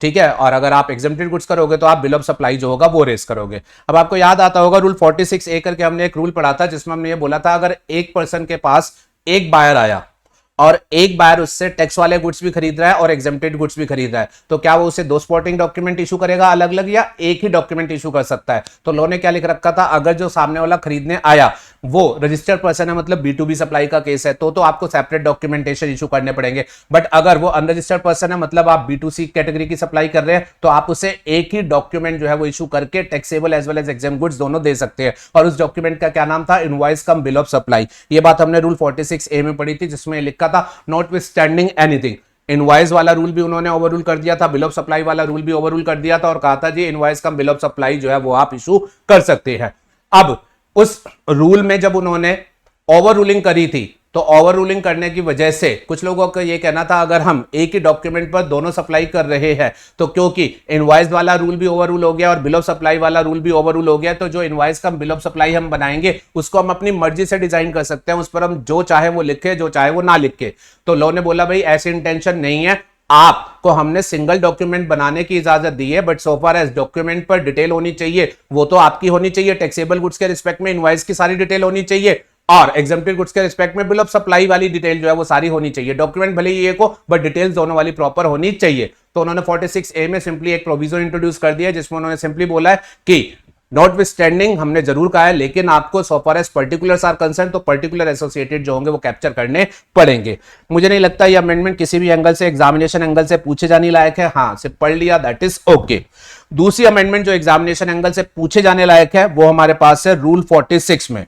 [SPEAKER 1] ठीक है, और अगर आप एग्जेम्प्टेड गुड्स करोगे तो आप बिल ऑफ सप्लाई जो होगा वो रेज करोगे। अब आपको याद आता होगा रूल 46A करके हमने एक रूल पढ़ा था जिसमें हमने ये बोला था अगर एक पर्सन के पास एक बायर आया और एक बायर उससे टैक्स वाले गुड्स भी खरीद रहा है और एग्जेम्प्टेड गुड्स भी खरीद रहा है तो क्या वो उसे दो स्पॉटिंग डॉक्यूमेंट इशू करेगा अलग अलग या एक ही डॉक्यूमेंट इशू कर सकता है? तो लॉ ने क्या लिख रखा था, अगर जो सामने वाला खरीदने आया वो रजिस्टर्ड पर्सन है, मतलब B2B सप्लाई का केस है, तो आपको सेपरेट डॉक्यूमेंटेशन इशू करने पड़ेंगे। बट अगर वो अनरजिस्टर्ड पर्सन है, मतलब आप B2C कैटेगरी की सप्लाई कर रहे हैं, तो आप उसे एक ही डॉक्यूमेंट जो है वो इशू करके taxable as well as exempt goods दोनों दे सकते हैं। और उस डॉक्यूमेंट का क्या नाम था, invoice cum bill of supply. ये बात हमने रूल 46A में पढ़ी थी जिसमें लिखा था नॉटविथस्टैंडिंग एनीथिंग। इनवॉइस वाला रूल भी उन्होंने ओवररूल कर दिया था, बिल ऑफ सप्लाई वाला रूल भी ओवररूल कर दिया था और कहा था जी invoice cum bill of supply जो है वो आप इशू कर सकते हैं। अब उस रूल में जब उन्होंने ओवर रूलिंग करी थी तो ओवर रूलिंग करने की वजह से कुछ लोगों का यह कहना था अगर हम एक ही डॉक्यूमेंट पर दोनों सप्लाई कर रहे हैं तो क्योंकि इनवॉइस वाला रूल भी ओवर रूल हो गया और बिल ऑफ सप्लाई वाला रूल भी ओवर रूल हो गया, तो जो इनवॉइस का बिल ऑफ सप्लाई हम बनाएंगे उसको हम अपनी मर्जी से डिजाइन कर सकते हैं, उस पर हम जो चाहे वो लिखे जो चाहे वो ना लिखे। तो लॉ ने बोला भाई ऐसी इंटेंशन नहीं है, आपको हमने सिंगल डॉक्यूमेंट बनाने की इजाजत दी है but so far as document पर डिटेल होनी चाहिए वो तो आपकी होनी चाहिए। टैक्सेबल गुड्स के रिस्पेक्ट में इनवॉइस की सारी डिटेल होनी चाहिए और एग्जेम्प्टेड गुड्स के रिस्पेक्ट में बिल ऑफ सप्लाई वाली डिटेल जो है वो सारी होनी चाहिए। डॉक्यूमेंट भले ही एक हो बट डिटेल्स दोनों वाली प्रॉपर होनी चाहिए। तो उन्होंने 46A में सिंपली एक प्रोविजन इंट्रोड्यूस कर दिया जिसमें उन्होंने सिंपली बोला है कि नॉटविथस्टैंडिंग हमने जरूर कहा है लेकिन आपको so far as particulars are concern तो पर्टिकुलर एसोसिएटेड जो होंगे वो कैप्चर करने पड़ेंगे। मुझे नहीं लगता ये अमेंडमेंट किसी भी एंगल से एग्जामिनेशन एंगल से पूछे जाने लायक है, हाँ सिर्फ पढ़ लिया दैट इज ओके। दूसरी अमेंडमेंट जो एग्जामिनेशन एंगल से पूछे जाने लायक है वो हमारे पास है रूल 46 में।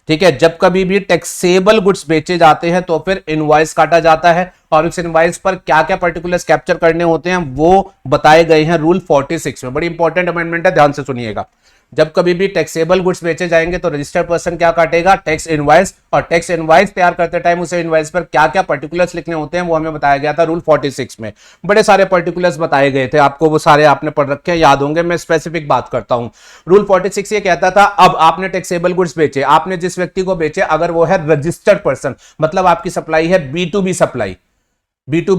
[SPEAKER 1] ठीक है, जब कभी भी टैक्सेबल गुड्स बेचे जाते हैं तो फिर इनवॉइस काटा जाता है और उस इनवॉइस पर क्या क्या पर्टिकुलर्स कैप्चर करने होते हैं वो बताए गए हैं रूल 46 में। बड़ी इंपॉर्टेंट अमेंडमेंट है, ध्यान से सुनिएगा। जब कभी भी टैक्सेबल गुड्स बेचे जाएंगे तो रजिस्टर्ड पर्सन क्या काटेगा, टैक्स इनवॉइस, और टैक्स इनवॉइस तैयार करते टाइम उसे इनवॉइस पर क्या क्या पर्टिकुलर्स लिखने होते हैं वो हमें बताया गया था रूल 46 में। बड़े सारे पर्टिकुलर्स बताए गए थे, आपको वो सारे आपने पढ़ रखे हैं, याद होंगे। मैं स्पेसिफिक बात करता हूं। रूल 46 ये कहता था अब आपने टैक्सेबल गुड्स बेचे, आपने जिस व्यक्ति को बेचे अगर वो है रजिस्टर्ड पर्सन, मतलब आपकी सप्लाई है B2B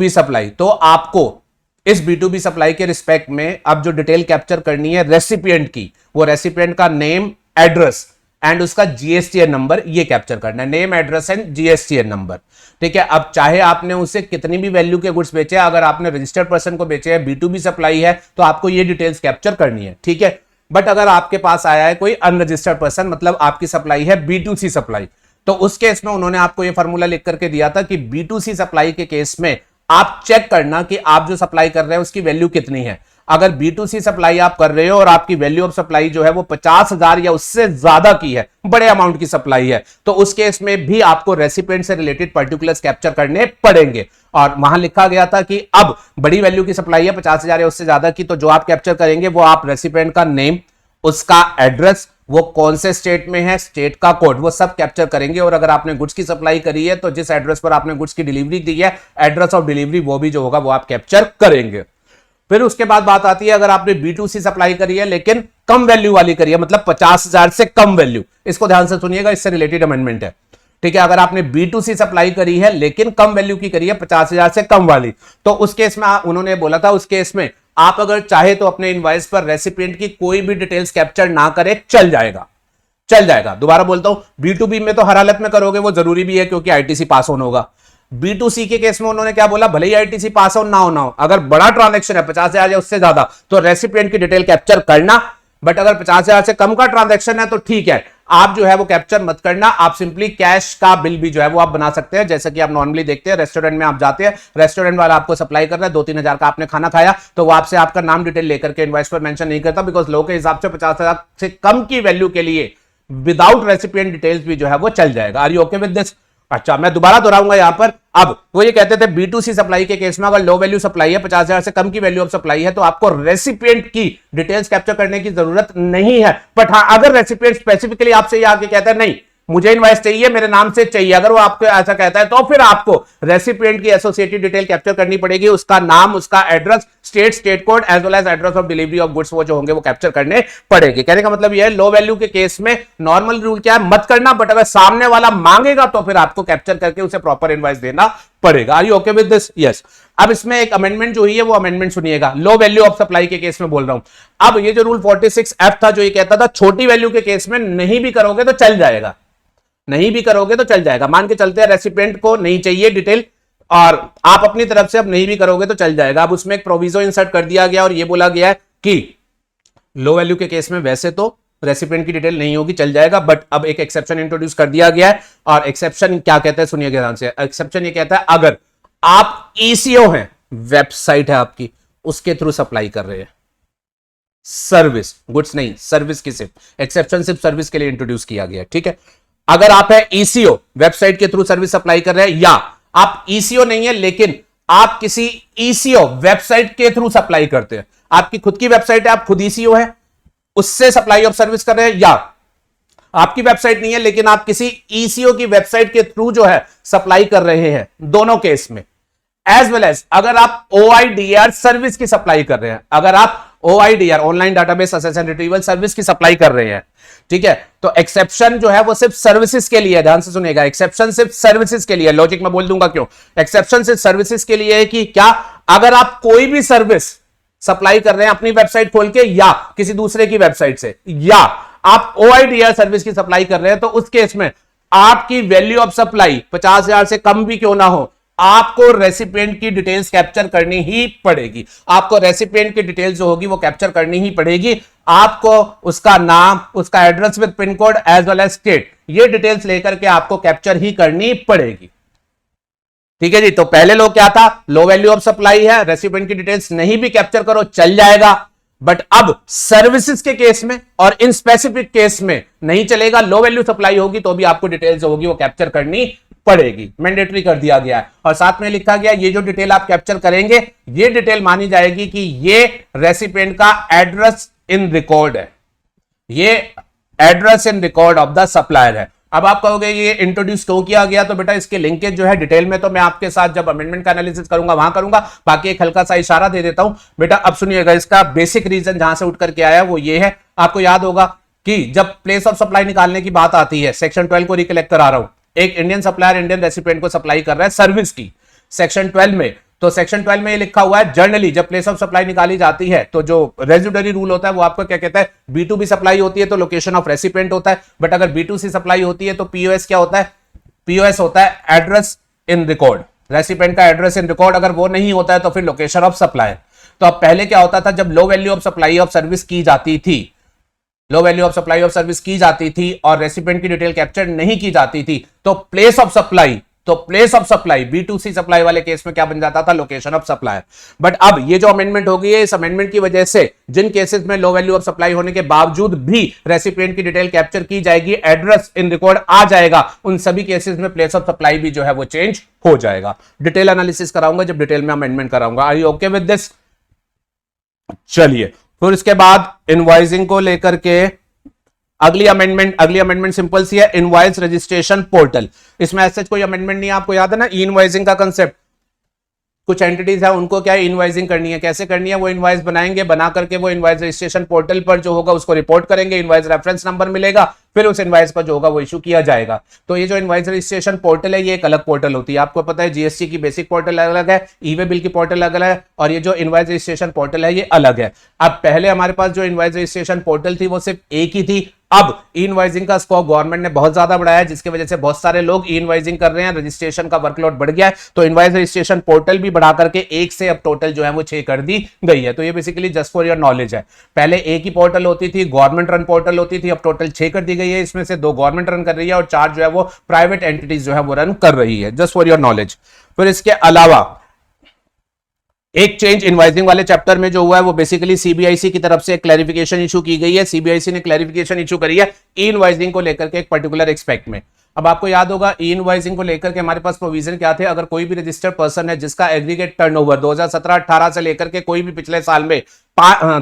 [SPEAKER 1] सप्लाई, तो आपको इस B2B सप्लाई के रिस्पेक्ट में अब जो डिटेल कैप्चर करनी है रेसिपिएंट की, वो रेसिपिएंट का नेम, एड्रेस एंड उसका जीएसटीएन नंबर ये कैप्चर करना है, name address and GSTN number. ठीक है, अब चाहे आपने उसे कितनी भी वैल्यू के गुड्स बेचे, अगर आपने रजिस्टर्ड पर्सन को बेचे हैं, B2B सप्लाई है, तो आपको ये डिटेल्स कैप्चर करनी है। ठीक है, बट अगर आपके पास आया है कोई अनरजिस्टर्ड पर्सन, मतलब आपकी सप्लाई है B2C सप्लाई, तो उस केस में उन्होंने आपको ये फॉर्मूला लिख करके दिया था कि B2C सप्लाई के केस में आप चेक करना कि आप जो सप्लाई कर रहे हैं उसकी वैल्यू कितनी है। अगर B2C सप्लाई आप कर रहे हो और आपकी वैल्यू ऑफ सप्लाई जो है वो 50,000 या उससे ज्यादा की है, बड़े अमाउंट की सप्लाई है, तो उस केस में भी आपको रेसिपिएंट से रिलेटेड पर्टिकुलर्स कैप्चर करने पड़ेंगे। और वहां लिखा गया था कि अब बड़ी वैल्यू की सप्लाई है 50,000 या उससे ज्यादा की, तो जो आप कैप्चर करेंगे वो आप रेसिपिएंट का नेम, उसका एड्रेस, वो कौन से स्टेट में है, स्टेट का कोड, वो सब कैप्चर करेंगे। और अगर आपने गुड्स की सप्लाई करी है तो जिस एड्रेस पर आपने गुड्स की डिलीवरी दी है, एड्रेस ऑफ डिलीवरी वो भी जो होगा वो आप कैप्चर करेंगे। फिर उसके बाद बात आती है, अगर आपने B2C सप्लाई करी है लेकिन कम वैल्यू वाली करी है, मतलब 50,000 से कम वैल्यू, इसको ध्यान से सुनिएगा, इससे रिलेटेड अमेंडमेंट है। ठीक है, अगर आपने B2C सप्लाई करी है लेकिन कम वैल्यू की करी है, 50,000 से कम वाली, तो उस केस में उन्होंने बोला था, उस केस में आप अगर चाहे तो अपने इनवॉइस पर रेसिपिएंट की कोई भी डिटेल्स कैप्चर ना करे, चल जाएगा, चल जाएगा। दोबारा बोलता हूं, B2B में तो हर हालत में करोगे, वो जरूरी भी है क्योंकि ITC पास ऑन होगा। B2C के केस में उन्होंने क्या बोला, भले ही ITC पास ऑन ना हो, अगर बड़ा ट्रांजैक्शन है 50,000 या उससे ज्यादा, तो रेसिपिएंट की डिटेल कैप्चर करना, बट अगर 50,000 से कम का ट्रांजैक्शन है तो ठीक है, आप जो है वो कैप्चर मत करना। आप सिंपली कैश का बिल भी जो है वो आप बना सकते हैं, जैसे कि आप नॉर्मली देखते हैं रेस्टोरेंट में आप जाते हैं, रेस्टोरेंट वाला आपको सप्लाई कर रहा है, 2-3 हजार का आपने खाना खाया, तो वो आपसे आपका नाम डिटेल लेकर के इनवॉइस पर मेंशन नहीं करता, बिकॉज लोगों के हिसाब से 50,000 से कम की वैल्यू के लिए विदाउट रेसिपिएंट डिटेल्स भी जो है वो चल जाएगा। Are you okay with this? अच्छा, मैं दोबारा दोहराऊंगा यहां पर। अब वो ये कहते थे B2C सप्लाई के केस में अगर लो वैल्यू सप्लाई है, 50,000 से कम की वैल्यू ऑफ सप्लाई है, तो आपको रेसिपिएंट की डिटेल्स कैप्चर करने की जरूरत नहीं है। बट हाँ, अगर रेसिपिएंट स्पेसिफिकली आपसे ये आके कहता है नहीं मुझे इनवॉइस चाहिए, मेरे नाम से चाहिए, अगर वो आपको ऐसा कहता है, तो फिर आपको रेसिपिएंट की एसोसिएटेड डिटेल कैप्चर करनी पड़ेगी, उसका नाम, उसका address, state code as well as address of delivery of goods, वो जो होंगे वो कैप्चर करने पड़ेंगे। कहने का मतलब यह है, लो वैल्यू के केस में नॉर्मल रूल क्या है, मत करना, बट अगर सामने वाला मांगेगा तो फिर आपको कैप्चर करके उसे प्रॉपर इनवॉइस देना पड़ेगा। Are you okay with this? Yes. अब इसमें एक अमेंडमेंट जो हुई है वो अमेंडमेंट सुनिएगा, लो वैल्यू ऑफ सप्लाई के केस में बोल रहा हूं। अब ये जो रूल 46F था, जो ये कहता था छोटी वैल्यू के केस में नहीं भी करोगे तो चल जाएगा, नहीं भी करोगे तो चल जाएगा। मान के चलते हैं रेसिपिएंट को नहीं चाहिए डिटेल और आप अपनी तरफ से अब नहीं भी करोगे तो चल जाएगा। अब उसमें एक प्रोविजो इंसर्ट कर दिया गया और ये बोला गया है कि लो वैल्यू के केस में वैसे तो रेसिपिएंट की डिटेल नहीं होगी, चल जाएगा, बट अब एक एक्सेप्शन इंट्रोड्यूस कर दिया गया है। और एक्सेप्शन क्या कहता है सुनिए ध्यान से। एक्सेप्शन ये कहता है अगर आप ECO हैं, वेबसाइट है आपकी, उसके थ्रू सप्लाई कर रहे हैं सर्विस, गुड्स नहीं, सर्विस की सिर्फ एक्सेप्शन सिर्फ सर्विस के लिए इंट्रोड्यूस किया गया है। ठीक है, अगर आप है ECO, वेबसाइट के थ्रू सर्विस सप्लाई कर रहे हैं, या आप ECO नहीं है लेकिन आप किसी ECO वेबसाइट के थ्रू सप्लाई करते हैं, आपकी खुद की वेबसाइट है, आप खुद ECO है, उससे सप्लाई ऑफ सर्विस कर रहे हैं, या आपकी वेबसाइट नहीं है लेकिन आप किसी ECO की वेबसाइट के थ्रू जो है सप्लाई कर रहे हैं, दोनों केस में। एज वेल एज अगर आप OIDR सर्विस की सप्लाई कर रहे हैं, अगर आप OIDR online database access and retrieval service की सप्लाई कर रहे हैं, ठीक है, तो एक्सेप्शन जो है वो सिर्फ सर्विसेज के लिए है। ध्यान से सुनिएगा, एक्सेप्शन सिर्फ सर्विसेज के लिए। लॉजिक में बोल दूंगा क्यों। एक्सेप्शन सिर्फ सर्विसेज के लिए है कि क्या, अगर आप कोई भी सर्विस सप्लाई कर रहे हैं अपनी वेबसाइट खोल के या किसी दूसरे की वेबसाइट से, या आप OIDR सर्विस की सप्लाई कर रहे हैं, तो उस केस में आपकी वैल्यू ऑफ सप्लाई 50,000 से कम भी क्यों ना हो, आपको रेसिपिएंट की डिटेल्स कैप्चर करनी ही पड़ेगी। आपको रेसिपिएंट की डिटेल्स जो होगी वो कैप्चर करनी ही पड़ेगी। आपको उसका नाम, उसका address with pin code as well as state, ये डिटेल्स लेकर के आपको कैप्चर ही करनी पड़ेगी। ठीक है जी। तो पहले लो क्या था, लो वैल्यू ऑफ सप्लाई है, रेसिपिएंट की डिटेल्स नहीं भी कैप्चर करो चल जाएगा। बट अब सर्विसेज के केस में और इन स्पेसिफिक केस में नहीं चलेगा। लो वैल्यू सप्लाई होगी तो भी आपको डिटेल्स जो होगी वो कैप्चर करनी पड़ेगी, मैंडेटरी कर दिया गया है। और साथ में लिखा गया ये जो डिटेल आप कैप्चर करेंगे, ये डिटेल मानी जाएगी कि ये रेसिपिएंट का एड्रेस इन रिकॉर्ड है, ये address in record of the supplier है। अब आप कहोगे ये इंट्रोड्यूस क्यों किया गया, तो बेटा इसके लिंकेज जो है डिटेल में तो मैं आपके साथ जब अमेंडमेंट का एनालिसिस करूंगा वहां करूंगा, बाकी एक हल्का सा इशारा दे देता हूं। बेटा अब सुनिएगा, इसका बेसिक रीजन जहां से उठ करके आया वो ये है। आपको याद होगा कि जब प्लेस ऑफ सप्लाई निकालने की बात आती है, सेक्शन 12 को रिकलेक्ट करा रहा हूं, एक इंडियन सप्लायर इंडियन रेसिपिएंट को सप्लाई कर रहा है सर्विस की, सेक्शन 12 में, तो सेक्शन 12 में ये लिखा हुआ है, जनरली जब प्लेस ऑफ सप्लाई निकाली जाती है तो जो रेजिडरी रूल होता है वो आपको क्या कहता है, B2B सप्लाई होती है तो लोकेशन ऑफ रेसिपिएंट होता है, बट अगर B2C सप्लाई होती है तो POS क्या होता है, POS होता है एड्रेस इन रिकॉर्ड, रेसिपिएंट का एड्रेस इन रिकॉर्ड, अगर वो नहीं होता है तो फिर लोकेशन ऑफ सप्लाई। तो अब पहले क्या होता था, जब low value of supply of service की जाती थी, low value of supply of service की जाती थी और रेसिपिएंट की डिटेल कैप्चर नहीं की जाती थी, तो प्लेस ऑफ सप्लाई, तो place of supply B2C supply वाले केस में क्या बन जाता था, लोकेशन ऑफ सप्लाई। बट अब ये जो अमेंडमेंट हो गई है, इस अमेंडमेंट की वजह से जिन केसेस में लो वैल्यू ऑफ सप्लाई होने के बावजूद भी रेसिपिएंट की डिटेल कैप्चर की जाएगी, एड्रेस इन रिकॉर्ड आ जाएगा, उन सभी केसेस में प्लेस ऑफ सप्लाई भी जो है वो चेंज हो जाएगा। डिटेल एनालिसिस कराऊंगा जब डिटेल में अमेंडमेंट कराऊंगा। Are you okay with this? चलिए, फिर इसके बाद इनवॉइसिंग को लेकर के अगली अमेंडमेंट सिंपल सी है, इनवॉइस रजिस्ट्रेशन पोर्टल। इसमें ऐसे कोई अमेंडमेंट नहीं है, आपको याद है ना इनवॉइसिंग का कंसेप्ट। कुछ एंटिटीज है उनको क्या है, इनवॉइसिंग करनी है, कैसे करनी है, वो इनवॉइस बनाएंगे, बना करके वो इनवॉइस रजिस्ट्रेशन पोर्टल पर जो होगा उसको रिपोर्ट करेंगे, इनवॉइस रेफरेंस नंबर मिलेगा, फिर उस इनवॉइस पर जो होगा वो इशू किया जाएगा। तो ये जो इनवॉइस रजिस्ट्रेशन पोर्टल है ये एक अलग पोर्टल होती है, आपको पता है जीएसटी की बेसिक पोर्टल अलग है, ई-वे बिल की पोर्टल अलग है, और ये जो इनवॉइस रजिस्ट्रेशन पोर्टल है ये अलग है। अब पहले हमारे पास जो इनवॉइस रजिस्ट्रेशन पोर्टल थी वो सिर्फ एक ही थी, अब इनवॉइसिंग का स्कोप गवर्नमेंट ने बहुत ज्यादा बढ़ाया है, जिसकी वजह से बहुत सारे लोग इनवॉइसिंग कर रहे हैं, रजिस्ट्रेशन का वर्कलोड बढ़ गया है, तो इनवॉइस रजिस्ट्रेशन पोर्टल भी बढ़ा करके एक से अब टोटल जो है वो 6 कर दी गई है। तो ये basically just for your knowledge है, पहले एक ही पोर्टल होती थी, गवर्नमेंट रन पोर्टल होती थी, अब टोटल 6 कर दी गई है, इसमें से 2 गवर्नमेंट रन कर रही है और 4 जो है वो प्राइवेट एंटिटीज जो है वो रन कर रही है, जस्ट फॉर योर नॉलेज। फिर इसके अलावा एक चेंज इनवॉइसिंग वाले चैप्टर में जो हुआ है वो बेसिकली सीबीआईसी की तरफ से एक क्लैरिफिकेशन इशू की गई है। सीबीआईसी ने क्लैरिफिकेशन इशू करी है इनवॉइसिंग को लेकर के एक पर्टिकुलर एक्सपेक्ट में। अब आपको याद होगा इनवॉइसिंग को लेकर के हमारे पास प्रोविजन क्या थे, अगर कोई भी रजिस्टर्ड पर्सन है जिसका एग्रीगेट टर्नओवर 2017-18 से लेकर के कोई भी पिछले साल में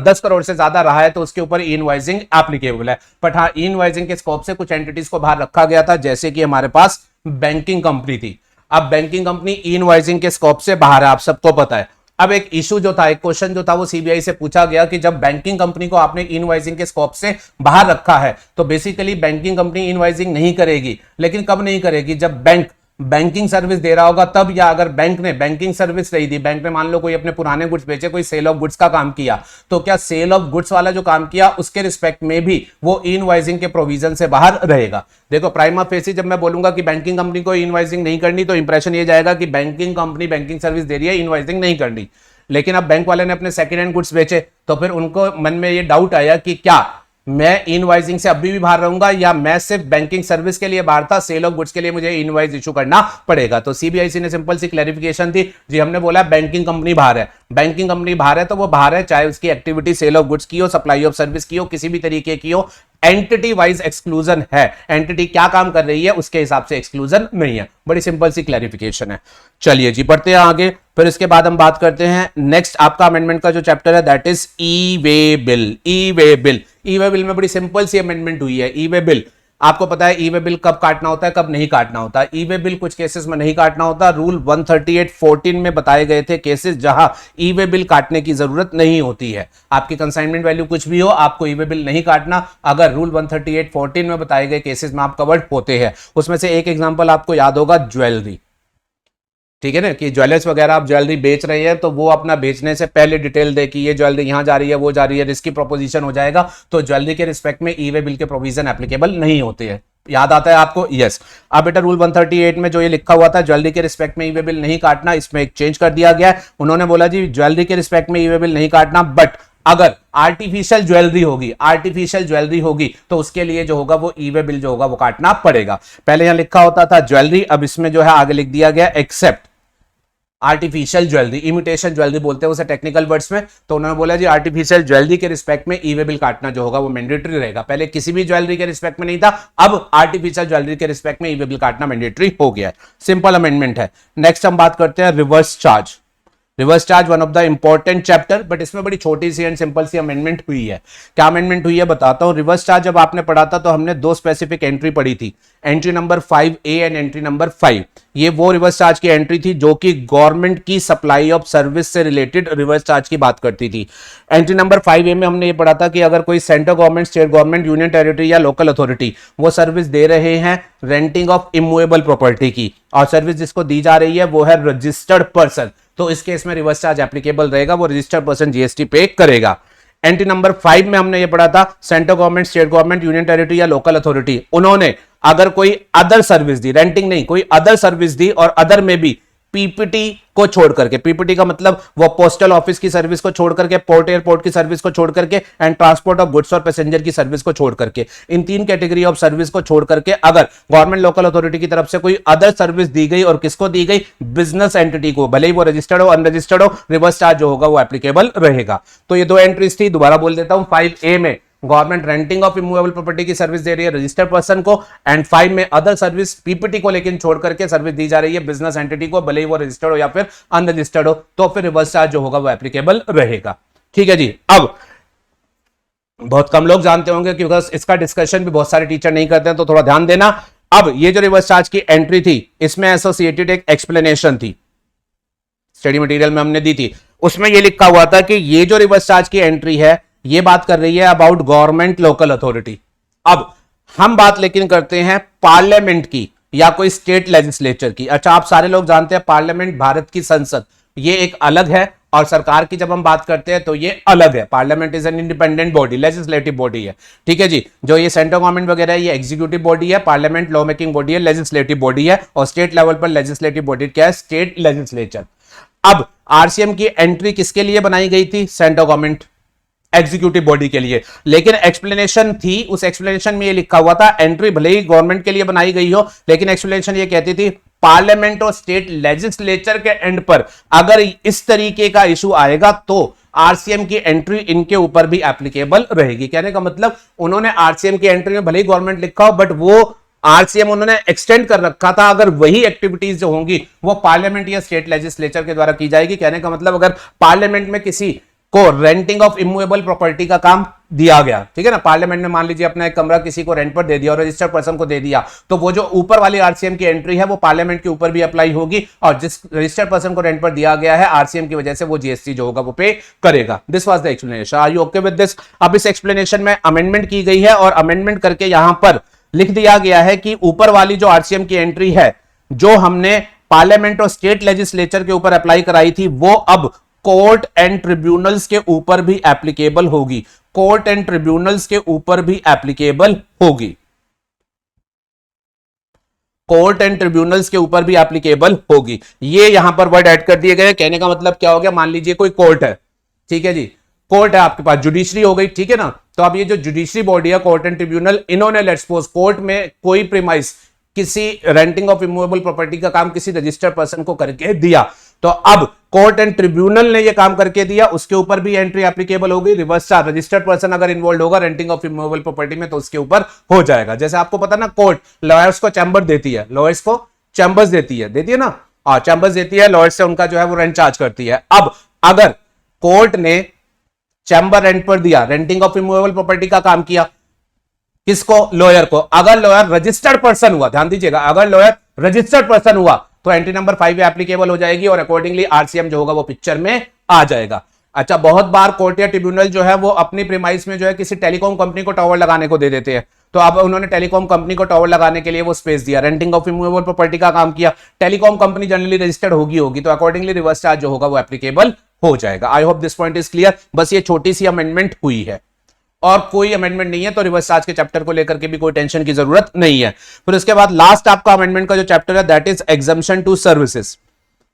[SPEAKER 1] 10 करोड़ से ज्यादा रहा है तो उसके ऊपर इनवॉइसिंग एप्लीकेबल है। बट हाँ, इनवॉइसिंग के स्कोप से कुछ एंटिटीज को बाहर रखा गया था, जैसे कि हमारे पास बैंकिंग कंपनी थी। अब बैंकिंग कंपनी इनवॉइसिंग के स्कोप से बाहर है, आप सबको पता है। अब एक इशू जो था, एक क्वेश्चन जो था वो सीबीआई से पूछा गया कि जब बैंकिंग कंपनी को आपने इनवॉइसिंग के स्कोप से बाहर रखा है तो बेसिकली बैंकिंग कंपनी इनवॉइसिंग नहीं करेगी, लेकिन कब नहीं करेगी, जब बैंक बैंकिंग सर्विस दे रहा होगा तब, या अगर बैंक ने बैंकिंग सर्विस रही थी, बैंक ने मान लो कोई अपने पुराने गुड्स बेचे, कोई सेल ऑफ गुड्स का काम किया, तो क्या सेल ऑफ गुड्स वाला जो काम किया उसके रिस्पेक्ट में भी वो इनवॉइसिंग के प्रोविजन से बाहर रहेगा। देखो प्राइमा फेसी जब मैं बोलूंगा कि बैंकिंग कंपनी को इनवॉइसिंग नहीं करनी तो इंप्रेशन ये जाएगा कि बैंकिंग कंपनी बैंकिंग सर्विस दे रही है, इनवॉइसिंग नहीं करनी। लेकिन अब बैंक वाले ने अपने सेकेंड हैंड गुड्स बेचे तो फिर उनको मन में ये डाउट आया कि क्या मैं इनवॉइसिंग से अभी भी बाहर रहूंगा या मैं सिर्फ बैंकिंग सर्विस के लिए बाहर था, सेल ऑफ गुड्स के लिए मुझे इनवॉइस इशू करना पड़ेगा। तो सीबीआईसी ने सिंपल सी क्लैरिफिकेशन दी जी, हमने बोला बैंकिंग कंपनी बाहर है, बैंकिंग कंपनी बाहर है तो वो बाहर है, चाहे उसकी एक्टिविटी सेल ऑफ गुड्स की हो, सप्लाई ऑफ सर्विस की हो, किसी भी तरीके की हो, एंटिटी वाइज एक्सक्लूजन है। एंटिटी क्या काम कर रही है उसके हिसाब से एक्सक्लूजन नहीं है। बड़ी सिंपल सी क्लैरिफिकेशन है। चलिए जी बढ़ते हैं आगे। फिर इसके बाद हम बात करते हैं नेक्स्ट आपका अमेंडमेंट का जो चैप्टर है that is E way bill. E way bill, E way bill में बड़ी सिंपल सी अमेंडमेंट हुई है। ई वे बिल आपको पता है ई वे बिल कब काटना होता है, कब नहीं काटना होता। ई वे बिल कुछ केसेस में नहीं काटना होता। रूल 138(14) में बताए गए थे केसेस जहां ई वे बिल काटने की जरूरत नहीं होती है। आपकी कंसाइनमेंट वैल्यू कुछ भी हो, आपको ई वे बिल नहीं काटना अगर रूल 138(14) में बताए गए केसेस में आप कवर्ड होते हैं। उसमें से एक एग्जांपल आपको याद होगा, ज्वेलरी, ठीक है ना, कि ज्वेलर्स वगैरह आप ज्वेलरी बेच रहे हैं तो वो अपना बेचने से पहले डिटेल दे कि ये ज्वेलरी यहां जा रही है, वो जा रही है, रिस्की प्रोपोजिशन हो जाएगा, तो ज्वेलरी के रिस्पेक्ट में ई वे बिल के प्रोविजन एप्लीकेबल नहीं होते हैं। याद आता है आपको? यस। अब बेटा रूल 138 में जो ये लिखा हुआ था ज्वेलरी के रिस्पेक्ट में ई वे बिल नहीं काटना, इसमें एक चेंज कर दिया गया है। उन्होंने बोला जी ज्वेलरी के रिस्पेक्ट में ई वे बिल नहीं काटना, बट अगर आर्टिफिशियल ज्वेलरी होगी तो उसके लिए जो होगा वो ई वे बिल जो होगा वो काटना पड़ेगा। पहले यहां लिखा होता था ज्वेलरी, अब इसमें जो है आगे लिख दिया गया except artificial jewellery. Imitation jewellery बोलते हैं उसे टेक्निकल वर्ड्स में। तो उन्होंने बोला जी आर्टिफिशियल ज्वेलरी के रिस्पेक्ट में ई वे बिल काटना जो होगा वो मैंडेटरी रहेगा। पहले किसी भी ज्वेलरी के रिस्पेक्ट में नहीं था, अब आर्टिफिशियल ज्वेलरी के रिस्पेक्ट में ई वे बिल काटना मैंडेटरी हो गया है। सिंपल अमेंडमेंट है। नेक्स्ट हम बात करते हैं reverse charge. Reverse charge one of the important chapter, but इसमें बड़ी छोटी सी एंड सिंपल सी अमेंडमेंट हुई है। क्या अमेंडमेंट हुई है बताता हूं। रिवर्स चार्ज जब आपने पढ़ा था तो हमने 2 स्पेसिफिक एंट्री पढ़ी थी, entry number 5A and entry number 5। ये वो रिवर्स चार्ज की एंट्री थी जो कि गवर्नमेंट की सप्लाई ऑफ सर्विस से रिलेटेड रिवर्स चार्ज की बात करती थी। एंट्री नंबर 5A में हमने ये पढ़ा था कि अगर कोई central government, state government, union territory या लोकल अथॉरिटी वो सर्विस दे रहे हैं रेंटिंग ऑफ इमूवेबल प्रॉपर्टी की, और सर्विस जिसको दी जा रही है वो है रजिस्टर्ड पर्सन। तो इस केस में रिवर्स चार्ज एप्लीकेबल रहेगा, वो रजिस्टर्ड पर्सन जीएसटी पे करेगा। एंट्री नंबर 5 में हमने ये पढ़ा था, central government, state government, union territory या लोकल अथॉरिटी, उन्होंने अगर कोई अदर सर्विस दी, रेंटिंग नहीं, कोई अदर सर्विस दी और अदर में भी पीपीटी को छोड़ करके, पीपीटी का मतलब वो पोस्टल ऑफिस की सर्विस को छोड़ करके, पोर्ट एयरपोर्ट की सर्विस को छोड़ करके एंड ट्रांसपोर्ट ऑफ गुड्स और पैसेंजर की सर्विस को छोड़ करके, इन 3 कैटेगरी ऑफ सर्विस को छोड़ करके अगर गवर्नमेंट लोकल अथॉरिटी की तरफ से कोई अदर सर्विस दी गई, और किसको दी गई, बिजनेस एंटिटी को, भले ही वो रजिस्टर्ड हो अनरजिस्टर्ड हो, रिवर्स चार्ज जो होगा वो एप्लीकेबल रहेगा। तो ये 2 एंट्रीज थी, दोबारा बोल देता हूं। 5A में government renting of immovable property की सर्विस दे रही है रजिस्टर्ड पर्सन को, एंड 5 में अदर सर्विस पीपीटी को लेकिन छोड़ करके सर्विस दी जा रही है बिजनेस एंटिटी को, भले ही वो रजिस्टर्ड हो या फिर अनरजिस्टर्ड हो, तो फिर रिवर्स चार्ज जो होगा वो एप्लीकेबल रहेगा। ठीक है जी। अब बहुत कम लोग जानते होंगे क्योंकि इसका डिस्कशन भी बहुत सारे टीचर नहीं करते हैं, तो थोड़ा ध्यान देना। अब ये जो रिवर्स चार्ज की एंट्री थी, इसमें एसोसिएटेड एक एक्सप्लेनेशन थी, स्टडी मटेरियल में हमने दी थी, उसमें ये लिखा हुआ था कि ये जो रिवर्स चार्ज की एंट्री है ये बात कर रही है अबाउट गवर्नमेंट लोकल अथॉरिटी। अब हम बात लेकिन करते हैं पार्लियामेंट की या कोई स्टेट लेजिस्लेचर की। अच्छा, आप सारे लोग जानते हैं पार्लियामेंट भारत की संसद, ये एक अलग है, और सरकार की जब हम बात करते हैं तो ये अलग है। Parliament is an independent body, legislative body है। ठीक है जी। जो ये सेंट्रल गवर्नमेंट वगैरह है ये एग्जीक्यूटिव बॉडी है, पार्लियामेंट लॉ मेकिंग बॉडी है, लेजिस्लेटिव बॉडी है, और स्टेट लेवल पर लेजिस्लेटिव बॉडी क्या है, स्टेट लेजिस्लेचर। अब आरसीएम की एंट्री किसके लिए बनाई गई थी, सेंट्रल गवर्नमेंट एग्जीक्यूटिव बॉडी के लिए, लेकिन एक्सप्लेनेशन थी, उस एक्सप्लेनेशन में ये लिखा हुआ था एंट्री भले ही गवर्नमेंट के लिए बनाई गई हो, लेकिन एक्सप्लेनेशन ये कहती थी पार्लियामेंट और स्टेट लेजिस्लेचर के एंड पर अगर इस तरीके का इशू आएगा तो आरसीएम की एंट्री इनके ऊपर भी एप्लीकेबल रहेगी। कहने का मतलब उन्होंने आरसीएम की एंट्री में भले ही गवर्नमेंट लिखा हो, बट वो आरसीएम उन्होंने एक्सटेंड कर रखा था, अगर वही एक्टिविटीज जो होंगी वो पार्लियामेंट या स्टेट लेजिस्लेचर के द्वारा की जाएगी। कहने का मतलब अगर पार्लियामेंट में किसी को रेंटिंग ऑफ इमूवेबल प्रॉपर्टी का काम दिया गया, ठीक है ना, पार्लियामेंट ने मान लीजिए अपना एक कमरा किसी को रेंट पर दे दिया और रजिस्टर्ड पर्सन को दे दिया, तो वो जो ऊपर वाली आरसीएम की एंट्री है वो पार्लियामेंट के ऊपर भी अप्लाई होगी, और जिस रजिस्टर्ड पर्सन को रेंट पर दिया गया है आरसीएम की वजह से वो जीएसटी जो होगा वो पे करेगा। This was the explanation. Are you okay with this? अब इस एक्सप्लेनेशन में अमेंडमेंट की गई है, और अमेंडमेंट करके यहां पर लिख दिया गया है कि ऊपर वाली जो आरसीएम की एंट्री है जो हमने पार्लियामेंट और स्टेट लेजिस्लेचर के ऊपर अप्लाई कराई थी, वो अब कोर्ट एंड ट्रिब्यूनल्स के ऊपर भी एप्लीकेबल होगी। कोर्ट एंड ट्रिब्यूनल्स के ऊपर भी एप्लीकेबल होगी। कोर्ट एंड ट्रिब्यूनल्स के ऊपर भी एप्लीकेबल होगी। ये यहां पर वर्ड ऐड कर दिए गए। कहने का मतलब क्या हो गया, मान लीजिए कोई कोर्ट है, ठीक है जी, कोर्ट है आपके पास, जुडिशरी हो गई, ठीक है ना, तो अब ये जो जुडिशरी बॉडी है कोर्ट एंड ट्रिब्यूनल, इन्होंने लेट्स सपोज कोर्ट में कोई प्रीमाइस किसी रेंटिंग ऑफ इमूवेबल प्रॉपर्टी का काम किसी रजिस्टर्ड पर्सन को करके दिया, तो अब कोर्ट एंड ट्रिब्यूनल ने यह काम करके दिया, उसके ऊपर भी एंट्री एप्लीकेबल होगी। रिवर्स चार्ज रजिस्टर्ड पर्सन अगर इन्वॉल्व होगा रेंटिंग ऑफ इमूवेबल प्रॉपर्टी में तो उसके ऊपर हो जाएगा। जैसे आपको पता ना, कोर्ट लॉयर्स को चैम्बर देती है, लॉयर्स को चैम्बर्स देती है ना, और चैम्बर्स देती है, लॉयर्स से उनका जो है वो रेंट चार्ज करती है। अब अगर कोर्ट ने चैम्बर रेंट पर दिया, रेंटिंग ऑफ इमूवेबल प्रॉपर्टी का काम किया, किसको, लॉयर को, अगर लॉयर रजिस्टर्ड पर्सन हुआ, ध्यान दीजिएगा, अगर लॉयर रजिस्टर्ड पर्सन हुआ तो एंट्री नंबर 5 एप्लीकेबल हो जाएगी, और अकॉर्डिंगली आरसीएम जो होगा वो पिक्चर में आ जाएगा। अच्छा, बहुत बार कोर्ट या ट्रिब्यूनल जो है वो अपनी प्रीमाइस में जो है किसी टेलीकॉम कंपनी को टावर लगाने को दे देते हैं, तो अब उन्होंने टेलीकॉम कंपनी को टावर लगाने के लिए वो स्पेस दिया, रेंटिंग ऑफ इमूवेबल प्रॉपर्टी का काम किया, टेलीकॉम कंपनी जनरली रजिस्टर्ड होगी, तो अकॉर्डिंगली रिवर्स चार्ज जो होगा वो एप्लीकेबल हो जाएगा। I hope this point is clear. बस ये छोटी सी अमेंडमेंट हुई है और कोई अमेंडमेंट नहीं है, तो रिवर्स चार्ज के चैप्टर को लेकर के भी कोई टेंशन की जरूरत नहीं है। फिर उसके बाद लास्ट आपका अमेंडमेंट का जो चैप्टर है that is exemption to services.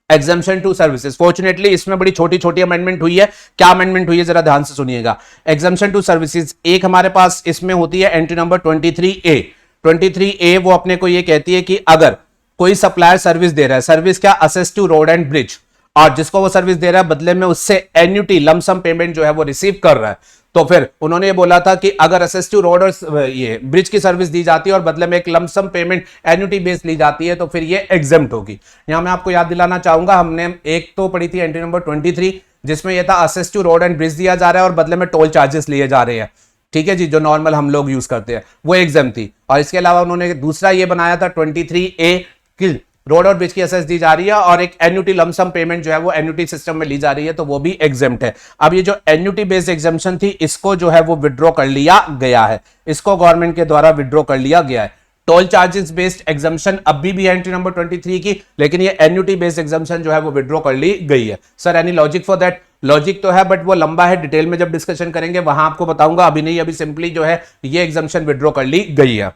[SPEAKER 1] Exemption to services, fortunately इसमें बड़ी छोटी छोटी अमेंडमेंट हुई है। क्या अमेंडमेंट हुई है जरा ध्यान से सुनिएगा। एग्जम्पशन टू सर्विसेज एक हमारे पास इसमें होती है एंट्री नंबर 23A। 23A वो अपने को ये कहती है कि अगर कोई सप्लायर सर्विस दे रहा है, सर्विस क्या, access to road and bridge, और जिसको वो सर्विस दे रहा है बदले में उससे एन्युटी लमसम पेमेंट जो है वो रिसीव कर रहा है, तो फिर उन्होंने ये बोला था कि अगर असेस टू रोड और ये ब्रिज की सर्विस दी जाती है और बदले में एक लमसम पेमेंट एन्युटी बेस ली जाती है तो फिर ये एग्जेम्प्ट होगी। यहां मैं आपको याद दिलाना चाहूंगा, हमने एक तो पढ़ी थी एंट्री नंबर 23 जिसमें यह था access to road and bridge दिया जा रहा है और बदले में टोल चार्जेस लिए जा रहे हैं, ठीक है जी, जो नॉर्मल हम लोग यूज करते हैं, वो एग्जेम्प्ट थी। और इसके अलावा उन्होंने दूसरा ये बनाया था 23A की रोड और ब्रिज की असेस दी जा रही है और एक एन्युटी लमसम पेमेंट जो है वो एन्युटी सिस्टम में ली जा रही है, तो वो भी एग्जेम्प्ट है। अब ये जो एन्युटी बेस्ड एग्जेम्पशन थी इसको जो है वो विड्रॉ कर लिया गया है, इसको गवर्नमेंट के द्वारा विड्रॉ कर लिया गया है। टोल चार्जेस बेस्ड एग्जाम्शन अभी भी है एंट्री नंबर 23 की, लेकिन ये एन्युटी बेस्ड एग्जाम्शन जो है वो विड्रॉ कर ली गई है। Sir any logic for that? Logic तो है बट वो लंबा है, डिटेल में जब डिस्कशन करेंगे वहां आपको बताऊंगा, अभी नहीं, अभी सिंपली जो है ये एग्जाम्शन विड्रॉ कर ली गई है।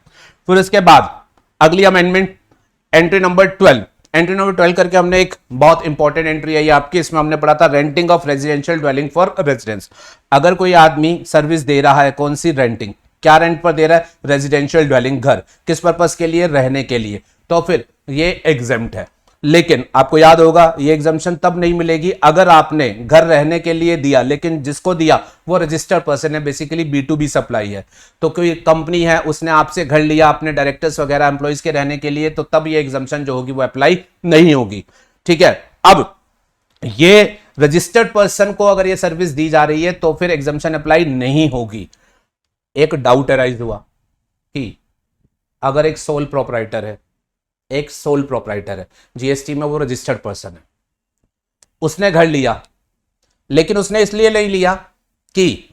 [SPEAKER 1] फिर इसके बाद अगली amendment entry number 12। Entry number 12 करके हमने एक बहुत इंपॉर्टेंट एंट्री है ये आपकी, इसमें हमने पढ़ा था renting of residential dwelling for residence. अगर कोई आदमी सर्विस दे रहा है, कौन सी रेंटिंग, क्या रेंट पर दे रहा है? रेजिडेंशियल ड्वेलिंग, घर, किस पर्पस के लिए? रहने के लिए, तो फिर ये एग्जेम्प्ट है। लेकिन आपको याद होगा ये एग्जाम्पशन तब नहीं मिलेगी अगर आपने घर रहने के लिए दिया, लेकिन जिसको दिया वो रजिस्टर्ड पर्सन है, बेसिकली B2B सप्लाई है। तो कोई कंपनी है उसने आपसे घर लिया अपने डायरेक्टर्स वगैरह एम्प्लॉइज के रहने के लिए, तो तब ये एग्जाम्पशन जो होगी वो अप्लाई नहीं होगी। ठीक है, अब ये रजिस्टर्ड पर्सन को अगर ये सर्विस दी जा रही है तो फिर एग्जाम्पशन अप्लाई नहीं होगी। एक डाउट अराइज हुआ कि अगर एक सोल प्रोपराइटर है, एक सोल प्रोपराइटर है, जीएसटी में वो रजिस्टर्ड पर्सन है, उसने घर लिया, लेकिन उसने इसलिए नहीं लिया कि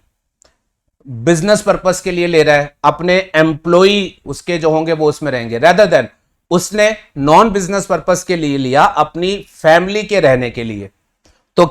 [SPEAKER 1] बिजनेस पर्पस के लिए ले रहा है, अपने एम्प्लॉय उसके जो होंगे वो उसमें रहेंगे, रेदर देन उसने नॉन बिजनेस पर्पस के लिए लिया, अपनी फैमिली के रहने के लिए, तो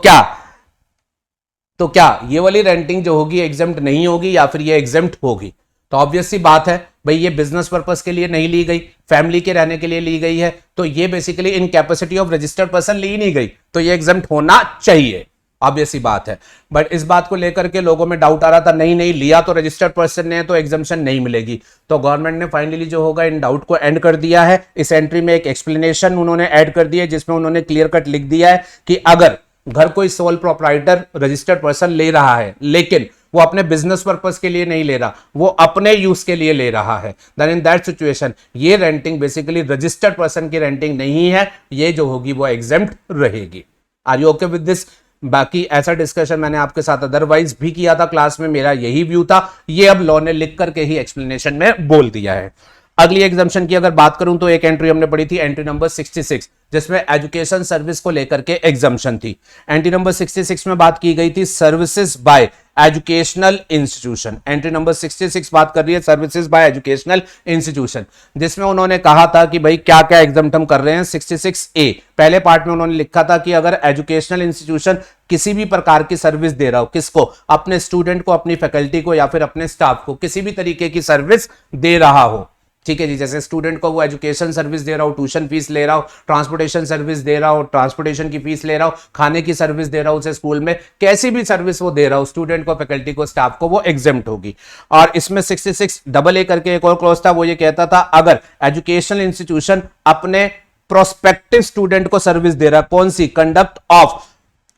[SPEAKER 1] क्या ये वाली रेंटिंग जो होगी एग्जेम्प्ट नहीं होगी या फिर ये एग्जेम्प्ट होगी? तो ऑब्वियस सी बात है भाई, ये बिजनेस पर्पस के लिए नहीं ली गई, फैमिली के रहने के लिए ली गई है, तो ये basically in capacity of registered person ली नहीं गई, तो ये एग्जेम्प्ट होना चाहिए, ऑब्वियस सी बात है। बट इस बात को लेकर के लोगों में डाउट आ रहा था, नहीं लिया तो रजिस्टर्ड पर्सन ने, तो एग्जाम्पशन नहीं मिलेगी। तो गवर्नमेंट ने फाइनली जो होगा इन डाउट को एंड कर दिया है। इस एंट्री में एक एक्सप्लेनेशन उन्होंने ऐड कर दिया है जिसमें उन्होंने क्लियर कट लिख दिया है कि अगर घर कोई सोल प्रोपराइटर रजिस्टर्ड पर्सन ले रहा है, लेकिन वो अपने बिजनेस पर्पस के लिए नहीं ले रहा, वो अपने यूज के लिए ले रहा है, देन इन दैट सिचुएशन ये रेंटिंग बेसिकली रजिस्टर्ड पर्सन की रेंटिंग नहीं है, ये जो होगी वो एग्जेम्प्ट रहेगी। Are you okay with this? बाकी ऐसा डिस्कशन मैंने आपके साथ अदरवाइज भी किया था क्लास में, मेरा यही व्यू था, ये अब लॉ ने लिख करके ही एक्सप्लेनेशन में बोल दिया है। अगली एग्जाम्पशन की अगर बात करूं तो एक एंट्री हमने पढ़ी थी एंट्री नंबर 66, जिसमें एजुकेशन सर्विस को लेकर के एग्जाम्पशन थी। एंट्री नंबर 66 में बात की गई थी services by educational institution. Entry number 66 बात कर रही है सर्विसेज बाय एजुकेशनल इंस्टीट्यूशन, जिसमें उन्होंने कहा था कि भाई क्या क्या एग्जाम्प्ट हम कर रहे हैं। 66A पहले पार्ट में उन्होंने लिखा था कि अगर एजुकेशनल इंस्टीट्यूशन किसी भी प्रकार की सर्विस दे रहा हो, किसको? अपने स्टूडेंट को, अपनी फैकल्टी को या फिर अपने स्टाफ को, किसी भी तरीके की सर्विस दे रहा हो, ठीक है जी, जैसे स्टूडेंट को वो एजुकेशन सर्विस दे रहा हो, ट्यूशन फीस ले रहा हो, ट्रांसपोर्टेशन सर्विस दे रहा हो, ट्रांसपोर्टेशन की फीस ले रहा हो, खाने की सर्विस दे रहा हो उसे स्कूल में, कैसी भी सर्विस वो दे रहा हो स्टूडेंट को, फैकल्टी को, स्टाफ को, वो एग्जेम्प्ट होगी। और इसमें 66AA करके एक और क्लॉज था, वो ये कहता था अगर एजुकेशनल इंस्टीट्यूशन अपने प्रोस्पेक्टिव स्टूडेंट को सर्विस दे रहा है, कौन सी? कंडक्ट ऑफ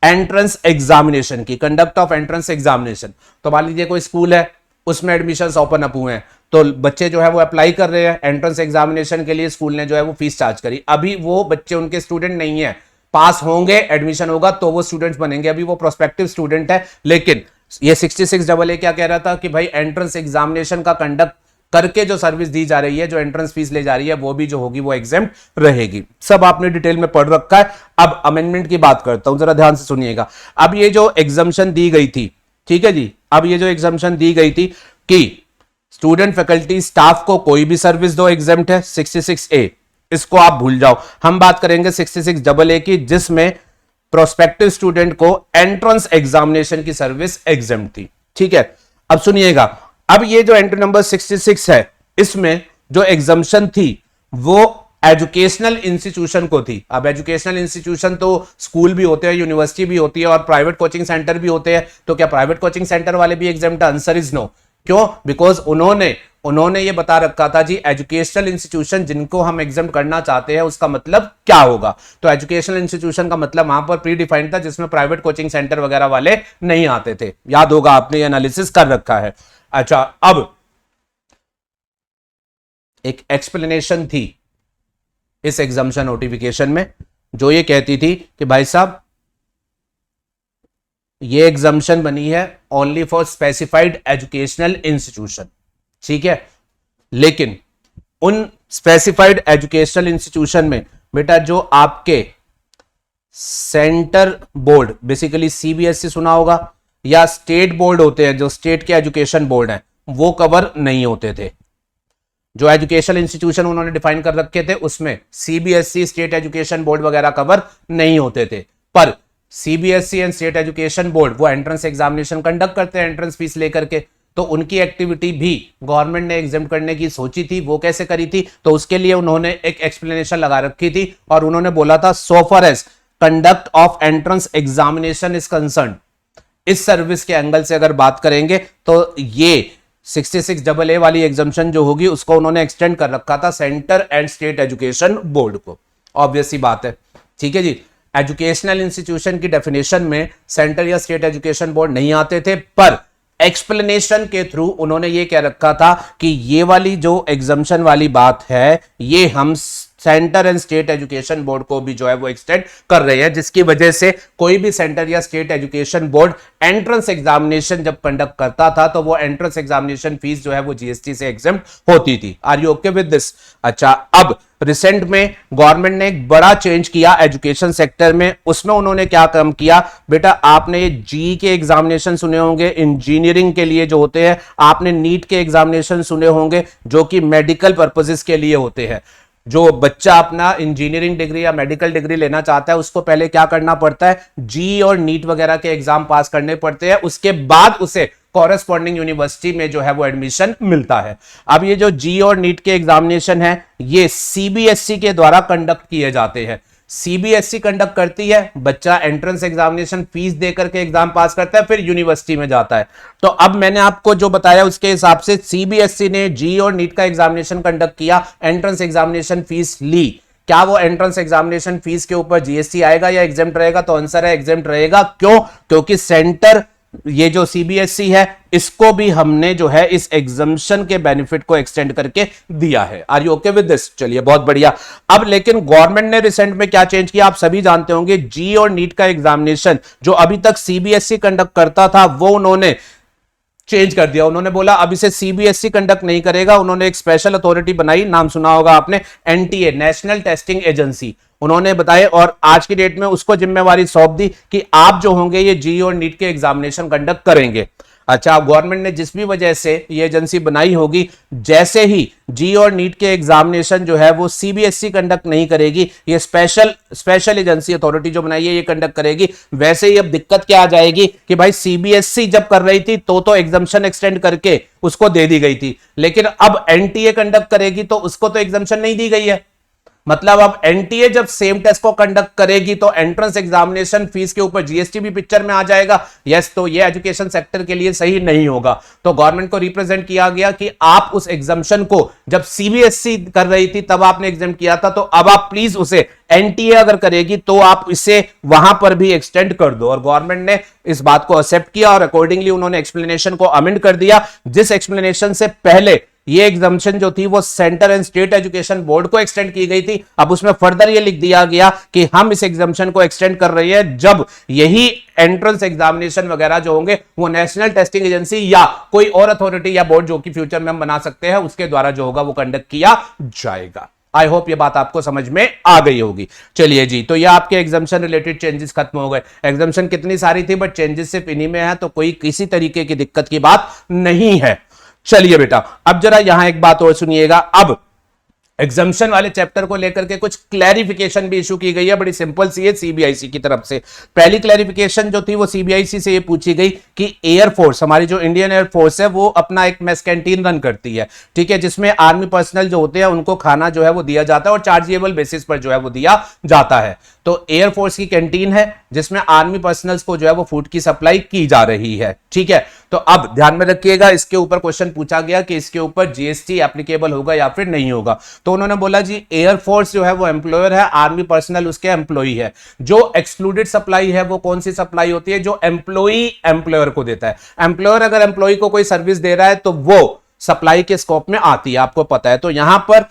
[SPEAKER 1] एंट्रेंस एग्जामिनेशन की, कंडक्ट ऑफ एंट्रेंस एग्जामिनेशन। तो मान लीजिए कोई स्कूल है, उसमें एडमिशंस ओपन अप हुए हैं, तो बच्चे जो है वो अप्लाई कर रहे हैं एंट्रेंस एग्जामिनेशन के लिए, स्कूल ने जो है वो फीस चार्ज करी। अभी वो बच्चे उनके स्टूडेंट नहीं है, पास होंगे, एडमिशन होगा तो वो स्टूडेंट्स बनेंगे, अभी वो प्रोस्पेक्टिव स्टूडेंट है। लेकिन ये 66AA क्या कह रहा था कि भाई एंट्रेंस एग्जामिनेशन का कंडक्ट करके जो सर्विस दी जा रही है, जो एंट्रेंस फीस ले जा रही है, वो भी जो होगी वो एग्जेम्प्ट रहेगी। सब आपने डिटेल में पढ़ रखा है। अब अमेंडमेंट की बात करता हूं, जरा ध्यान से सुनिएगा। अब ये जो एग्जम्पशन दी गई थी, ठीक है जी, अब ये जो एग्जम्पशन दी गई थी कि स्टूडेंट, फैकल्टी, स्टाफ को कोई भी सर्विस दो, एग्जेम्प्ट है 66A, इसको आप भूल जाओ। हम बात करेंगे 66AA की, जिसमें प्रोस्पेक्टिव स्टूडेंट को एंट्रेंस एग्जामिनेशन की सर्विस एग्जेम्प्ट थी। ठीक है, अब सुनिएगा, अब ये जो एंट्री नंबर 66 है, इसमें जो एग्जम्पशन थी वो एजुकेशनल इंस्टीट्यूशन को थी। अब एजुकेशनल इंस्टीट्यूशन तो स्कूल भी होते हैं, यूनिवर्सिटी भी होती है और प्राइवेट कोचिंग सेंटर भी होते हैं, तो क्या प्राइवेट कोचिंग सेंटर वाले भी एग्जेम्प्ट? Answer is no. क्यों? बिकॉज उन्होंने ये बता रखा था जी एजुकेशनल इंस्टीट्यूशन जिनको हम एग्जाम करना चाहते हैं उसका मतलब क्या होगा। तो एजुकेशनल इंस्टीट्यूशन का मतलब वहां पर प्री डिफाइंड था, जिसमें प्राइवेट कोचिंग सेंटर वगैरह वाले नहीं आते थे। याद होगा, आपने ये एनालिसिस कर रखा है। अच्छा, अब एक एक्सप्लेनेशन थी इस एग्जाम्पशन नोटिफिकेशन में, जो ये कहती थी कि भाई साहब ये एग्जाम्पशन बनी है only for specified educational institution, ठीक है, लेकिन उन स्पेसिफाइड एजुकेशनल इंस्टीट्यूशन में बेटा जो आपके सेंटर बोर्ड, बेसिकली सीबीएसई सुना होगा, या स्टेट बोर्ड होते हैं, जो स्टेट के एजुकेशन बोर्ड हैं, वो कवर नहीं होते थे। जो एजुकेशनल इंस्टीट्यूशन उन्होंने डिफाइन कर रखे थे उसमें सीबीएसई, स्टेट एजुकेशन बोर्ड वगैरह कवर नहीं होते थे। पर CBSE and state education board वो एंट्रेंस एग्जामिनेशन कंडक्ट करते हैं एंट्रेंस फीस लेकर के, तो उनकी एक्टिविटी भी गवर्नमेंट ने एग्जेम्प्ट करने की सोची थी। वो कैसे करी थी, तो उसके लिए उन्होंने एक एक्सप्लेनेशन लगा रखी थी और उन्होंने बोला था so far as conduct of entrance examination is concern. इस सर्विस के एंगल से अगर बात करेंगे तो ये 66AA वाली एग्जामिशन जो होगी उसको उन्होंने एक्सटेंड कर रखा था centre and state education board को। ऑब्वियस सी बात है, ठीक है जी। एजुकेशनल इंस्टीट्यूशन की डेफिनेशन में सेंटर या स्टेट एजुकेशन बोर्ड नहीं आते थे, पर एक्सप्लेनेशन के थ्रू उन्होंने ये कह रखा था कि ये वाली जो एग्जामिशन वाली बात है ये हम centre and state education board को भी जो है वो एक्सटेंड कर रहे हैं, जिसकी वजह से कोई भी सेंटर या state education board entrance examination जब कंडक्ट करता था तो वो एंट्रेंस एग्जामिनेशन फीस जो है वो जीएसटी से एग्जेम्प्ट होती थी। Are you okay with this? अच्छा, अब रिसेंट में गवर्नमेंट ने एक बड़ा चेंज किया एजुकेशन सेक्टर में। उसमें उन्होंने क्या काम किया बेटा, आपने ये जी के एग्जामिनेशन सुने होंगे इंजीनियरिंग के लिए जो होते हैं, आपने नीट के एग्जामिनेशन सुने होंगे जो कि मेडिकल पर्पसेस के लिए होते हैं। जो बच्चा अपना इंजीनियरिंग डिग्री या मेडिकल डिग्री लेना चाहता है उसको पहले क्या करना पड़ता है, जी और नीट वगैरह के एग्जाम पास करने पड़ते हैं, उसके बाद उसे कॉरेस्पॉन्डिंग यूनिवर्सिटी में जो है वो एडमिशन मिलता है। अब ये जो जी और नीट के एग्जामिनेशन है ये सीबीएसई के द्वारा कंडक्ट किए जाते हैं। सीबीएसई कंडक्ट करती है, बच्चा एंट्रेंस एग्जामिनेशन फीस देकर के एग्जाम पास करता है, फिर यूनिवर्सिटी में जाता है। तो अब मैंने आपको जो बताया उसके हिसाब से सीबीएसई ने जी और नीट का एग्जामिनेशन कंडक्ट किया, एंट्रेंस एग्जामिनेशन फीस ली। क्या वो एंट्रेंस एग्जामिनेशन फीस के ऊपर जीएसटी आएगा या एग्जेम्प्ट रहेगा? तो आंसर है एग्जेम्प्ट रहेगा। क्यों? क्योंकि सेंटर ये जो सीबीएसई है इसको भी हमने जो है इस एग्जम्पशन के बेनिफिट को एक्सटेंड करके दिया है। Are you okay with this? चलिए बहुत बढ़िया। अब लेकिन गवर्नमेंट ने रिसेंट में क्या चेंज किया आप सभी जानते होंगे, जी और नीट का एग्जामिनेशन जो अभी तक सीबीएसई कंडक्ट करता था वो उन्होंने चेंज कर दिया। उन्होंने बोला अब इसे सीबीएसई कंडक्ट नहीं करेगा। उन्होंने एक स्पेशल अथॉरिटी बनाई, नाम सुना होगा आपने, एनटीए, नेशनल टेस्टिंग एजेंसी उन्होंने बताए, और आज की डेट में उसको जिम्मेवारी सौंप दी कि आप जो होंगे ये जी और नीट के एग्जामिनेशन कंडक्ट करेंगे। अच्छा, गवर्नमेंट ने जिस भी वजह से ये एजेंसी बनाई होगी, जैसे ही जी और नीट के एग्जामिनेशन जो है वो सीबीएसई कंडक्ट नहीं करेगी, ये स्पेशल एजेंसी अथॉरिटी जो बनाई है ये कंडक्ट करेगी। वैसे ही अब दिक्कत क्या आ जाएगी कि भाई सीबीएसई जब कर रही थी तो एग्जम्पशन एक्सटेंड करके उसको दे दी गई थी, लेकिन अब एनटीए कंडक्ट करेगी तो उसको तो एग्जम्पशन नहीं दी गई है। मतलब अब एनटीए जब सेम टेस्ट को कंडक्ट करेगी तो एंट्रेंस एग्जामिनेशन फीस के ऊपर जीएसटी भी पिक्चर में आ जाएगा। यस, तो ये एजुकेशन सेक्टर के लिए सही नहीं होगा। तो गवर्नमेंट को रिप्रेजेंट किया गया कि आप उस एग्जामिशन को जब सीबीएसई कर रही थी तब आपने एग्जाम किया था, तो अब आप प्लीज उसे एनटीए अगर करेगी तो आप इसे वहां पर भी एक्सटेंड कर दो। और गवर्नमेंट ने इस बात को एक्सेप्ट किया और अकॉर्डिंगली उन्होंने एक्सप्लेनेशन को अमेंड कर दिया, जिस एक्सप्लेनेशन से पहले ये एग्जामिशन जो थी वो centre and state education board को एक्सटेंड की गई थी। अब उसमें फर्दर ये लिख दिया गया कि हम इस एग्जामिशन को एक्सटेंड कर रहे हैं जब यही एंट्रेंस एग्जामिनेशन वगैरह जो होंगे वो नेशनल टेस्टिंग एजेंसी या कोई और अथॉरिटी या बोर्ड जो कि फ्यूचर में हम बना सकते हैं उसके द्वारा जो होगा वो कंडक्ट किया जाएगा। आई होप ये बात आपको समझ में आ गई होगी। चलिए जी, तो ये आपके एग्जामिशन रिलेटेड चेंजेस खत्म हो गए। एग्जामिशन कितनी सारी थी बट चेंजेस सिर्फ इन्हीं में है, तो कोई किसी तरीके की दिक्कत की बात नहीं है। चलिए बेटा, अब जरा यहां एक बात और सुनिएगा। अब एग्जामिशन वाले चैप्टर को लेकर के कुछ क्लैरिफिकेशन भी इशू की गई है, बड़ी सिंपल सी है सीबीआईसी की तरफ से। पहली क्लैरिफिकेशन जो थी वो सीबीआईसी से ये पूछी गई कि एयरफोर्स, हमारी जो इंडियन एयरफोर्स है वो अपना एक मेस कैंटीन रन करती है, ठीक है, जिसमें आर्मी पर्सनल जो होते हैं उनको खाना जो है वो दिया जाता है और चार्जेबल बेसिस पर जो है वो दिया जाता है। तो एयरफोर्स की कैंटीन है जिसमें आर्मी पर्सनल्स को जो है वो फूड की सप्लाई की जा रही है, ठीक है। तो अब ध्यान में रखिएगा, इसके ऊपर क्वेश्चन पूछा गया कि इसके ऊपर जीएसटी एप्लीकेबल होगा या फिर नहीं होगा। तो उन्होंने बोला जी एयरफोर्स जो है वो एम्प्लॉयर है, आर्मी पर्सनल उसके एम्प्लॉई है। जो एक्सक्लूडेड सप्लाई है वो कौन सी सप्लाई होती है? जो एम्प्लॉई एम्प्लॉयर को देता है। एम्प्लॉयर अगर एम्प्लॉई को कोई सर्विस दे रहा है तो वो सप्लाई के स्कोप में आती है, आपको पता है। तो यहां पर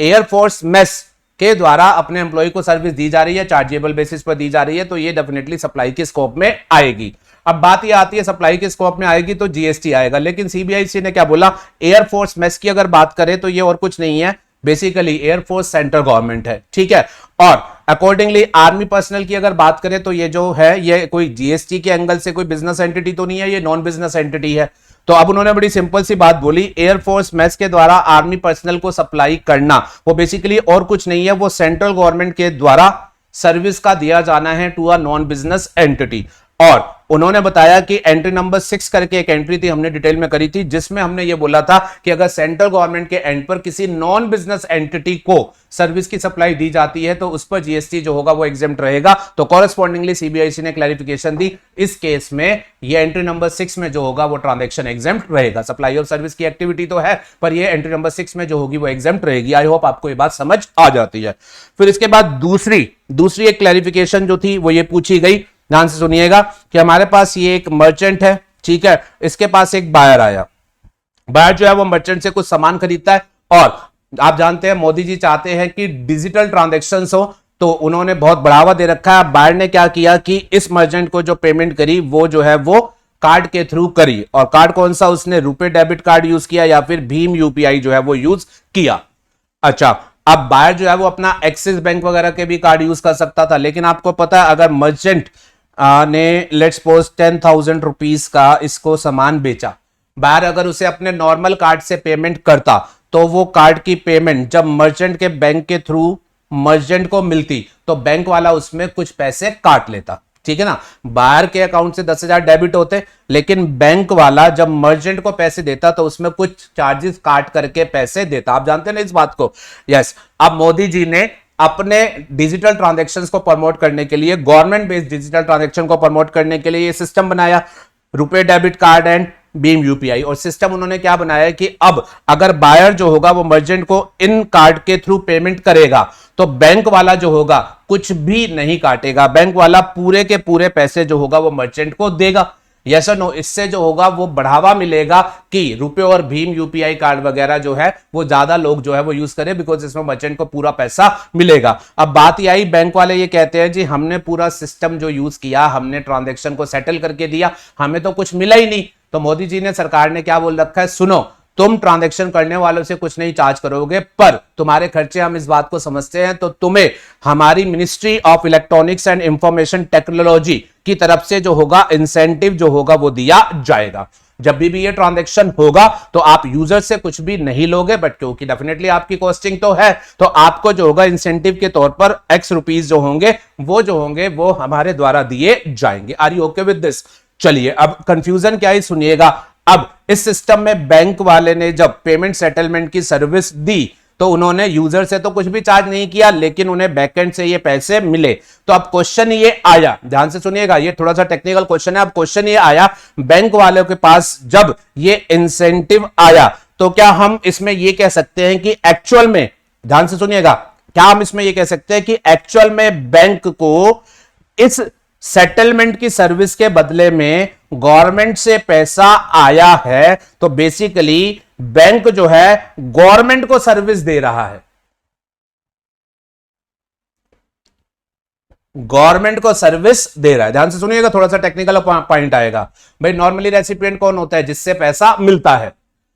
[SPEAKER 1] एयरफोर्स मेस के द्वारा अपने एम्प्लॉय को सर्विस दी जा रही है, चार्जेबल बेसिस पर दी जा रही है, तो ये डेफिनेटली सप्लाई के स्कोप में आएगी। अब बात ये आती है सप्लाई के स्कोप में आएगी तो जीएसटी आएगा, लेकिन सीबीआईसी ने क्या बोला, एयरफोर्स मेस की अगर बात करें तो ये और कुछ नहीं है, बेसिकली एयरफोर्स सेंट्रल गवर्नमेंट है, ठीक है। और अकॉर्डिंगली आर्मी पर्सनल की अगर बात करें तो ये जो है ये कोई जीएसटी के एंगल से कोई बिजनेस एंटिटी तो नहीं है, ये नॉन बिजनेस एंटिटी है। तो अब उन्होंने बड़ी सिंपल सी बात बोली, एयरफोर्स मेस के द्वारा आर्मी पर्सनल को सप्लाई करना वो बेसिकली और कुछ नहीं है, वो सेंट्रल गवर्नमेंट के द्वारा सर्विस का दिया जाना है to a non business entity. और उन्होंने बताया कि एंट्री नंबर 6 करके एक एंट्री थी, हमने डिटेल में करी थी, जिसमें हमने ये बोला था कि अगर सेंट्रल गवर्नमेंट के एंड पर किसी नॉन बिजनेस एंटिटी को सर्विस की सप्लाई दी जाती है तो उस पर जीएसटी जो होगा वो एग्जेम्प्ट रहेगा। तो कॉरेस्पॉन्डिंगली सीबीआईसी ने क्लैरिफिकेशन दी, इस केस में ये एंट्री नंबर 6 में जो होगा वो ट्रांजैक्शन एग्जेम्प्ट रहेगा। सप्लाई ऑफ सर्विस की एक्टिविटी तो है, पर ये एंट्री नंबर 6 में जो होगी वो एग्जेम्प्ट रहेगी। आई होप आपको ये बात समझ आ जाती है। फिर इसके बाद दूसरी एक क्लैरिफिकेशन जो थी वो ये पूछी गई, ध्यान से सुनिएगा, कि हमारे पास ये एक मर्चेंट है, ठीक है, इसके पास एक बायर आया, बायर जो है वो मर्चेंट से कुछ सामान खरीदता है, और आप जानते हैं मोदी जी चाहते हैं कि डिजिटल ट्रांजैक्शंस हो, तो उन्होंने बहुत बढ़ावा दे रखा है। बायर ने क्या किया कि इस मर्चेंट को जो पेमेंट करी वो जो है वो कार्ड के थ्रू करी, और कार्ड कौन सा, उसने रुपे डेबिट कार्ड यूज किया या फिर भीम यूपीआई जो है वो यूज किया। अच्छा, अब बायर जो है वो अपना एक्सिस बैंक वगैरह के भी कार्ड यूज कर सकता था, लेकिन आपको पता है अगर मर्चेंट ने लेट्स सपोज 10,000 रुपीज का इसको सामान बेचा, बायर अगर उसे अपने नॉर्मल कार्ड से पेमेंट करता तो वो कार्ड की पेमेंट जब मर्चेंट के बैंक के थ्रू मर्चेंट को मिलती तो बैंक वाला उसमें कुछ पैसे काट लेता, ठीक है ना। बायर के अकाउंट से 10,000 डेबिट होते, लेकिन बैंक वाला जब मर्चेंट को पैसे देता तो उसमें कुछ चार्जेस काट करके पैसे देता। आप जानते हैं ना इस बात को। यस, अब मोदी जी ने अपने डिजिटल ट्रांजैक्शंस को प्रमोट करने के लिए, गवर्नमेंट बेस्ड डिजिटल ट्रांजैक्शन को प्रमोट करने के लिए ये सिस्टम बनाया, रुपए debit card and Bhim UPI. और सिस्टम उन्होंने क्या बनाया कि अब अगर बायर जो होगा वो मर्चेंट को इन कार्ड के थ्रू पेमेंट करेगा तो बैंक वाला जो होगा कुछ भी नहीं काटेगा, बैंक वाला पूरे के पूरे पैसे जो होगा वो मर्चेंट को देगा। यस और नो, इससे जो होगा वो बढ़ावा मिलेगा कि रुपए और भीम यूपीआई कार्ड वगैरह जो है वो ज्यादा लोग जो है वो यूज करें, बिकॉज इसमें मर्चेंट को पूरा पैसा मिलेगा। अब बात ये आई, बैंक वाले ये कहते हैं जी हमने पूरा सिस्टम जो यूज किया, हमने ट्रांजैक्शन को सेटल करके दिया, हमें तो कुछ मिला ही नहीं। तो मोदी जी ने, सरकार ने क्या बोल रखा है, सुनो तुम ट्रांजैक्शन करने वालों से कुछ नहीं चार्ज करोगे, पर तुम्हारे खर्चे हम इस बात को समझते हैं तो तुम्हें हमारी ministry of electronics and information technology की तरफ से जो होगा इंसेंटिव जो होगा वो दिया जाएगा। जब भी ये ट्रांजैक्शन होगा तो आप यूजर से कुछ भी नहीं लोगे, बट क्योंकि डेफिनेटली आपकी कॉस्टिंग तो है तो आपको जो होगा इंसेंटिव के तौर पर X रुपीस जो होंगे वो हमारे द्वारा दिए जाएंगे। Are you okay with this? चलिए, अब कंफ्यूजन क्या है सुनिएगा। अब इस सिस्टम में बैंक वाले ने जब पेमेंट सेटलमेंट की सर्विस दी तो उन्होंने यूजर से तो कुछ भी चार्ज नहीं किया, लेकिन उन्हें बैकएंड से ये पैसे मिले। तो अब क्वेश्चन ये आया, ध्यान से सुनिएगा, ये थोड़ा सा टेक्निकल क्वेश्चन है। अब क्वेश्चन ये आया, बैंक वालों के पास जब ये इंसेंटिव आया तो क्या हम इसमें ये कह सकते हैं कि एक्चुअल में, ध्यान से सुनिएगा, क्या हम इसमें ये कह सकते हैं कि एक्चुअल में बैंक को इस सेटलमेंट की सर्विस के बदले में गवर्नमेंट से पैसा आया है? तो बेसिकली बैंक जो है गवर्नमेंट को सर्विस दे रहा है, गवर्नमेंट को सर्विस दे रहा है। ध्यान से सुनिएगा, थोड़ा सा टेक्निकल पॉइंट आएगा। भाई नॉर्मली रेसिपिएंट कौन होता है? जिससे पैसा मिलता है,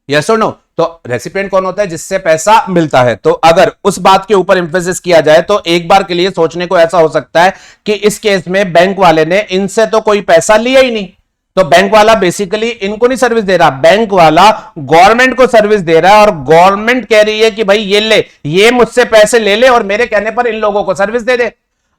[SPEAKER 1] यस और नो? तो रेसिपिएंट कौन होता है? जिससे पैसा मिलता है। तो अगर उस बात के ऊपर एम्फेसिस किया जाए तो एक बार के लिए सोचने को ऐसा हो सकता है कि इस केस में बैंक वाले ने इनसे तो कोई पैसा लिया ही नहीं, तो बैंक वाला बेसिकली इनको नहीं सर्विस दे रहा, बैंक वाला गवर्नमेंट को सर्विस दे रहा है, और गवर्नमेंट कह रही है कि भाई ये ले, ये मुझसे पैसे ले ले और मेरे कहने पर इन लोगों को सर्विस दे दे।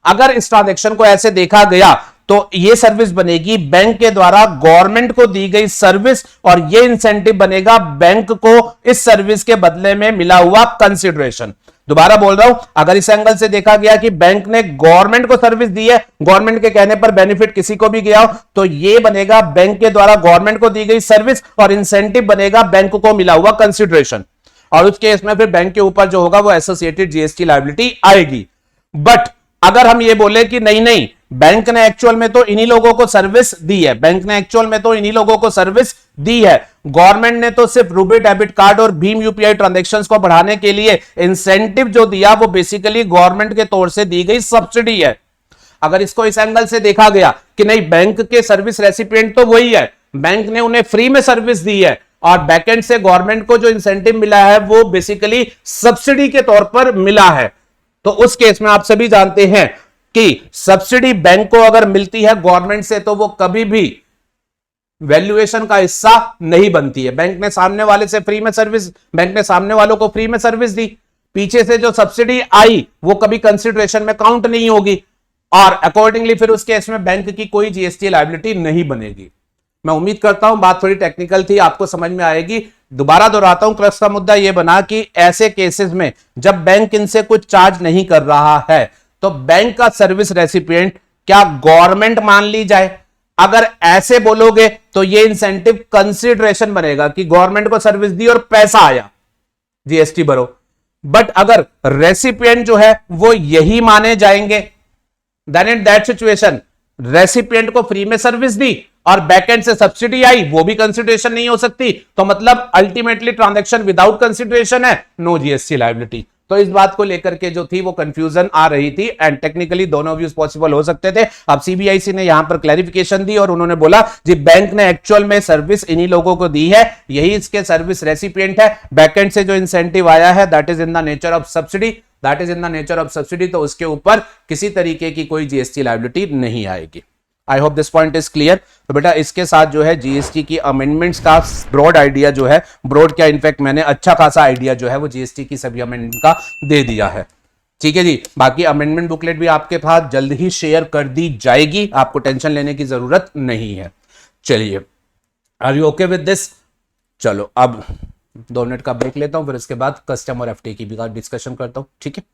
[SPEAKER 1] अगर इस ट्रांजैक्शन को ऐसे देखा गया तो ये सर्विस बनेगी बैंक के द्वारा गवर्नमेंट को दी गई सर्विस, और ये इंसेंटिव बनेगा बैंक को इस सर्विस के बदले में मिला हुआ कंसिडरेशन। दोबारा बोल रहा हूं, अगर इस एंगल से देखा गया कि बैंक ने गवर्नमेंट को सर्विस दी है, गवर्नमेंट के कहने पर बेनिफिट किसी को भी गया हो, तो ये बनेगा बैंक के द्वारा गवर्नमेंट को दी गई सर्विस, और इंसेंटिव बनेगा बैंक को मिला हुआ कंसिडरेशन। और उस केस में फिर बैंक के ऊपर जो होगा वो एसोसिएटेड जीएसटी लायबिलिटी आएगी। बट अगर हम ये बोले कि नहीं नहीं, बैंक ने एक्चुअल में तो इन्हीं लोगों को सर्विस दी है, बैंक ने एक्चुअल में तो इन्हीं लोगों को सर्विस दी है, गवर्नमेंट ने तो सिर्फ रुपे डेबिट कार्ड और भीम यूपीआई ट्रांजैक्शंस को बढ़ाने के लिए इंसेंटिव जो दिया वो बेसिकली गवर्नमेंट के तौर से दी गई सब्सिडी है। अगर इसको इस एंगल से देखा गया कि नहीं, बैंक के सर्विस रेसिपिएंट तो वही है, बैंक ने उन्हें फ्री में सर्विस दी है, और बैकएंड से गवर्नमेंट को जो इंसेंटिव मिला है वो बेसिकली सब्सिडी के तौर पर मिला है, तो उस केस में आप सभी जानते हैं कि सब्सिडी बैंक को अगर मिलती है गवर्नमेंट से तो वो कभी भी वैल्यूएशन का हिस्सा नहीं बनती है। बैंक ने सामने वाले से फ्री में सर्विस, बैंक ने सामने वालों को फ्री में सर्विस दी, पीछे से जो सब्सिडी आई वो कभी कंसिडरेशन में काउंट नहीं होगी और अकॉर्डिंगली फिर उस केस में बैंक की कोई जीएसटी लायबिलिटी नहीं बनेगी। मैं उम्मीद करता हूं बात थोड़ी टेक्निकल थी, आपको समझ में आएगी। दोबारा दोहराता हूं, क्रक्स का मुद्दा यह बना कि ऐसे केसेस में जब बैंक इनसे कुछ चार्ज नहीं कर रहा है तो बैंक का सर्विस रेसिपिएंट क्या गवर्नमेंट मान ली जाए? अगर ऐसे बोलोगे तो ये इंसेंटिव कंसीडरेशन बनेगा कि गवर्नमेंट को सर्विस दी और पैसा आया, जीएसटी भरो। बट अगर रेसिपिएंट जो है वो यही माने जाएंगे, then in that situation recipient को फ्री में सर्विस दी और बैकएंड से सब्सिडी आई, वो भी कंसीडरेशन नहीं हो सकती। तो मतलब अल्टीमेटली ट्रांजैक्शन विदाउट कंसीडरेशन है, नो जीएसटी लायबिलिटी। तो इस बात को लेकर के जो थी वो कंफ्यूजन आ रही थी एंड टेक्निकली दोनों व्यूज पॉसिबल हो सकते थे। अब सीबीआईसी ने यहां पर क्लैरिफिकेशन दी और उन्होंने बोला जी बैंक ने एक्चुअल में सर्विस इन्हीं लोगों को दी है, यही इसके सर्विस रेसिपिएंट है, बैकएंड से जो इंसेंटिव आया है that is in the nature of subsidy, that is in the nature of subsidy, तो उसके ऊपर किसी तरीके की कोई जीएसटी लायबिलिटी नहीं आएगी। आई hope this point is clear. तो बेटा इसके साथ जो है जीएसटी की अमेंडमेंट्स का ब्रॉड आइडिया जो है, ब्रॉड क्या इनफैक्ट मैंने अच्छा खासा आइडिया जो है वो जीएसटी की सभी अमेंडमेंट का दे दिया है। ठीक है जी, बाकी अमेंडमेंट बुकलेट भी आपके पास जल्द ही शेयर कर दी जाएगी, आपको टेंशन लेने की जरूरत नहीं है। चलिए, are you okay with this? चलो अब 2 मिनट का ब्रेक लेता हूं, फिर उसके बाद कस्टम और एफटी की भी डिस्कशन करता हूं। ठीक है।